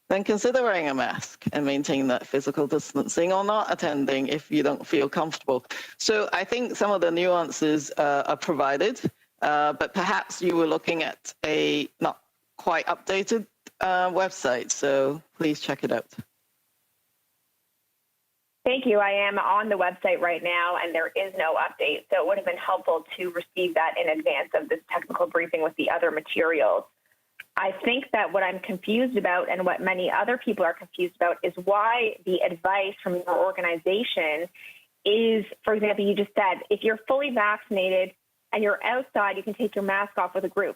Speaker 15: then consider wearing a mask and maintaining that physical distancing, or not attending if you don't feel comfortable. So I think some of the nuances are provided, but perhaps you were looking at a not quite updated website, so please check it out.
Speaker 20: Thank you. I am on the website right now, and there is no update, so it would have been helpful to receive that in advance of this technical briefing with the other materials. I think that what I'm confused about, and what many other people are confused about, is why the advice from your organization is, for example, you just said, if you're fully vaccinated and you're outside, you can take your mask off with a group.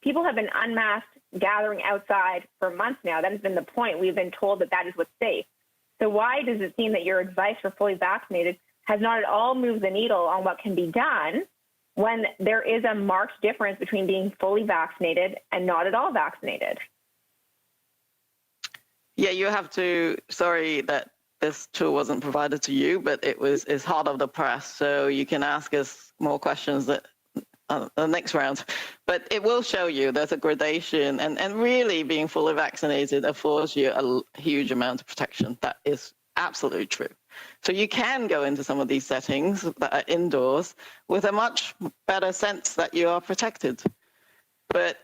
Speaker 20: People have been unmasked, gathering outside for months now. That has been the point. We've been told that that is what's safe. So why does it seem that your advice for fully vaccinated has not at all moved the needle on what can be done when there is a marked difference between being fully vaccinated and not at all vaccinated?
Speaker 15: Yeah, you have to, sorry that this tool wasn't provided to you, but it's hot off the press, so you can ask us more questions the next round. But it will show you there's a gradation, and really being fully vaccinated affords you a huge amount of protection. That is absolutely true. So you can go into some of these settings that are indoors with a much better sense that you are protected. But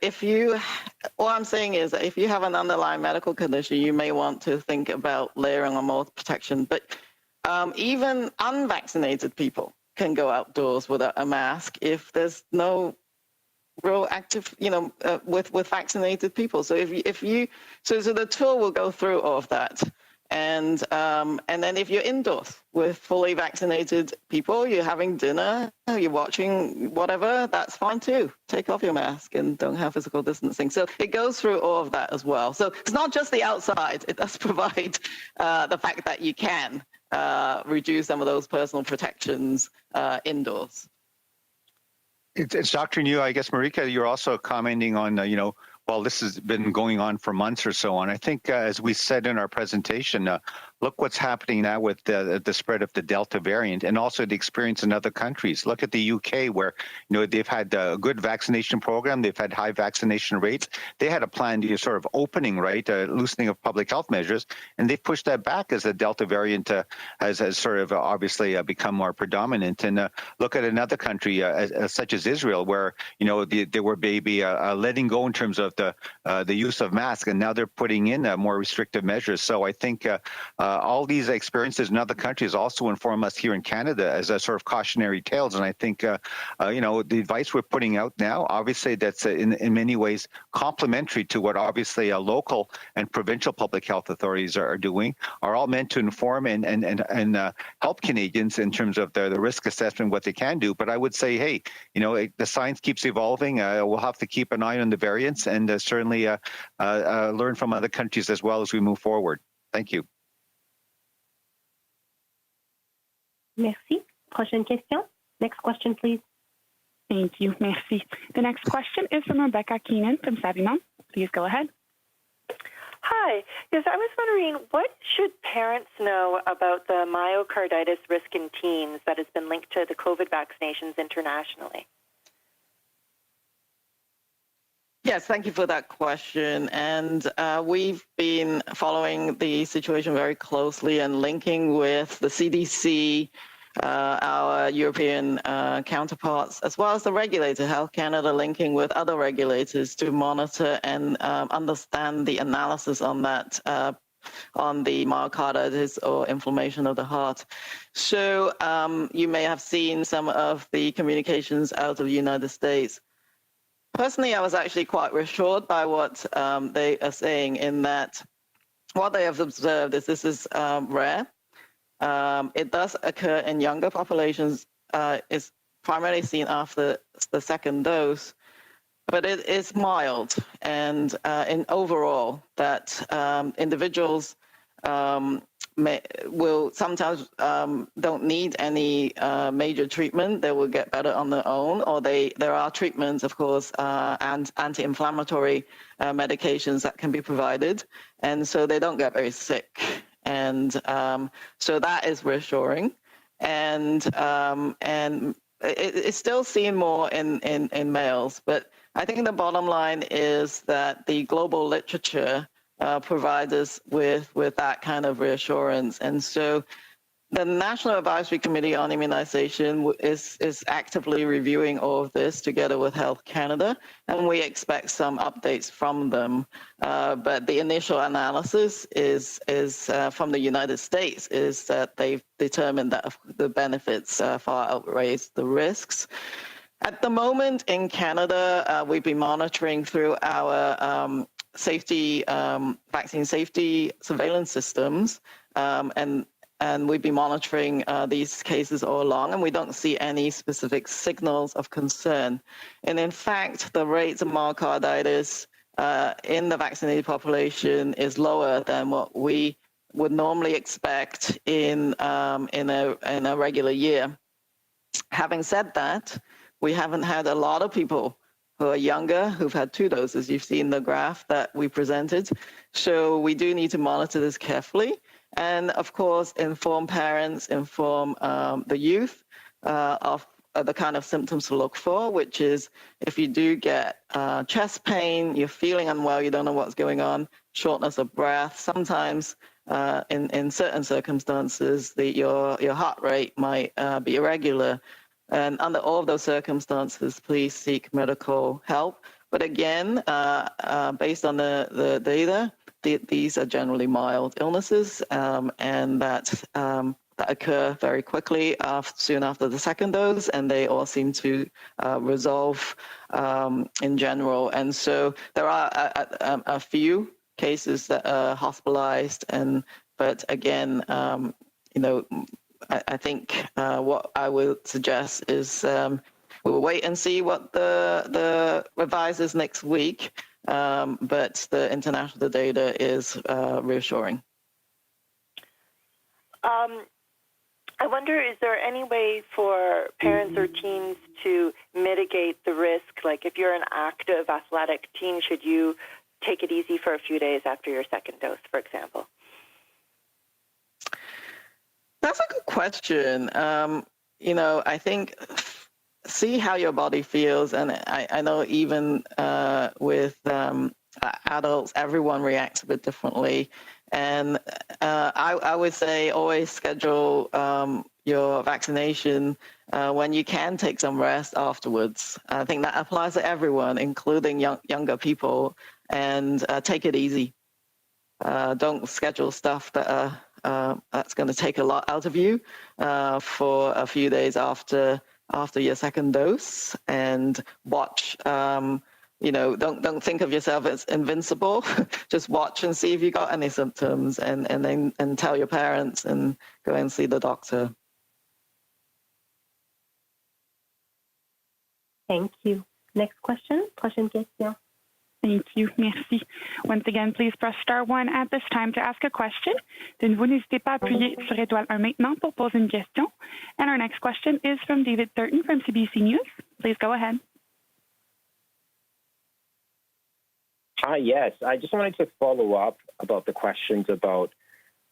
Speaker 15: all I'm saying is that if you have an underlying medical condition, you may want to think about layering on more protection. But even unvaccinated people can go outdoors without a mask if there's no real active, with vaccinated people. So so the tool will go through all of that. And then if you're indoors with fully vaccinated people, you're having dinner, you're watching whatever, that's fine too. Take off your mask and don't have physical distancing. So it goes through all of that as well. So it's not just the outside. It does provide the fact that you can reduce some of those personal protections indoors.
Speaker 16: It's Dr. New. I guess, Marika, you're also commenting on, well, this has been going on for months or so on. I think, as we said in our presentation, look what's happening now with the spread of the Delta variant, and also the experience in other countries. Look at the UK, where they've had a good vaccination program, they've had high vaccination rates. They had a plan to sort of opening, right, loosening of public health measures, and they've pushed that back as the Delta variant has sort of obviously become more predominant. And look at another country such as Israel, where they were maybe letting go in terms of the use of masks, and now they're putting in more restrictive measures. So I think all these experiences in other countries also inform us here in Canada as a sort of cautionary tales. And I think the advice we're putting out now, obviously that's in many ways complementary to what obviously local and provincial public health authorities are doing, are all meant to inform and help Canadians in terms of the risk assessment, what they can do. But I would say, hey, the science keeps evolving. We'll have to keep an eye on the variants, and certainly learn from other countries as well as we move forward. Thank you.
Speaker 8: Merci.
Speaker 14: Prochaine question. Next question, please.
Speaker 18: Thank you. Merci. The next question is from Rebecca Keenan from Savimont. Please go ahead.
Speaker 21: Hi. Yes, I was wondering, what should parents know about the myocarditis risk in teens that has been linked to the COVID vaccinations internationally?
Speaker 15: Yes, thank you for that question. And we've been following the situation very closely and linking with the CDC, our European counterparts, as well as the regulator, Health Canada, linking with other regulators to monitor and understand the analysis on that, on the myocarditis or inflammation of the heart. So you may have seen some of the communications out of the United States. Personally, I was actually quite reassured by what they are saying, in that what they have observed is this is rare. It does occur in younger populations. It's primarily seen after the second dose, but it is mild. And in overall, that individuals will sometimes don't need any major treatment. They will get better on their own, or there are treatments, of course, and anti-inflammatory medications that can be provided, and so they don't get very sick. And so that is reassuring, and it's still seen more in males. But I think the bottom line is that the global literature provides us with that kind of reassurance. And so the National Advisory Committee on Immunization is actively reviewing all of this together with Health Canada, and we expect some updates from them. But the initial analysis is from the United States, is that they've determined that the benefits far outweigh the risks. At the moment in Canada, we've been monitoring through our vaccine safety surveillance systems, and we've been monitoring these cases all along, and we don't see any specific signals of concern. And in fact, the rates of myocarditis in the vaccinated population is lower than what we would normally expect in a regular year. Having said that, we haven't had a lot of people who are younger who've had 2 doses. You've seen the graph that we presented. So we do need to monitor this carefully. And of course, inform parents, inform the youth of the kind of symptoms to look for, which is if you do get chest pain, you're feeling unwell, you don't know what's going on, shortness of breath. Sometimes in certain circumstances, your heart rate might be irregular. And under all of those circumstances, please seek medical help. But again, based on the data, these are generally mild illnesses, and that occur very quickly soon after the second dose, and they all seem to resolve in general. And so there are a few cases that are hospitalized, but again, I think what I would suggest is we will wait and see what the revises next week, but the international data is reassuring.
Speaker 21: I wonder, is there any way for parents or teens to mitigate the risk? Like if you're an active athletic teen, should you take it easy for a few days after your second dose, for example?
Speaker 15: That's a good question. I think see how your body feels. And I know even with adults, everyone reacts a bit differently. And I would say always schedule your vaccination when you can take some rest afterwards. I think that applies to everyone, including younger people, and take it easy. Don't schedule stuff that's going to take a lot out of you for a few days after your second dose, and watch. Don't think of yourself as invincible. Just watch and see if you got any symptoms, and then tell your parents and go and see the doctor.
Speaker 14: Thank you. Next question. Prochaine question.
Speaker 18: Thank you. Merci. Once again, please press star 1 at this time to ask a question. De nouveau, n'hésitez pas à appuyer sur étoile 1 maintenant pour poser une question. And our next question is from David Thurton from CBC News. Please go ahead.
Speaker 7: Hi, yes. I just wanted to follow up about the questions about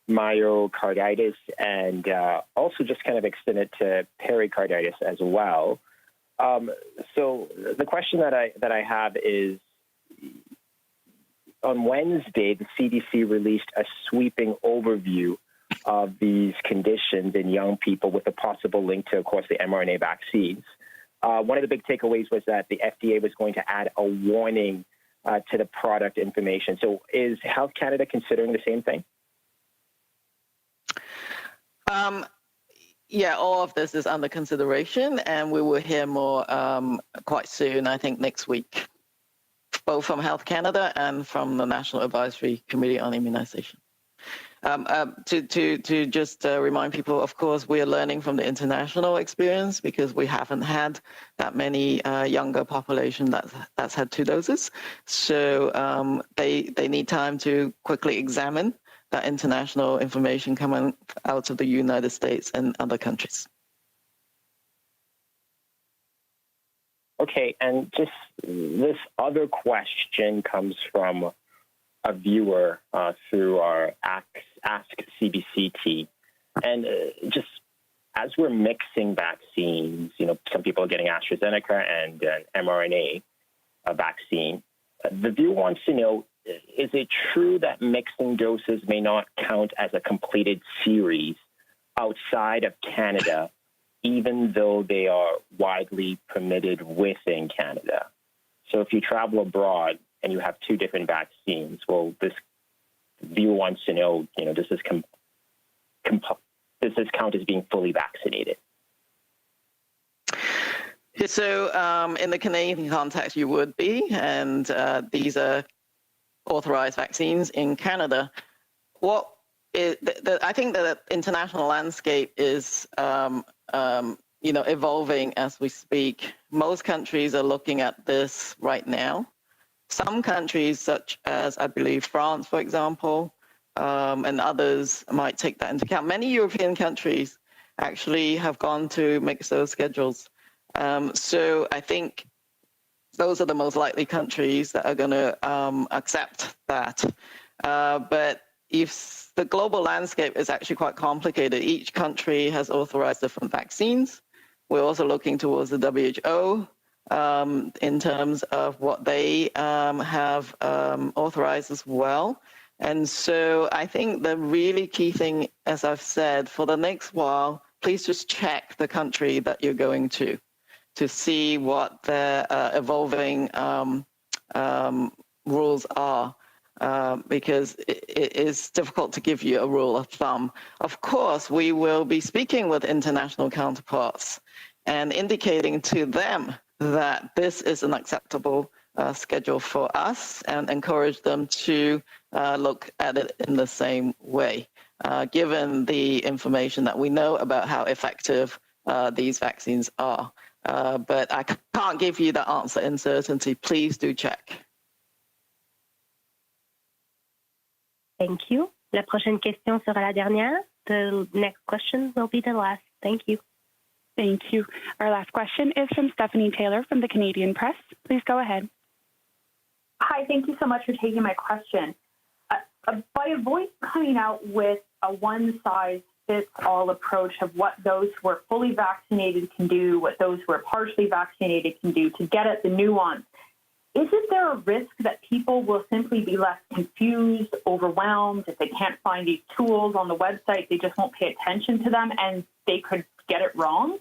Speaker 7: myocarditis and also just kind of extend it to pericarditis as well. So the question that I have is, on Wednesday, the CDC released a sweeping overview of these conditions in young people with a possible link to, of course, the mRNA vaccines. One of the big takeaways was that the FDA was going to add a warning to the product information. So is Health Canada considering the same thing?
Speaker 15: Yeah, all of this is under consideration, and we will hear more quite soon, I think next week, both from Health Canada and from the National Advisory Committee on Immunization. To just remind people, of course, we are learning from the international experience because we haven't had that many younger population that's had 2 doses. So they need time to quickly examine that international information coming out of the United States and other countries.
Speaker 7: Okay, and just this other question comes from a viewer through our Ask CBC team. And just as we're mixing vaccines, you know, some people are getting AstraZeneca and an mRNA vaccine. The viewer wants to know, is it true that mixing doses may not count as a completed series outside of Canada, even though they are widely permitted within Canada? So if you travel abroad and you have 2 different vaccines, well, this viewer wants to know, you know, does this count as being fully vaccinated?
Speaker 15: So in the Canadian context, you would be, and these are authorized vaccines in Canada. I think that the international landscape is, evolving as we speak. Most countries are looking at this right now. Some countries, such as, I believe, France, for example, and others might take that into account. Many European countries actually have gone to mix those schedules. So I think those are the most likely countries that are going to accept that. But if the global landscape is actually quite complicated, each country has authorized different vaccines. We're also looking towards the WHO in terms of what they have authorized as well. And so I think the really key thing, as I've said, for the next while, please just check the country that you're going to see what their evolving rules are, because it is difficult to give you a rule of thumb. Of course, we will be speaking with international counterparts and indicating to them that this is an acceptable schedule for us, and encourage them to look at it in the same way, given the information that we know about how effective these vaccines are. But I can't give you the answer in certainty. Please do check.
Speaker 14: Thank you. La prochaine question sera la dernière. The next question will be the last. Thank you.
Speaker 18: Thank you. Our last question is from Stephanie Taylor from the Canadian Press. Please go ahead.
Speaker 22: Hi, thank you so much for taking my question. By a voice coming out with a one-size-fits-all approach of what those who are fully vaccinated can do, what those who are partially vaccinated can do to get at the nuance, isn't there a risk that people will simply be left confused, overwhelmed, if they can't find these tools on the website, they just won't pay attention to them, and they could get it wrong?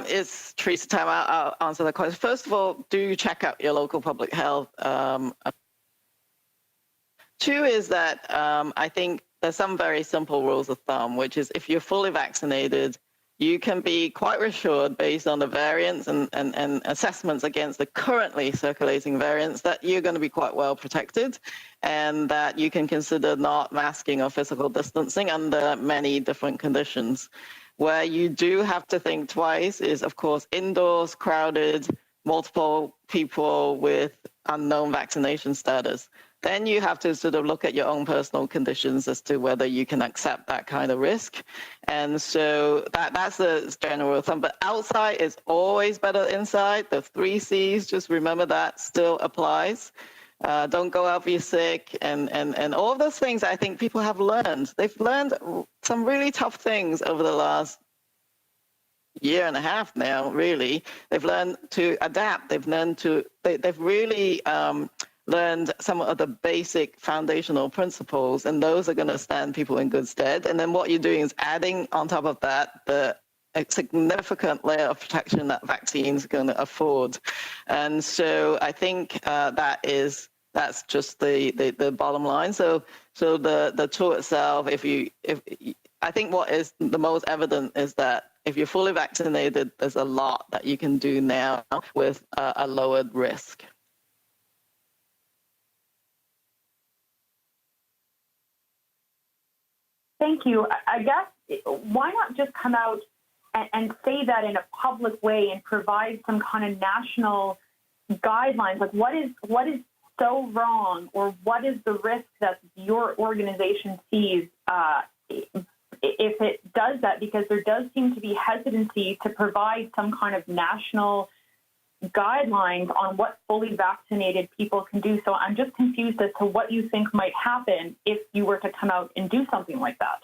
Speaker 15: It's Theresa Tam. I'll answer that question. First of all, do check out your local public health. 2 is that I think there's some very simple rules of thumb, which is if you're fully vaccinated, you can be quite reassured based on the variants and assessments against the currently circulating variants that you're going to be quite well protected, and that you can consider not masking or physical distancing under many different conditions. Where you do have to think twice is, of course, indoors, crowded, multiple people with unknown vaccination status, then you have to sort of look at your own personal conditions as to whether you can accept that kind of risk. And so that's the general thumb. But outside is always better than inside. The 3 C's, just remember that still applies. Don't go out if you're sick. And all of those things I think people have learned. They've learned some really tough things over the last year and a half now, really. They've learned to adapt. They've really learned some of the basic foundational principles, and those are going to stand people in good stead. And then what you're doing is adding on top of that a significant layer of protection that vaccines are going to afford. And so I think that's just the bottom line. So the tool itself, I think what is the most evident is that if you're fully vaccinated, there's a lot that you can do now with a lowered risk.
Speaker 22: Thank you. I guess, why not just come out and say that in a public way and provide some kind of national guidelines? Like, what is so wrong, or what is the risk that your organization sees if it does that? Because there does seem to be hesitancy to provide some kind of national guidelines on what fully vaccinated people can do. So I'm just confused as to what you think might happen if you were to come out and do something like that.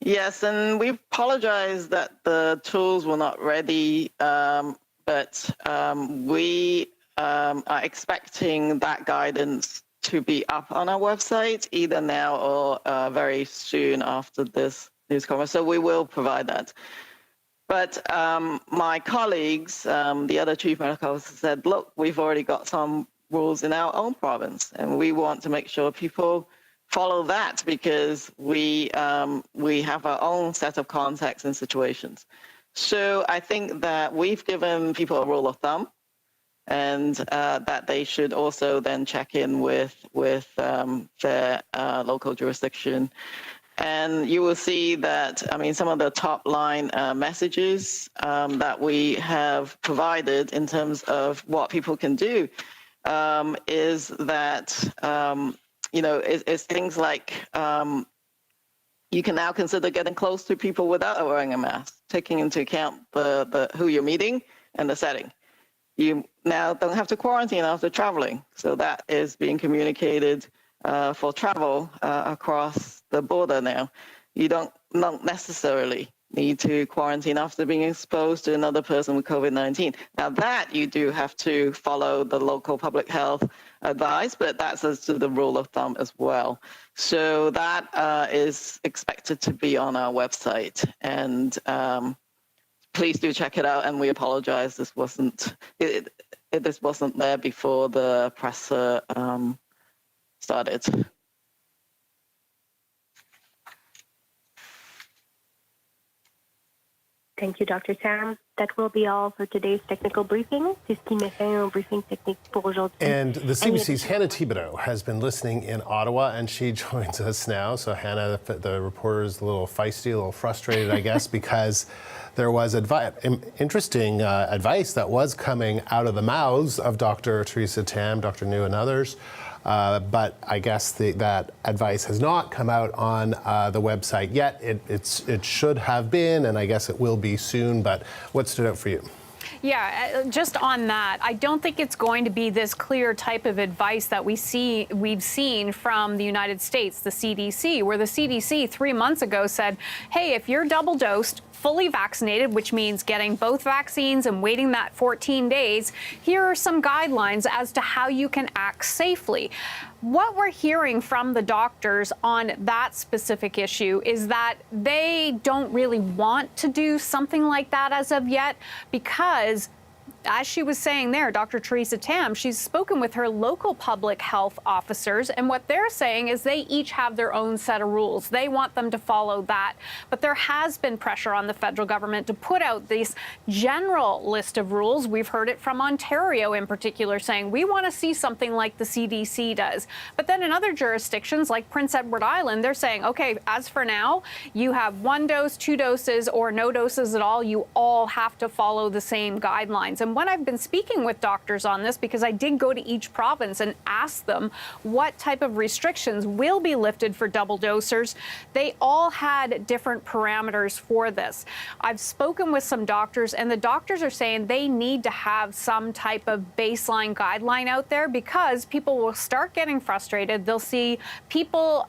Speaker 15: Yes, and we apologize that the tools were not ready, but we are expecting that guidance to be up on our website either now or very soon after this news conference. So we will provide that. But my colleagues, the other chief medical officers, said, look, we've already got some rules in our own province, and we want to make sure people follow that because we have our own set of contexts and situations. So I think that we've given people a rule of thumb, and that they should also then check in with their local jurisdiction. And you will see that, some of the top line messages that we have provided in terms of what people can do is that, is things like you can now consider getting close to people without wearing a mask, taking into account the who you're meeting and the setting. You now don't have to quarantine after traveling. So that is being communicated for travel across the border now. You don't necessarily need to quarantine after being exposed to another person with COVID-19. Now that you do have to follow the local public health advice, but that's as to the rule of thumb as well. So that is expected to be on our website, and please do check it out. And we apologize, this wasn't there before the presser started.
Speaker 14: Thank you, Dr. Tam. That will be all for today's technical briefing. C'est ce qui met fin au briefing technique pour aujourd'hui.
Speaker 9: And the CBC's Hannah Thibodeau has been listening in Ottawa, and she joins us now. So Hannah, the reporter, is a little feisty, a little frustrated, I guess, because there was interesting advice that was coming out of the mouths of Dr. Theresa Tam, Dr. New, and others. But I guess that advice has not come out on the website yet. It should have been, and I guess it will be soon. But what stood out for you?
Speaker 3: Yeah, just on that, I don't think it's going to be this clear type of advice that we've seen from the United States, the CDC, where the CDC 3 months ago said, hey, if you're double dosed, fully vaccinated, which means getting both vaccines and waiting that 14 days, here are some guidelines as to how you can act safely. What we're hearing from the doctors on that specific issue is that they don't really want to do something like that as of yet, because as she was saying there, Dr. Theresa Tam, she's spoken with her local public health officers, and what they're saying is they each have their own set of rules. They want them to follow that. But there has been pressure on the federal government to put out this general list of rules. We've heard it from Ontario in particular, saying we want to see something like the CDC does. But then in other jurisdictions, like Prince Edward Island, they're saying, okay, as for now, you have 1 dose, 2 doses, or no doses at all. You all have to follow the same guidelines. And when I've been speaking with doctors on this, because I did go to each province and ask them what type of restrictions will be lifted for double dosers, they all had different parameters for this. I've spoken with some doctors, and the doctors are saying they need to have some type of baseline guideline out there, because people will start getting frustrated. They'll see people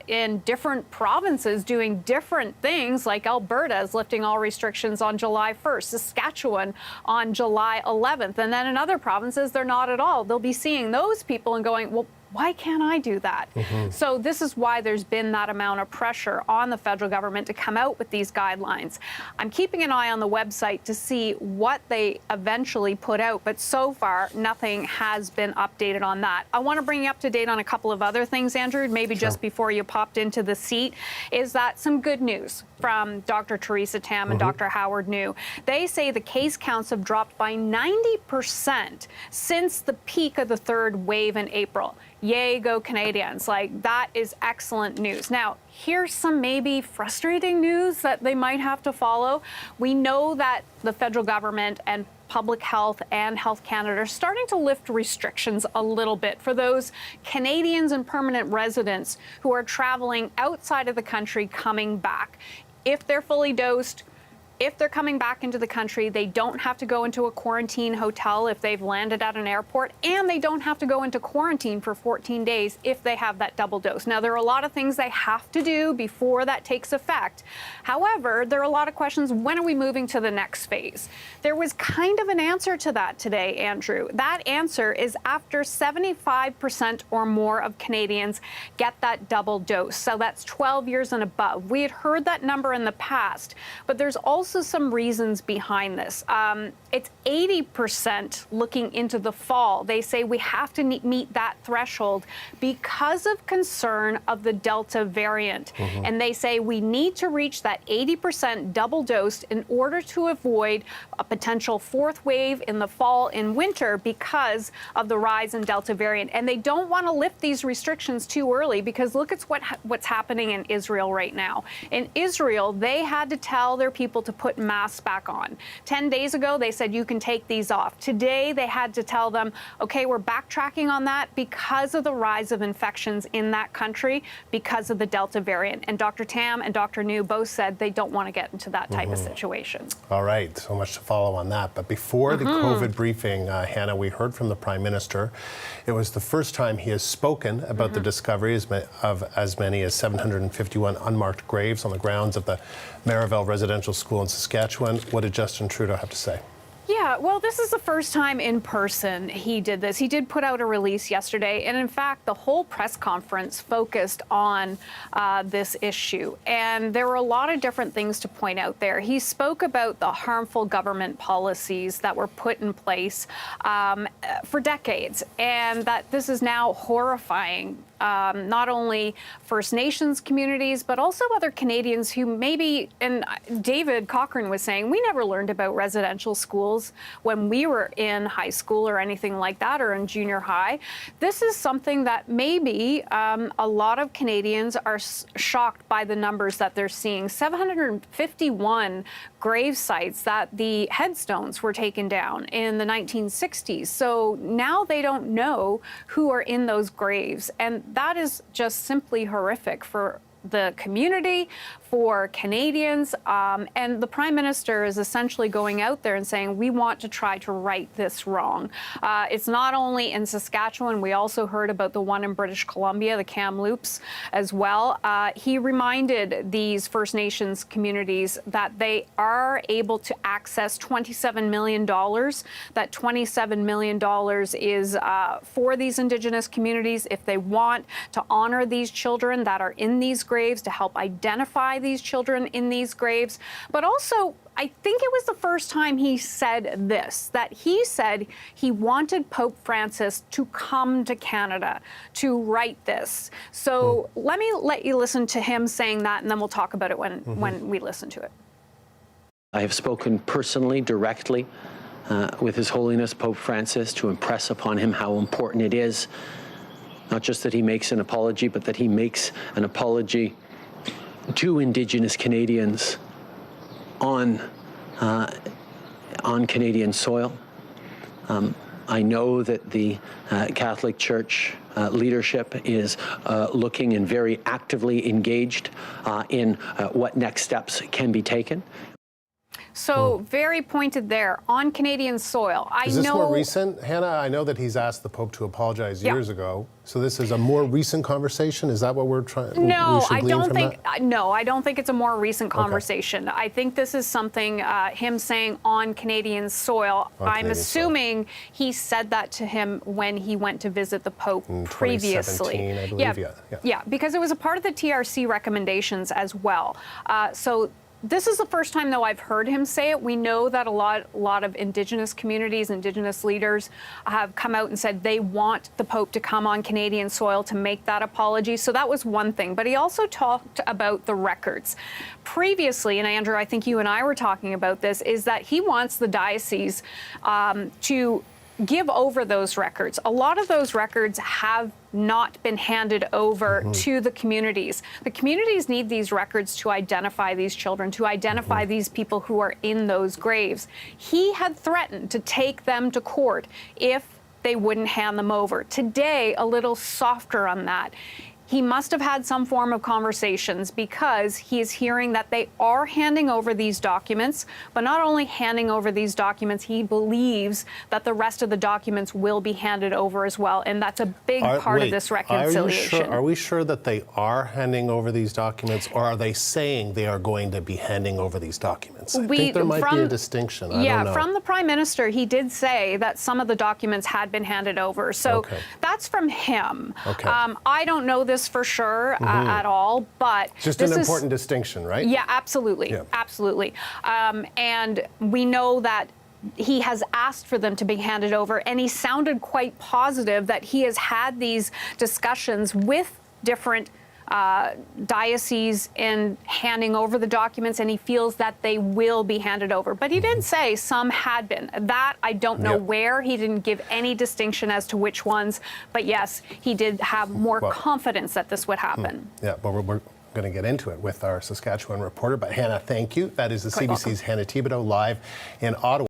Speaker 3: in different provinces doing different things, like Alberta is lifting all restrictions on July 1st, Saskatchewan on July 11th, and then in other provinces, they're not at all. They'll be seeing those people and going, well, why can't I do that? So this is why there's been that amount of pressure on the federal government to come out with these guidelines. I'm keeping an eye on the website to see what they eventually put out, but so far nothing has been updated on that. I want to bring you up to date on a couple of other things, Andrew, maybe just before you popped into the seat, is that some good news from Dr. Theresa Tam and Dr. Howard New. They say the case counts have dropped by 90% since the peak of the third wave in April. Yay, go Canadians. Like, that is excellent news. Now, here's some maybe frustrating news that they might have to follow. We know that the federal government and Public Health and Health Canada are starting to lift restrictions a little bit for those Canadians and permanent residents who are traveling outside of the country coming back. If they're fully dosed, if they're coming back into the country, they don't have to go into a quarantine hotel if they've landed at an airport, and they don't have to go into quarantine for 14 days if they have that double dose. Now, there are a lot of things they have to do before that takes effect. However, there are a lot of questions. When are we moving to the next phase? There was kind of an answer to that today, Andrew. That answer is after 75% or more of Canadians get that double dose. So that's 12 years and above. We had heard that number in the past, but there's also some reasons behind this. It's 80% looking into the fall. They say we have to meet that threshold because of concern of the Delta variant. And they say we need to reach that 80% double dosed in order to avoid a potential fourth wave in the fall and winter because of the rise in Delta variant. And they don't want to lift these restrictions too early, because look at what's happening in Israel right now. In Israel, they had to tell their people to put masks back on. 10 days ago, they said you can take these off. Today, they had to tell them, okay, we're backtracking on that because of the rise of infections in that country because of the Delta variant. And Dr. Tam and Dr. New both said they don't want to get into that type of situation.
Speaker 9: All right, so much to follow on that. But before the COVID briefing, Hannah, we heard from the Prime Minister. It was the first time he has spoken about the discovery of as many as 751 unmarked graves on the grounds of the Marival Residential School in Saskatchewan. What did Justin Trudeau have to say?
Speaker 3: Yeah, well, this is the first time in person he did this. He did put out a release yesterday, and in fact, the whole press conference focused on this issue. And there were a lot of different things to point out there. He spoke about the harmful government policies that were put in place for decades, and that this is now horrifying not only First Nations communities, but also other Canadians who maybe, and David Cochrane was saying, we never learned about residential schools when we were in high school or anything like that, or in junior high. This is something that maybe a lot of Canadians are shocked by the numbers that they're seeing. 751 grave sites that the headstones were taken down in the 1960s. So now they don't know who are in those graves. And that is just simply horrific for the community, for Canadians, and the Prime Minister is essentially going out there and saying, we want to try to right this wrong. It's not only in Saskatchewan, we also heard about the one in British Columbia, the Kamloops as well. He reminded these First Nations communities that they are able to access $27 million. That $27 million is for these Indigenous communities if they want to honor these children that are in these graves, to help identify these children in these graves. But also, I think it was the first time he said this, that he said he wanted Pope Francis to come to Canada to write this. So let you listen to him saying that, and then we'll talk about it when we listen to it.
Speaker 4: I have spoken personally, directly, with His Holiness Pope Francis to impress upon him how important it is, not just that he makes an apology, but that he makes an apology to Indigenous Canadians on Canadian soil. I know that the Catholic Church leadership is looking and very actively engaged in what next steps can be taken.
Speaker 3: So very pointed there on Canadian soil.
Speaker 9: Is this more recent, Hannah? I know that he's asked the Pope to apologize years ago. So this is a more recent conversation. Is that what we're trying?
Speaker 3: No, I don't think. No, I don't think it's a more recent conversation. I think this is something him saying on Canadian soil. I'm assuming he said that to him when he went to visit the Pope previously.
Speaker 9: I believe,
Speaker 3: yeah, because it was a part of the TRC recommendations as well. So. This is the first time, though, I've heard him say it. We know that a lot of Indigenous communities, Indigenous leaders have come out and said they want the Pope to come on Canadian soil to make that apology. So that was one thing. But he also talked about the records. Previously, and Andrew, I think you and I were talking about this, is that he wants the diocese to give over those records. A lot of those records have not been handed over to the communities. The communities need these records to identify these children, to identify these people who are in those graves. He had threatened to take them to court if they wouldn't hand them over. Today, a little softer on that. He must have had some form of conversations because he is hearing that they are handing over these documents, but not only handing over these documents, he believes that the rest of the documents will be handed over as well. And that's a big part of this reconciliation.
Speaker 9: Are we sure that they are handing over these documents, or are they saying they are going to be handing over these documents? I think there might be a distinction. I don't know.
Speaker 3: From the Prime Minister, he did say that some of the documents had been handed over. So that's from him. I don't know this for sure at all, but
Speaker 9: just an important distinction, right?
Speaker 3: Yeah, absolutely, absolutely. And we know that he has asked for them to be handed over, and he sounded quite positive that he has had these discussions with different dioceses in handing over the documents, and he feels that they will be handed over. But he did say some had been. That I don't know where. He didn't give any distinction as to which ones. But yes, he did have more confidence that this would happen.
Speaker 9: Yeah, but we're going to get into it with our Saskatchewan reporter. But Hannah, thank you. That is the CBC's Hannah Thibodeau live in Ottawa.